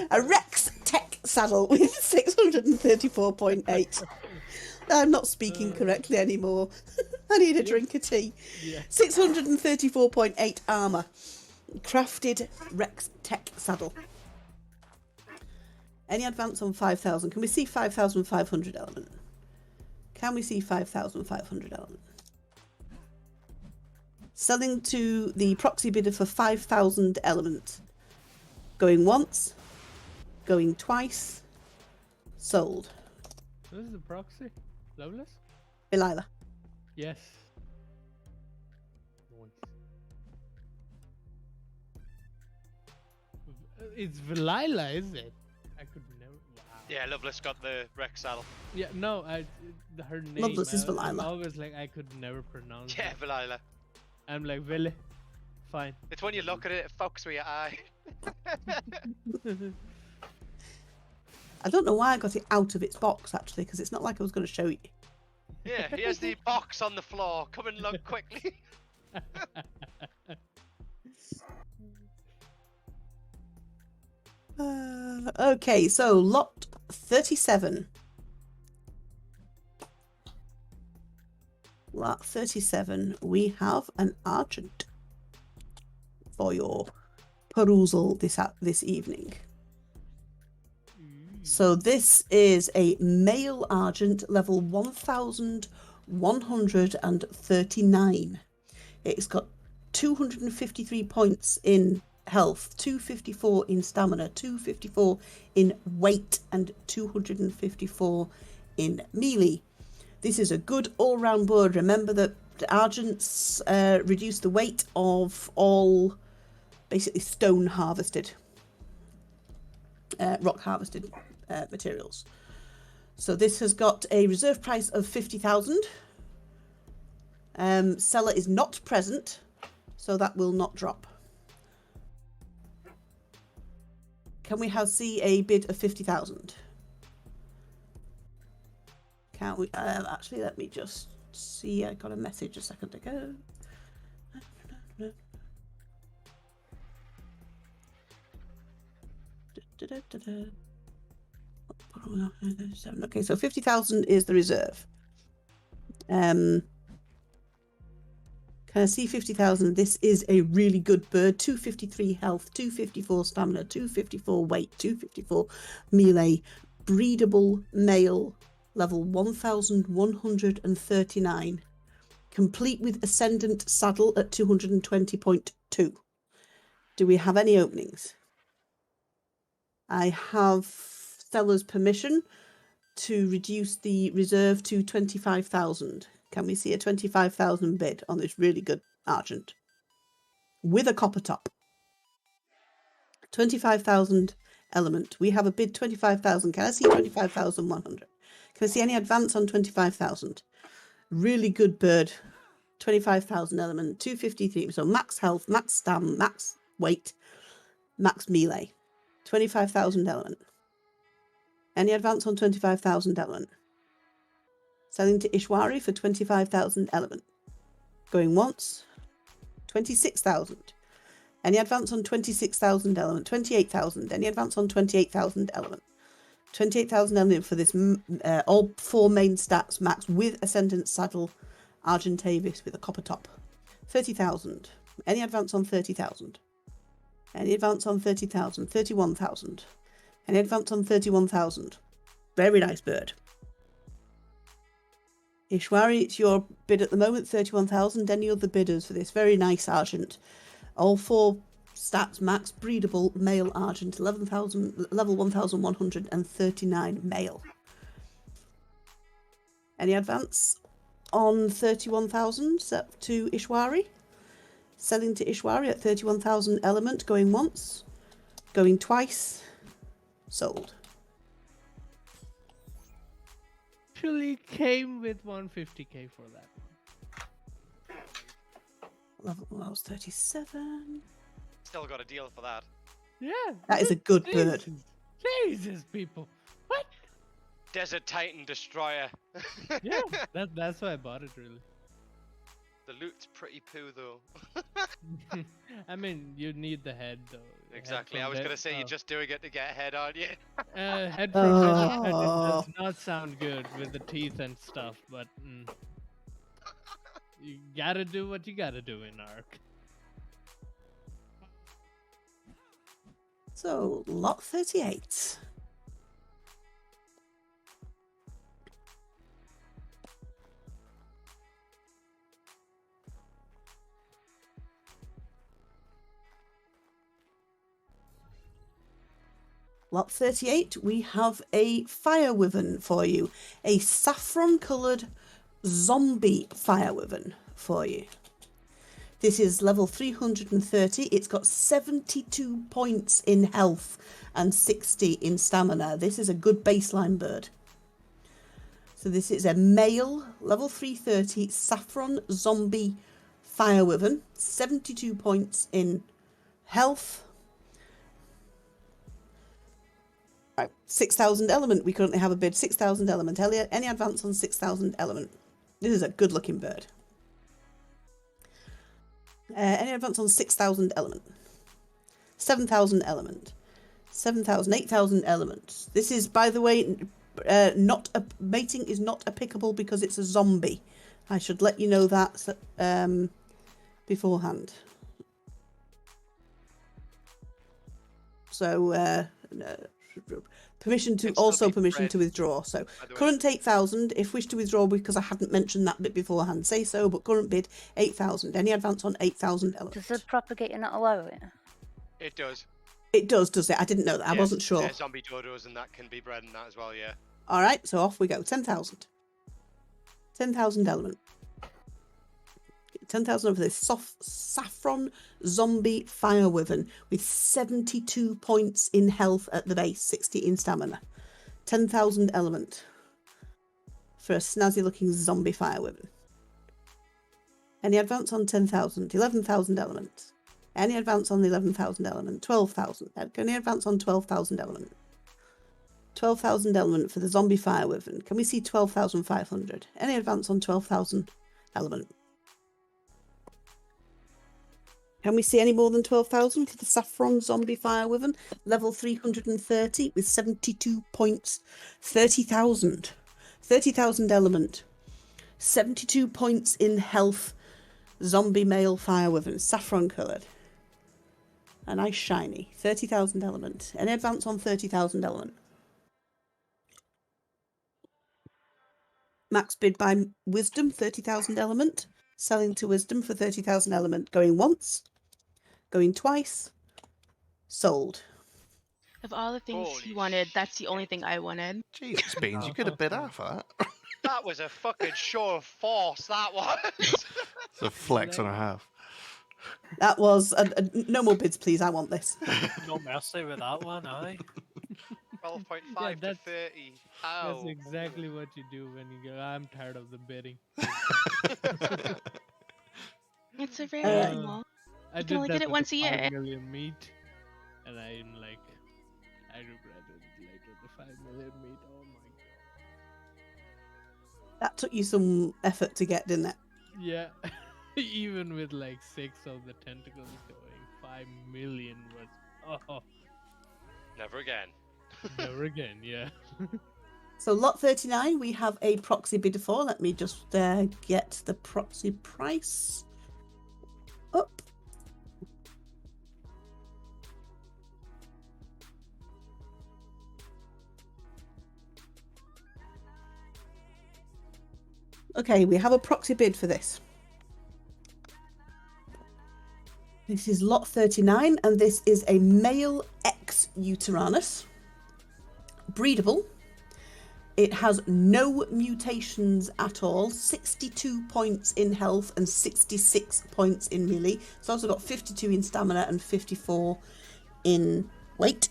A Rex Tech saddle with 634.8. I'm not speaking correctly anymore. I need a drink of tea. Yeah. 634.8 armor. Crafted Rex Tech saddle. Any advance on 5,000? Can we see 5,500 element? Can we see 5,500 element? Selling to the proxy bidder for 5,000 element. Going once. Going twice. Sold. This is the proxy. Loveless? Delilah. Yes. It's Velila, is it? I could never. Wow. Yeah, Loveless got the Rex saddle. Yeah, no, her name. Loveless is I'm Velila. always like I could never pronounce. Yeah, it. Velila. I'm like Vili. Fine. It's when you look at it, it fucks with your eye. I don't know why I got it out of its box actually, because it's not like I was going to show you. Yeah, here's the box on the floor. Come and look quickly. Okay, so lot 37. Lot 37, we have an Argent for your perusal this evening. So this is a male Argent, level 1,139. It's got 253 points in health, 254 in stamina, 254 in weight, and 254 in melee. This is a good all-round board. Remember that the Argents reduce the weight of all basically stone harvested, rock harvested materials. So this has got a reserve price of 50,000. Seller is not present, so that will not drop. Can we see a bid of 50,000? Can't we? Actually, let me just see. I got a message a second ago. Okay, so 50,000 is the reserve. Can I see 50,000? This is a really good bird. 253 health, 254 stamina, 254 weight, 254 melee, breedable male, level 1139, complete with ascendant saddle at 220.2. Do we have any openings? I have seller's permission to reduce the reserve to 25,000. Can we see a 25,000 bid on this really good Argent with a copper top? 25,000 element. We have a bid 25,000. Can I see 25,100? Can I see any advance on 25,000? Really good bird. 25,000 element. 253. So max health, max stam, max weight, max melee. 25,000 element. Any advance on 25,000 element? Selling to Ishwari for 25,000 element. Going once. 26,000. Any advance on 26,000 element? 28,000. Any advance on 28,000 element? 28,000 element for this all 4 main stats max with ascendant saddle Argentavis with a copper top. 30,000. Any advance on 30,000? Any advance on 30,000? 31,000. Any advance on 31,000? Very nice bird. Ishwari, it's your bid at the moment, 31,000. Any other bidders for this very nice Argent? All 4 stats max, breedable, male Argent, 11,000, level 1,139 male. Any advance on 31,000 to Ishwari? Selling to Ishwari at 31,000 element, going once, going twice, sold. Actually came with 150k for that one. Level I was 37. Still got a deal for that. Yeah. That is a good bird. Jesus, people. What? Desert Titan Destroyer. Yeah, that's why I bought it, really. The loot's pretty poo, though. I mean, you need the head, though. Exactly. I was going to say, you're just doing it to get a head on you. Head from Desert Titan does not sound good with the teeth and stuff, but you gotta do what you gotta do in ARK. So, lot 38. Lot 38, we have a fire wyvern for you. A saffron-coloured zombie fire wyvern for you. This is level 330. It's got 72 points in health and 60 in stamina. This is a good baseline bird. So this is a male, level 330, saffron zombie fire wyvern. 72 points in health. Right, 6,000 element. We currently have a bid. 6,000 element. Elliot, any advance on 6,000 element? This is a good looking bird. Any advance on 6,000 element? 7,000 element. 7,000, 8,000 element. This is, by the way, not a mating is not applicable because it's a zombie. I should let you know that beforehand. So permission to withdraw. So current 8,000. If wish to withdraw because I hadn't mentioned that bit beforehand, say so. But current bid 8,000. Any advance on 8,000 element? Does the propagator not allow it? It does. It does it? I didn't know that. I wasn't sure. Yeah, zombie dodos and that can be bred in that as well, yeah. All right, so off we go. 10,000. 10,000 element. 10,000 over this saffron zombie fire wyvern with 72 points in health at the base, 60 in stamina. 10,000 element for a snazzy looking zombie fire wyvern. Any advance on 10,000? 11,000 element. Any advance on the 11,000 element? 12,000. Any advance on 12,000 element? 12,000 element for the zombie fire wyvern. Can we see 12,500? Any advance on 12,000 element? Can we see any more than 12,000 for the saffron zombie fire wyvern? Level 330 with 72 points. 30,000. 30,000 element. 72 points in health. Zombie male fire wyvern. Saffron coloured. A nice shiny. 30,000 element. Any advance on 30,000 element? Max bid by wisdom. 30,000 element. Selling to wisdom for 30,000 element. Going once. Going twice. Sold. Of all the things he wanted, that's the only thing I wanted. Jesus, Beans, you could have bid half that. That was a fucking show of force, that was. It's a flex and a half. That was... no more bids, please. I want this. No mercy with that one, aye. 12.5 to 30. Ow. That's exactly what you do when you go, I'm tired of the bidding. It's a rare animal. You can only get it once a year. 5 million meat, and I'm like, I regretted later the 5 million meat. Oh my god. That took you some effort to get, didn't it? Yeah. Even with like 6 of the tentacles going, 5 million was, oh. Never again. Never again, yeah. So lot 39, we have a proxy bidder for. Let me just get the proxy price up. Okay, we have a proxy bid for this. This is lot 39, and this is a male X-Uteranus. Breedable. It has no mutations at all. 62 points in health and 66 points in melee. It's also got 52 in stamina and 54 in weight.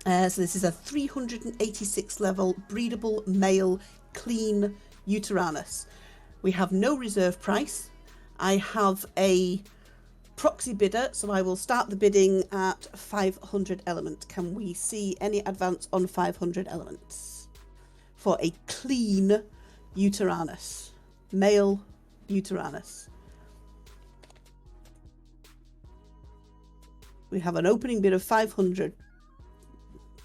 So this is a 386 level breedable male clean Uteranus. We have no reserve price. I have a proxy bidder, so I will start the bidding at 500 element. Can we see any advance on 500 elements for a clean Uteranus, male Uteranus? We have an opening bid of 500.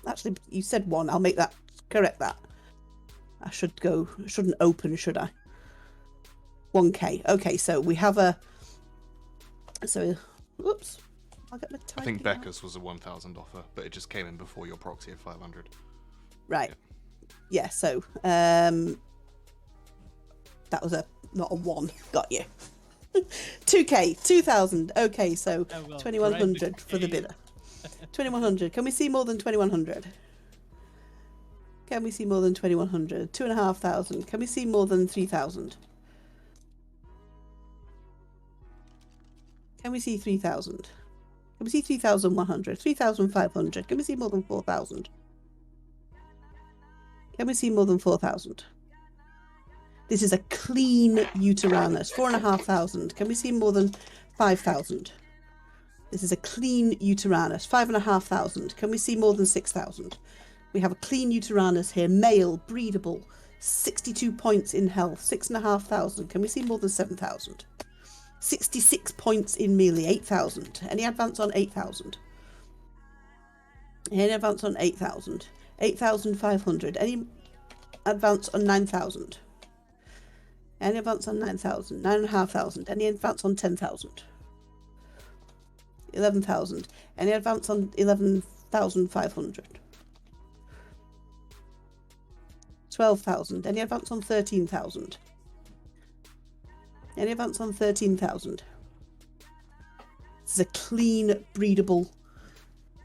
Actually, you said one. I'll make that, correct that. I shouldn't open, should I? 1k. Okay, so we have a, so, whoops. I'll get my typing I think out. Becca's was a 1,000 offer, but it just came in before your proxy of 500. Right. Yeah, so, that was not a 1. Got you. 2k, 2,000. Okay, so 2,100 for the bidder. 2,100. Can we see more than 2,100? Can we see more than 2,100? 2,500. Can we see more than 3,000? Can we see 3,000? Can we see 3,100? 3,500. Can we see more than 4,000? Can we see more than 4,000? This is a clean Uteranus. 4,500. Can we see more than 5,000? This is a clean Uteranus. 5,500. Can we see more than 6,000? We have a clean Uteranus here. Male, breedable. 62 points in health. 6,500. Can we see more than 7,000? 66 points in melee. 8,000. Any advance on 8,000? Any advance on 8,000? 8,500. Any advance on 9,000? Any advance on 9,000? 9,500. Any advance on 10,000? 11,000. Any advance on 11,500? 12,000. Any advance on 13,000? Any advance on 13,000? is a clean, breedable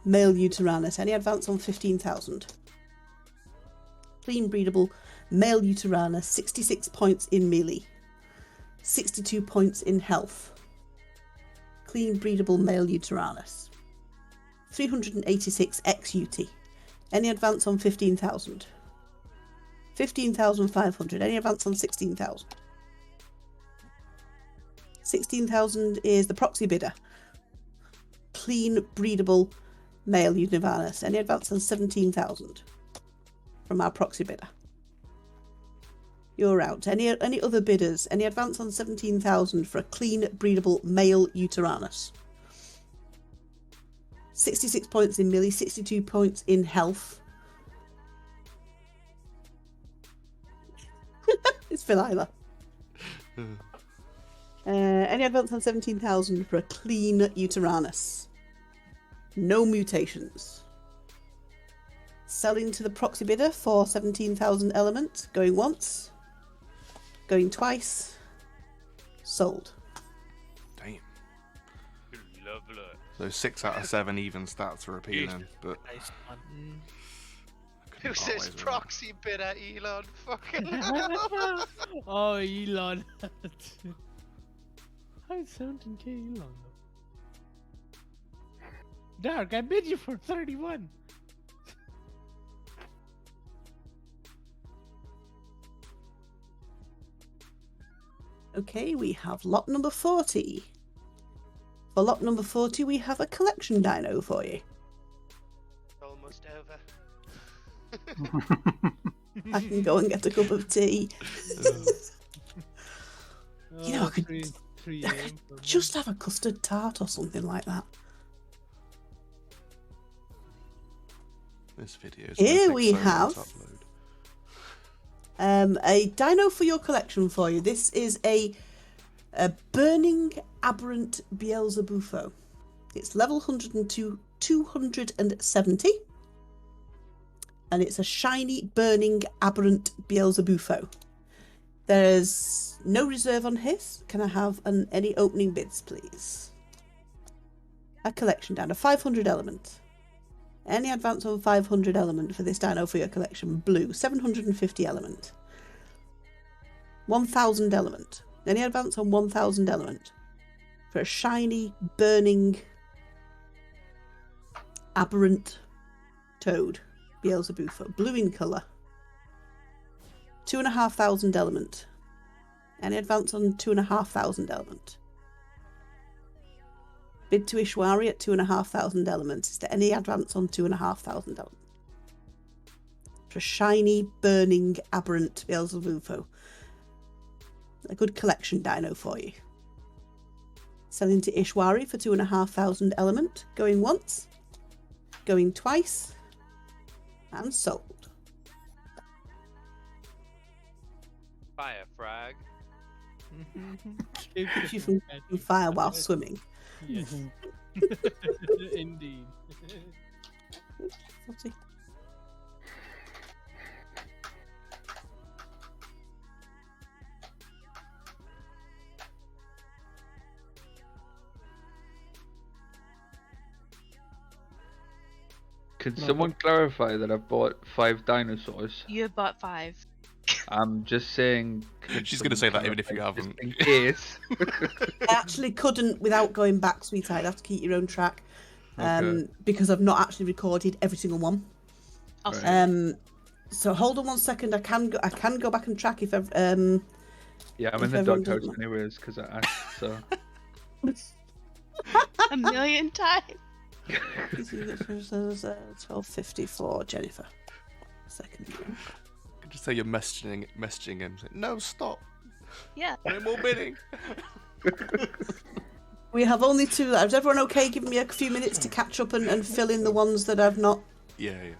male Uteranus. Any advance on 15,000? Clean, breedable male Uteranus, 66 points in melee, 62 points in health. Clean, breedable male Uteranus. 386 ex-UT. Any advance on 15,000? 15,500. Any advance on 16,000? 16,000 is the proxy bidder. Clean, breedable male Uteranus. Any advance on 17,000 from our proxy bidder? You're out. Any other bidders? Any advance on 17,000 for a clean, breedable male Uteranus? 66 points in melee, 62 points in health. It's Philila. Any advance on 17,000 for a clean Uteranus? No mutations. Selling to the proxy bidder for 17,000 element. Going once. Going twice. Sold. Damn. Lovely. So 6 out of 7 even stats are appealing, but Who says proxy bidder, Elon? Fucking hell. Oh, Elon. How is 17k Elon though? Dark, I bid you for 31. Okay, we have lot number 40. For lot number 40, we have a collection dino for you. Almost over. I can go and get a cup of tea. You know, I could just have a custard tart or something like that. this video is Here we have a dino for your collection for you. This is a burning aberrant Beelzebufo. It's level 270. And it's a shiny, burning, aberrant Beelzebufo. There's no reserve on his. Can I have any opening bids, please? A collection down, a 500 element. Any advance on 500 element for this dino for your collection? Blue, 750 element. 1000 element. Any advance on 1000 element for a shiny, burning, aberrant toad. Beelzebufo, blue in colour. 2,500 element. Any advance on 2,500 element? Bid to Ishwari at 2,500 elements. Is there any advance on 2,500 element? For a shiny, burning, aberrant Beelzebufo. A good collection dino for you. Selling to Ishwari for 2,500 element. Going once. Going twice. And sold. Fire frag. If you can fire while swimming. Yes. Indeed. What's he? Can someone clarify that I've bought 5 dinosaurs? You have bought 5. I'm just saying. She's going to say that even if you clarify haven't. just in case. I actually couldn't without going back, sweetheart. I'd have to keep your own track. Okay. Because I've not actually recorded every single one. Okay. So hold on one second. I can go back and track if I've Yeah, I'm if in the everyone doghouse doesn't- anyways because I asked. So. A million times. 1254 Jennifer. Second. You could just say you're messaging him. Say, no, stop. Yeah. No more bidding. We have only 2 lives. Everyone okay? Giving me a few minutes to catch up and fill in the ones that I've not. Yeah.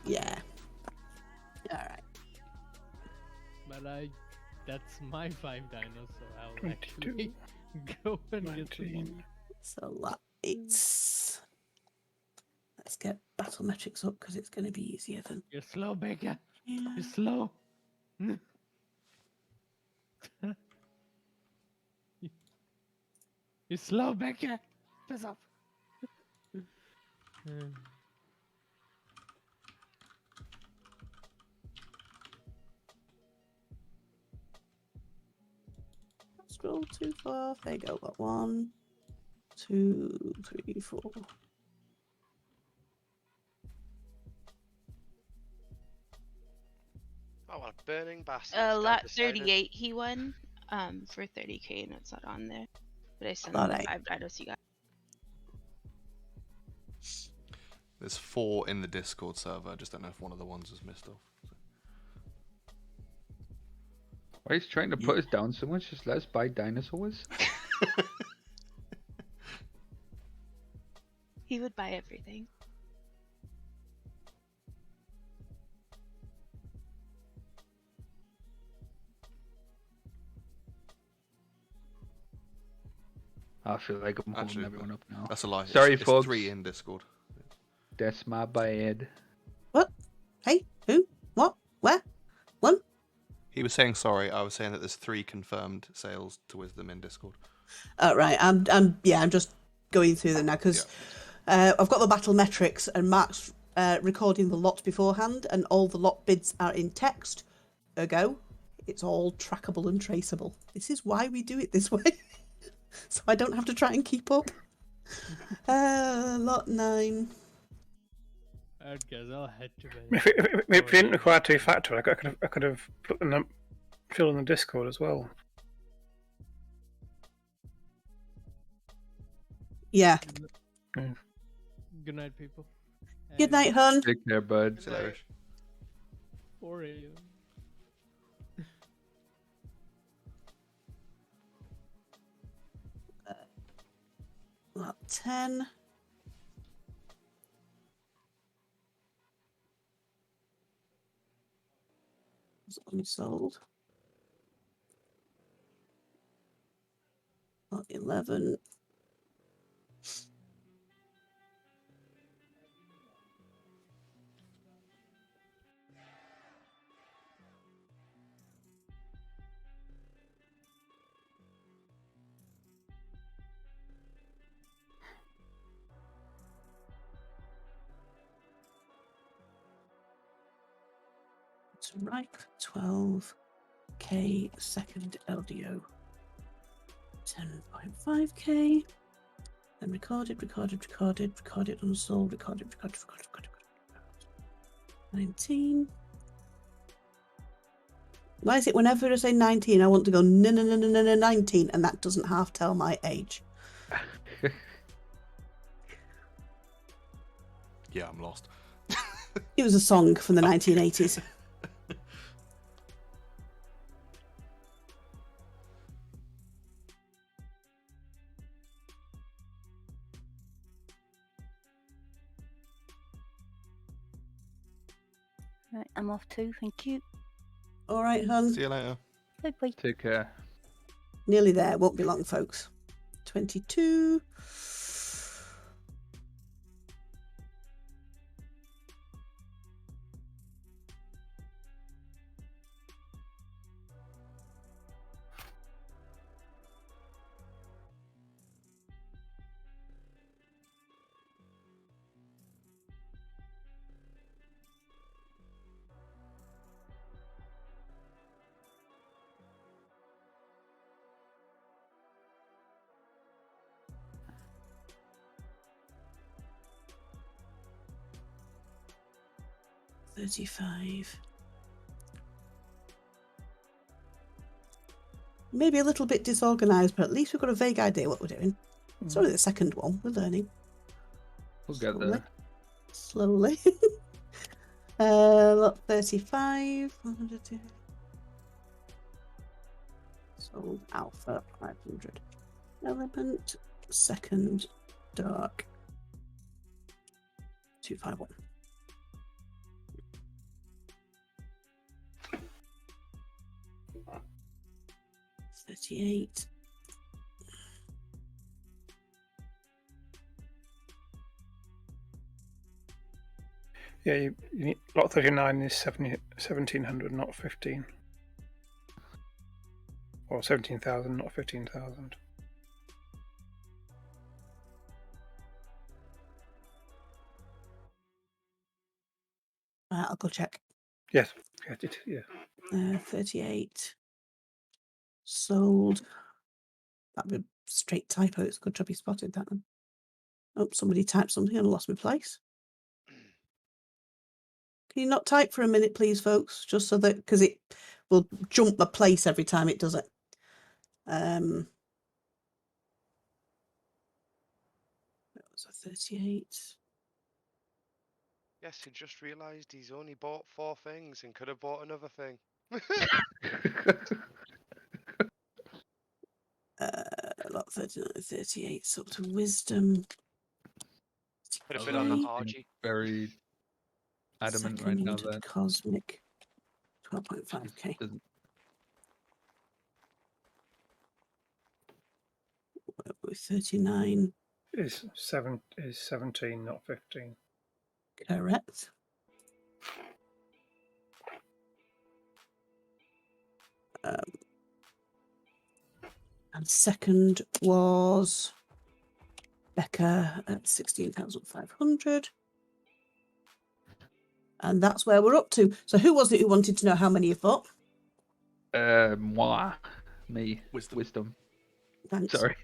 Yeah. All right. But that's my 5 dinos, so I'll actually go and get some more. So let's get battlemetrics up because it's going to be easier than. You're slow, Becca. Yeah. You're slow. You're slow, Becca. this up. Scroll too far. There you go. Got 1, 2, 3, 4. Oh, what a burning bastard. Lot 38 he won for 30k, and it's not on there. But I sent Lot him 8. 5 dinos you got. There's 4 in the Discord server. I just don't know if one of the ones was missed off. Why he's trying to put us down so much? Just let us buy dinosaurs. He would buy everything. I feel like I'm holding Actually, everyone up now. That's a lie. Sorry, it's folks. 3 in Discord. That's my bad. What? Hey? Who? What? Where? 1? He was saying sorry. I was saying that there's 3 confirmed sales to Wisdom in Discord. Right. I'm just going through them now because I've got the battle metrics and Mark's recording the lot beforehand, and all the lot bids are in text. Ergo, it's all trackable and traceable. This is why we do it this way, so I don't have to try and keep up. Lot 9. I'd guess I'll head to If it didn't require 2-factor, I could have put them fill in the Discord as well. Yeah. Good night, people. Good night, hun. Take care, bud. 4 a.m. Lot 10. It's only sold. Lot 11. It's ripe 12k second LDO. 10.5k. Then recorded, unsold, recorded. 19. Why is it whenever I say 19, I want to go no 19, and that doesn't half tell my age? Yeah, I'm lost. It was a song from the 1980s. Right, I'm off too, thank you. All right, hun. See you later. Bye-bye. Take care. Nearly there. Won't be long, folks. 22. $35. Maybe a little bit disorganised, but at least we've got a vague idea what we're doing. It's only the second one. We're learning. We'll get there. Slowly. Lot 35. Sold Alpha 500. Element. Second Dark 251. $38. Yeah, you need, lot 39 is 1700, not 15. Or 17,000, not 15,000. I'll go check. Yes. Yeah. 38. Sold. That'd be a straight typo. It's a good job you spotted that one. Oh, somebody typed something and I lost my place. Can you not type for a minute, please, folks? Just so that, because it will jump my place every time it does it. That was a 38. Yes, he just realised he's only bought 4 things and could have bought another thing. Lot 39, 38. So to wisdom. Could have been on the RG. Very adamant right now. Second cosmic. 12.5k. With 39. Is 17, not 15. Correct. And second was Becca at 16,500. And that's where we're up to. So who was it who wanted to know how many you bought? Me. Wisdom. Thanks. Sorry.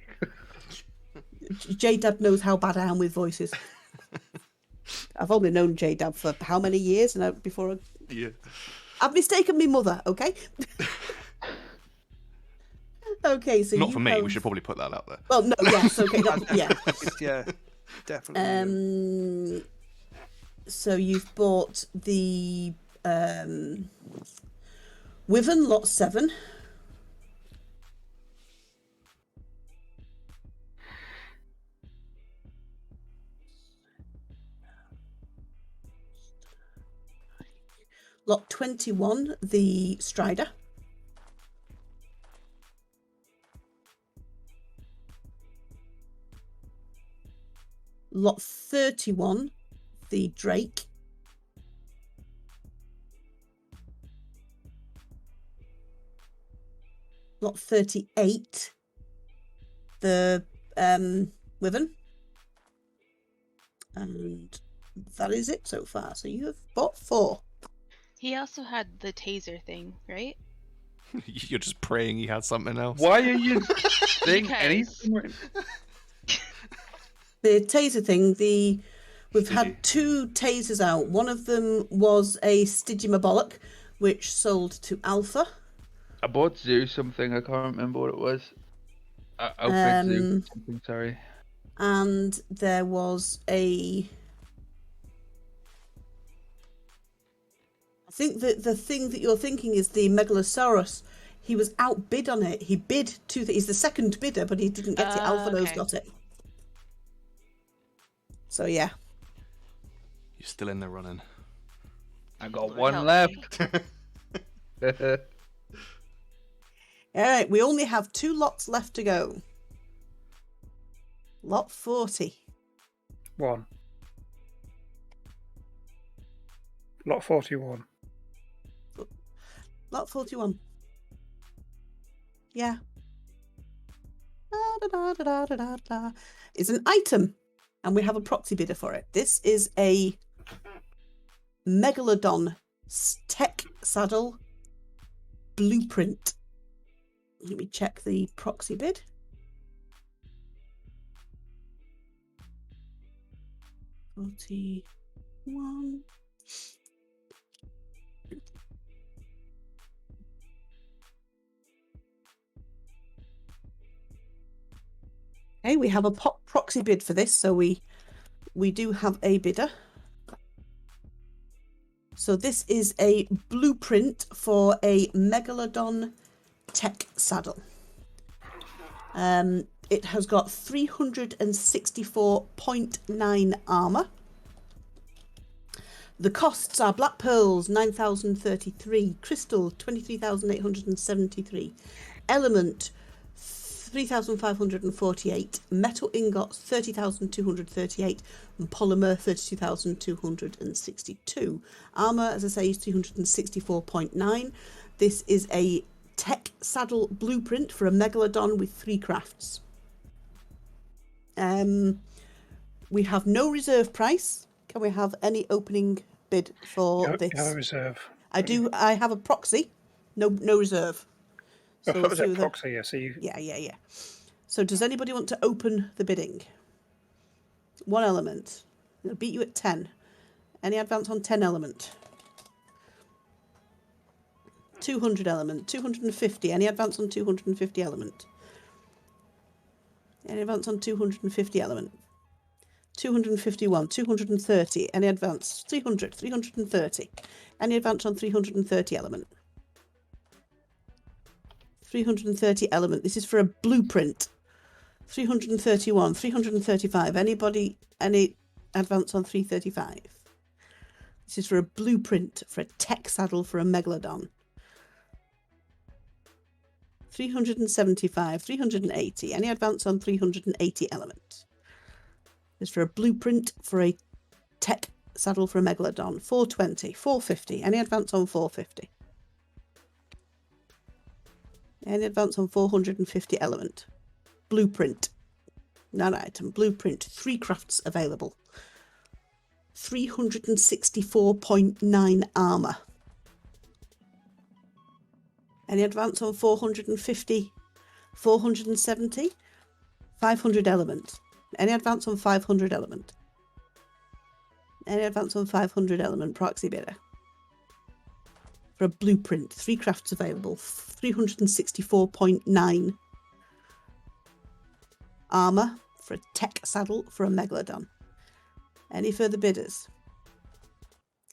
J-Dad knows how bad I am with voices. I've only known J-Dad for how many years? And before Yeah. I've mistaken me mother, okay? Okay, so not you for me. have... We should probably put that out there. Well, no, yes, okay, yeah. Yeah, definitely. So you've bought the Wyvern lot 7. Lot 21, the Strider. Lot 31, the Drake. Lot 38, the Wyvern. And that is it so far. So you have bought 4. He also had the taser thing, right? You're just praying he had something else. Why are you saying anything? The taser thing, we've had 2 tasers out. One of them was a Stygimabolic, which sold to Alpha. I bought Zoo something. I can't remember what it was. Outfit Zoo something. Sorry. And there was a... I think that the thing that you're thinking is the Megalosaurus. He was outbid on it. He bid he's the second bidder, but he didn't get it. Alpha Nose got it. So yeah. You're still in the running. I got one left. All right, we only have 2 lots left to go. Lot 40. 1. Lot 41. Lot 41. Yeah. It's an item, and we have a proxy bidder for it. This is a Megalodon tech saddle blueprint. Let me check the proxy bid. $41. Okay, we have a proxy bid for this, so we do have a bidder. So this is a blueprint for a Megalodon tech saddle. It has got 364.9 armor. The costs are black pearls 9,033, crystal 23,873, element 3,548, metal ingots 30,238, and polymer 32,262. Armor, as I say, is 364.9. This is a tech saddle blueprint for a Megalodon with 3 crafts. We have no reserve price. Can we have any opening bid for You this? have a reserve. I do. I have a proxy. No reserve. I thought it was we'll see a whether- proxy, yeah. So you... Yeah. So does anybody want to open the bidding? One element. It'll beat you at 10. Any advance on 10 element? 200 element. 250. Any advance on 250 element? Any advance on 250 element? 251. 230. Any advance? 300. 330. Any advance on 330 element? 330 element. This is for a blueprint. 331. 335. Anybody? Any advance on 335? This is for a blueprint for a tech saddle for a Megalodon. 375. 380. Any advance on 380 element? This is for a blueprint for a tech saddle for a Megalodon. 420. 450. Any advance on 450? Any advance on 450 element? Blueprint. Non-item. Blueprint. 3 crafts available. 364.9 armour. Any advance on 450? 470? 500 element. Any advance on 500 element? Any advance on 500 element? Proxy bidder. For a blueprint. 3 crafts available. 364.9 armour for a tech saddle for a Megalodon. Any further bidders?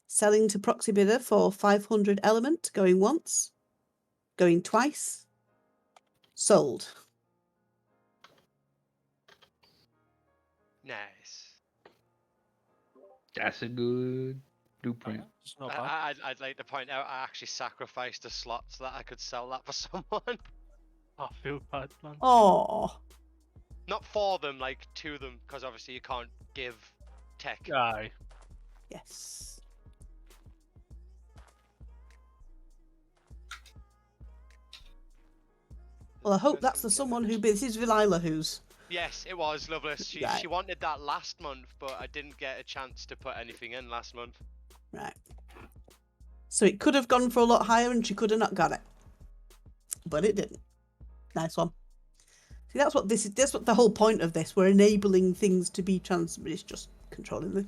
Selling to proxy bidder for 500 element, going once, going twice, sold. Nice. That's a good blueprint. I'd like to point out I actually sacrificed a slot so that I could sell that for someone. I feel bad, man. Oh. Not for them, like to them, because obviously you can't give tech. Aye. Yes. Well, I hope that's the someone who bids. This is Vilila who's. Yes, it was Loveless. She Right. she wanted that last month, but I didn't get a chance to put anything in last month. Right. So it could have gone for a lot higher and she could have not got it. But it didn't. Nice one. See, that's what this is. That's what the whole point of this. We're enabling things to be it's just controlling the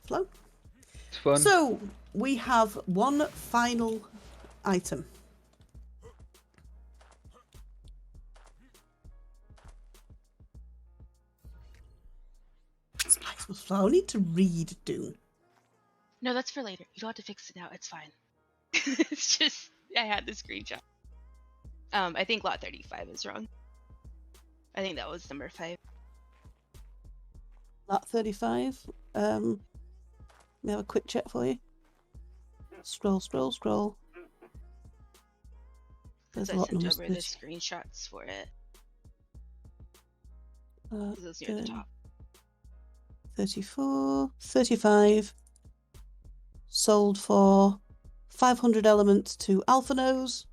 flow. It's fun. So we have one final item. Spice must flow. I need to read Dune. No, that's for later. You don't have to fix it now. It's fine. It's just I had the screenshot. I think lot 35 is wrong. I think that was number 5. Lot 35. Let me have a quick check for you. Scroll. There's I a lot sent numbers. over the screenshots for it. This is near the top. 34, 35. Sold for 500 elements to Alpha Nose.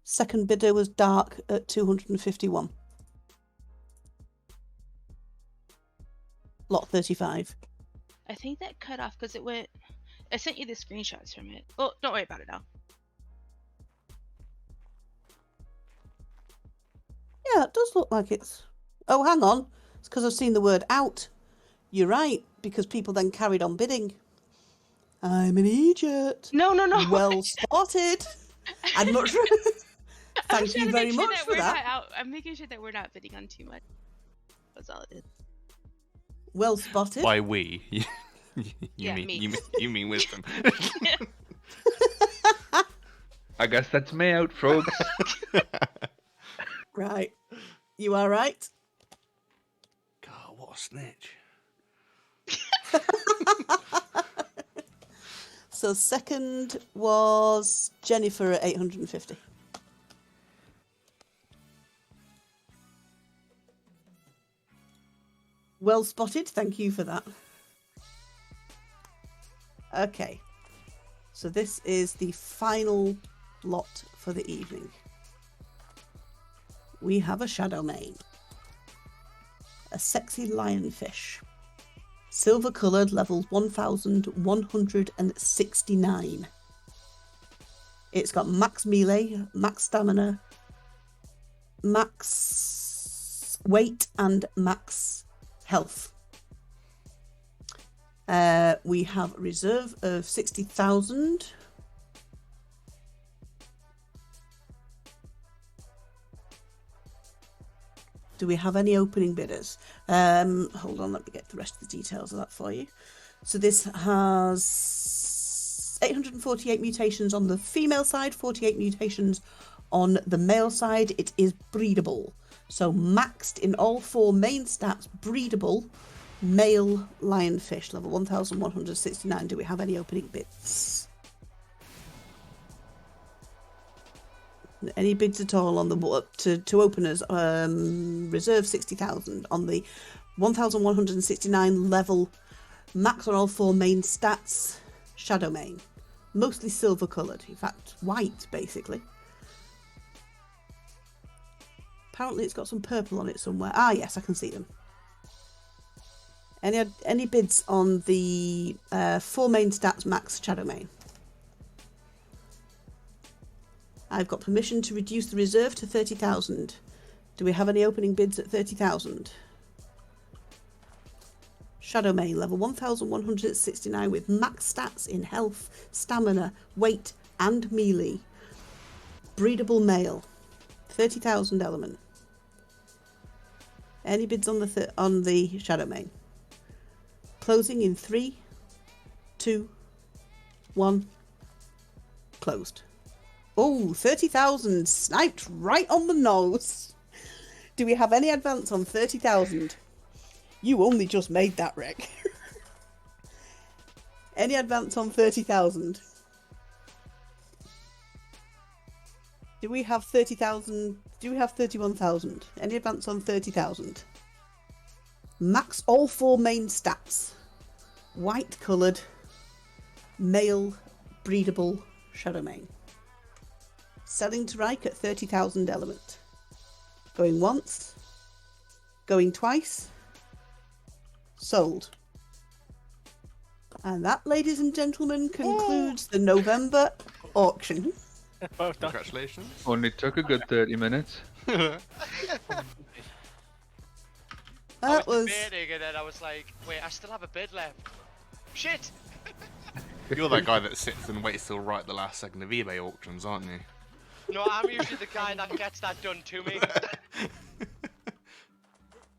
Second bidder was Dark at 251. Lot 35. I think that cut off because it went. I sent you the screenshots from it. Oh, don't worry about it now. Yeah, it does look like it's... Oh, hang on. It's because I've seen the word out. You're right, because people then carried on bidding. I'm an idiot. No. Well spotted. I'd much... Thank you very much for that. I'm making sure that we're not bidding on too much. That's all it is. Well spotted. By we, Yeah, me. you mean wisdom. I guess that's me out, folks. Right. You are right. God, what a snitch. So second was Jennifer at 850. Well spotted. Thank you for that. Okay. So this is the final lot for the evening. We have a Shadow Mane, a sexy lionfish, Silver coloured, level 1169. It's got max melee, max stamina, max weight, and max health. We have a reserve of 60,000. Do we have any opening bidders? Hold on, let me get the rest of the details of that for you. So this has 848 mutations on the female side, 48 mutations on the male side. It is breedable. So maxed in all 4 main stats, breedable, male lionfish, level 1169. Do we have any opening bids? Any bids at all on the to openers? Reserve 60,000 on the 1169 level, max on all 4 main stats, shadow mane, mostly silver coloured, in fact white basically. Apparently it's got some purple on it somewhere. Ah yes, I can see them. Any bids on the 4 main stats max shadow mane? I've got permission to reduce the reserve to 30,000. Do we have any opening bids at 30,000? Shadow Mane, level 1169 with max stats in health, stamina, weight, and melee. Breedable male, 30,000 element. Any bids on the Shadow Mane? Closing in 3, 2, 1. Closed. Oh, 30,000 sniped right on the nose. Do we have any advance on 30,000? You only just made that, Rick. Any advance on 30,000? Do we have 30,000? Do we have 31,000? Any advance on 30,000? Max all 4 main stats. White coloured, male, breedable, Shadow Mane. Selling to Reich at 30,000 element. Going once. Going twice. Sold. And that, ladies and gentlemen, concludes the November auction. Congratulations. Only took a good 30 minutes. I was debating and then I was like, wait, I still have a bid left. Shit! You're that guy that sits and waits till right the last second of eBay auctions, aren't you? No, I'm usually the guy that gets that done to me.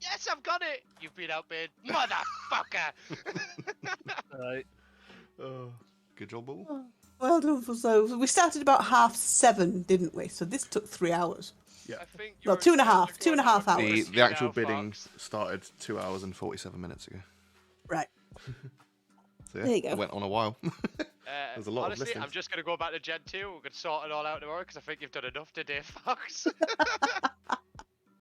Yes, I've got it! You've been outbid, motherfucker! Right. Good job, all. Well done for so. We started about 7:30, didn't we? So this took 3 hours. Yeah. I think Well, 2.5 hours. The actual bidding started 2 hours and 47 minutes ago. Right. So yeah, There you go. It went on a while. There's a lot honestly, of listings. I'm just going to go back to Gen 2. We're going to sort it all out tomorrow because I think you've done enough today, Fox.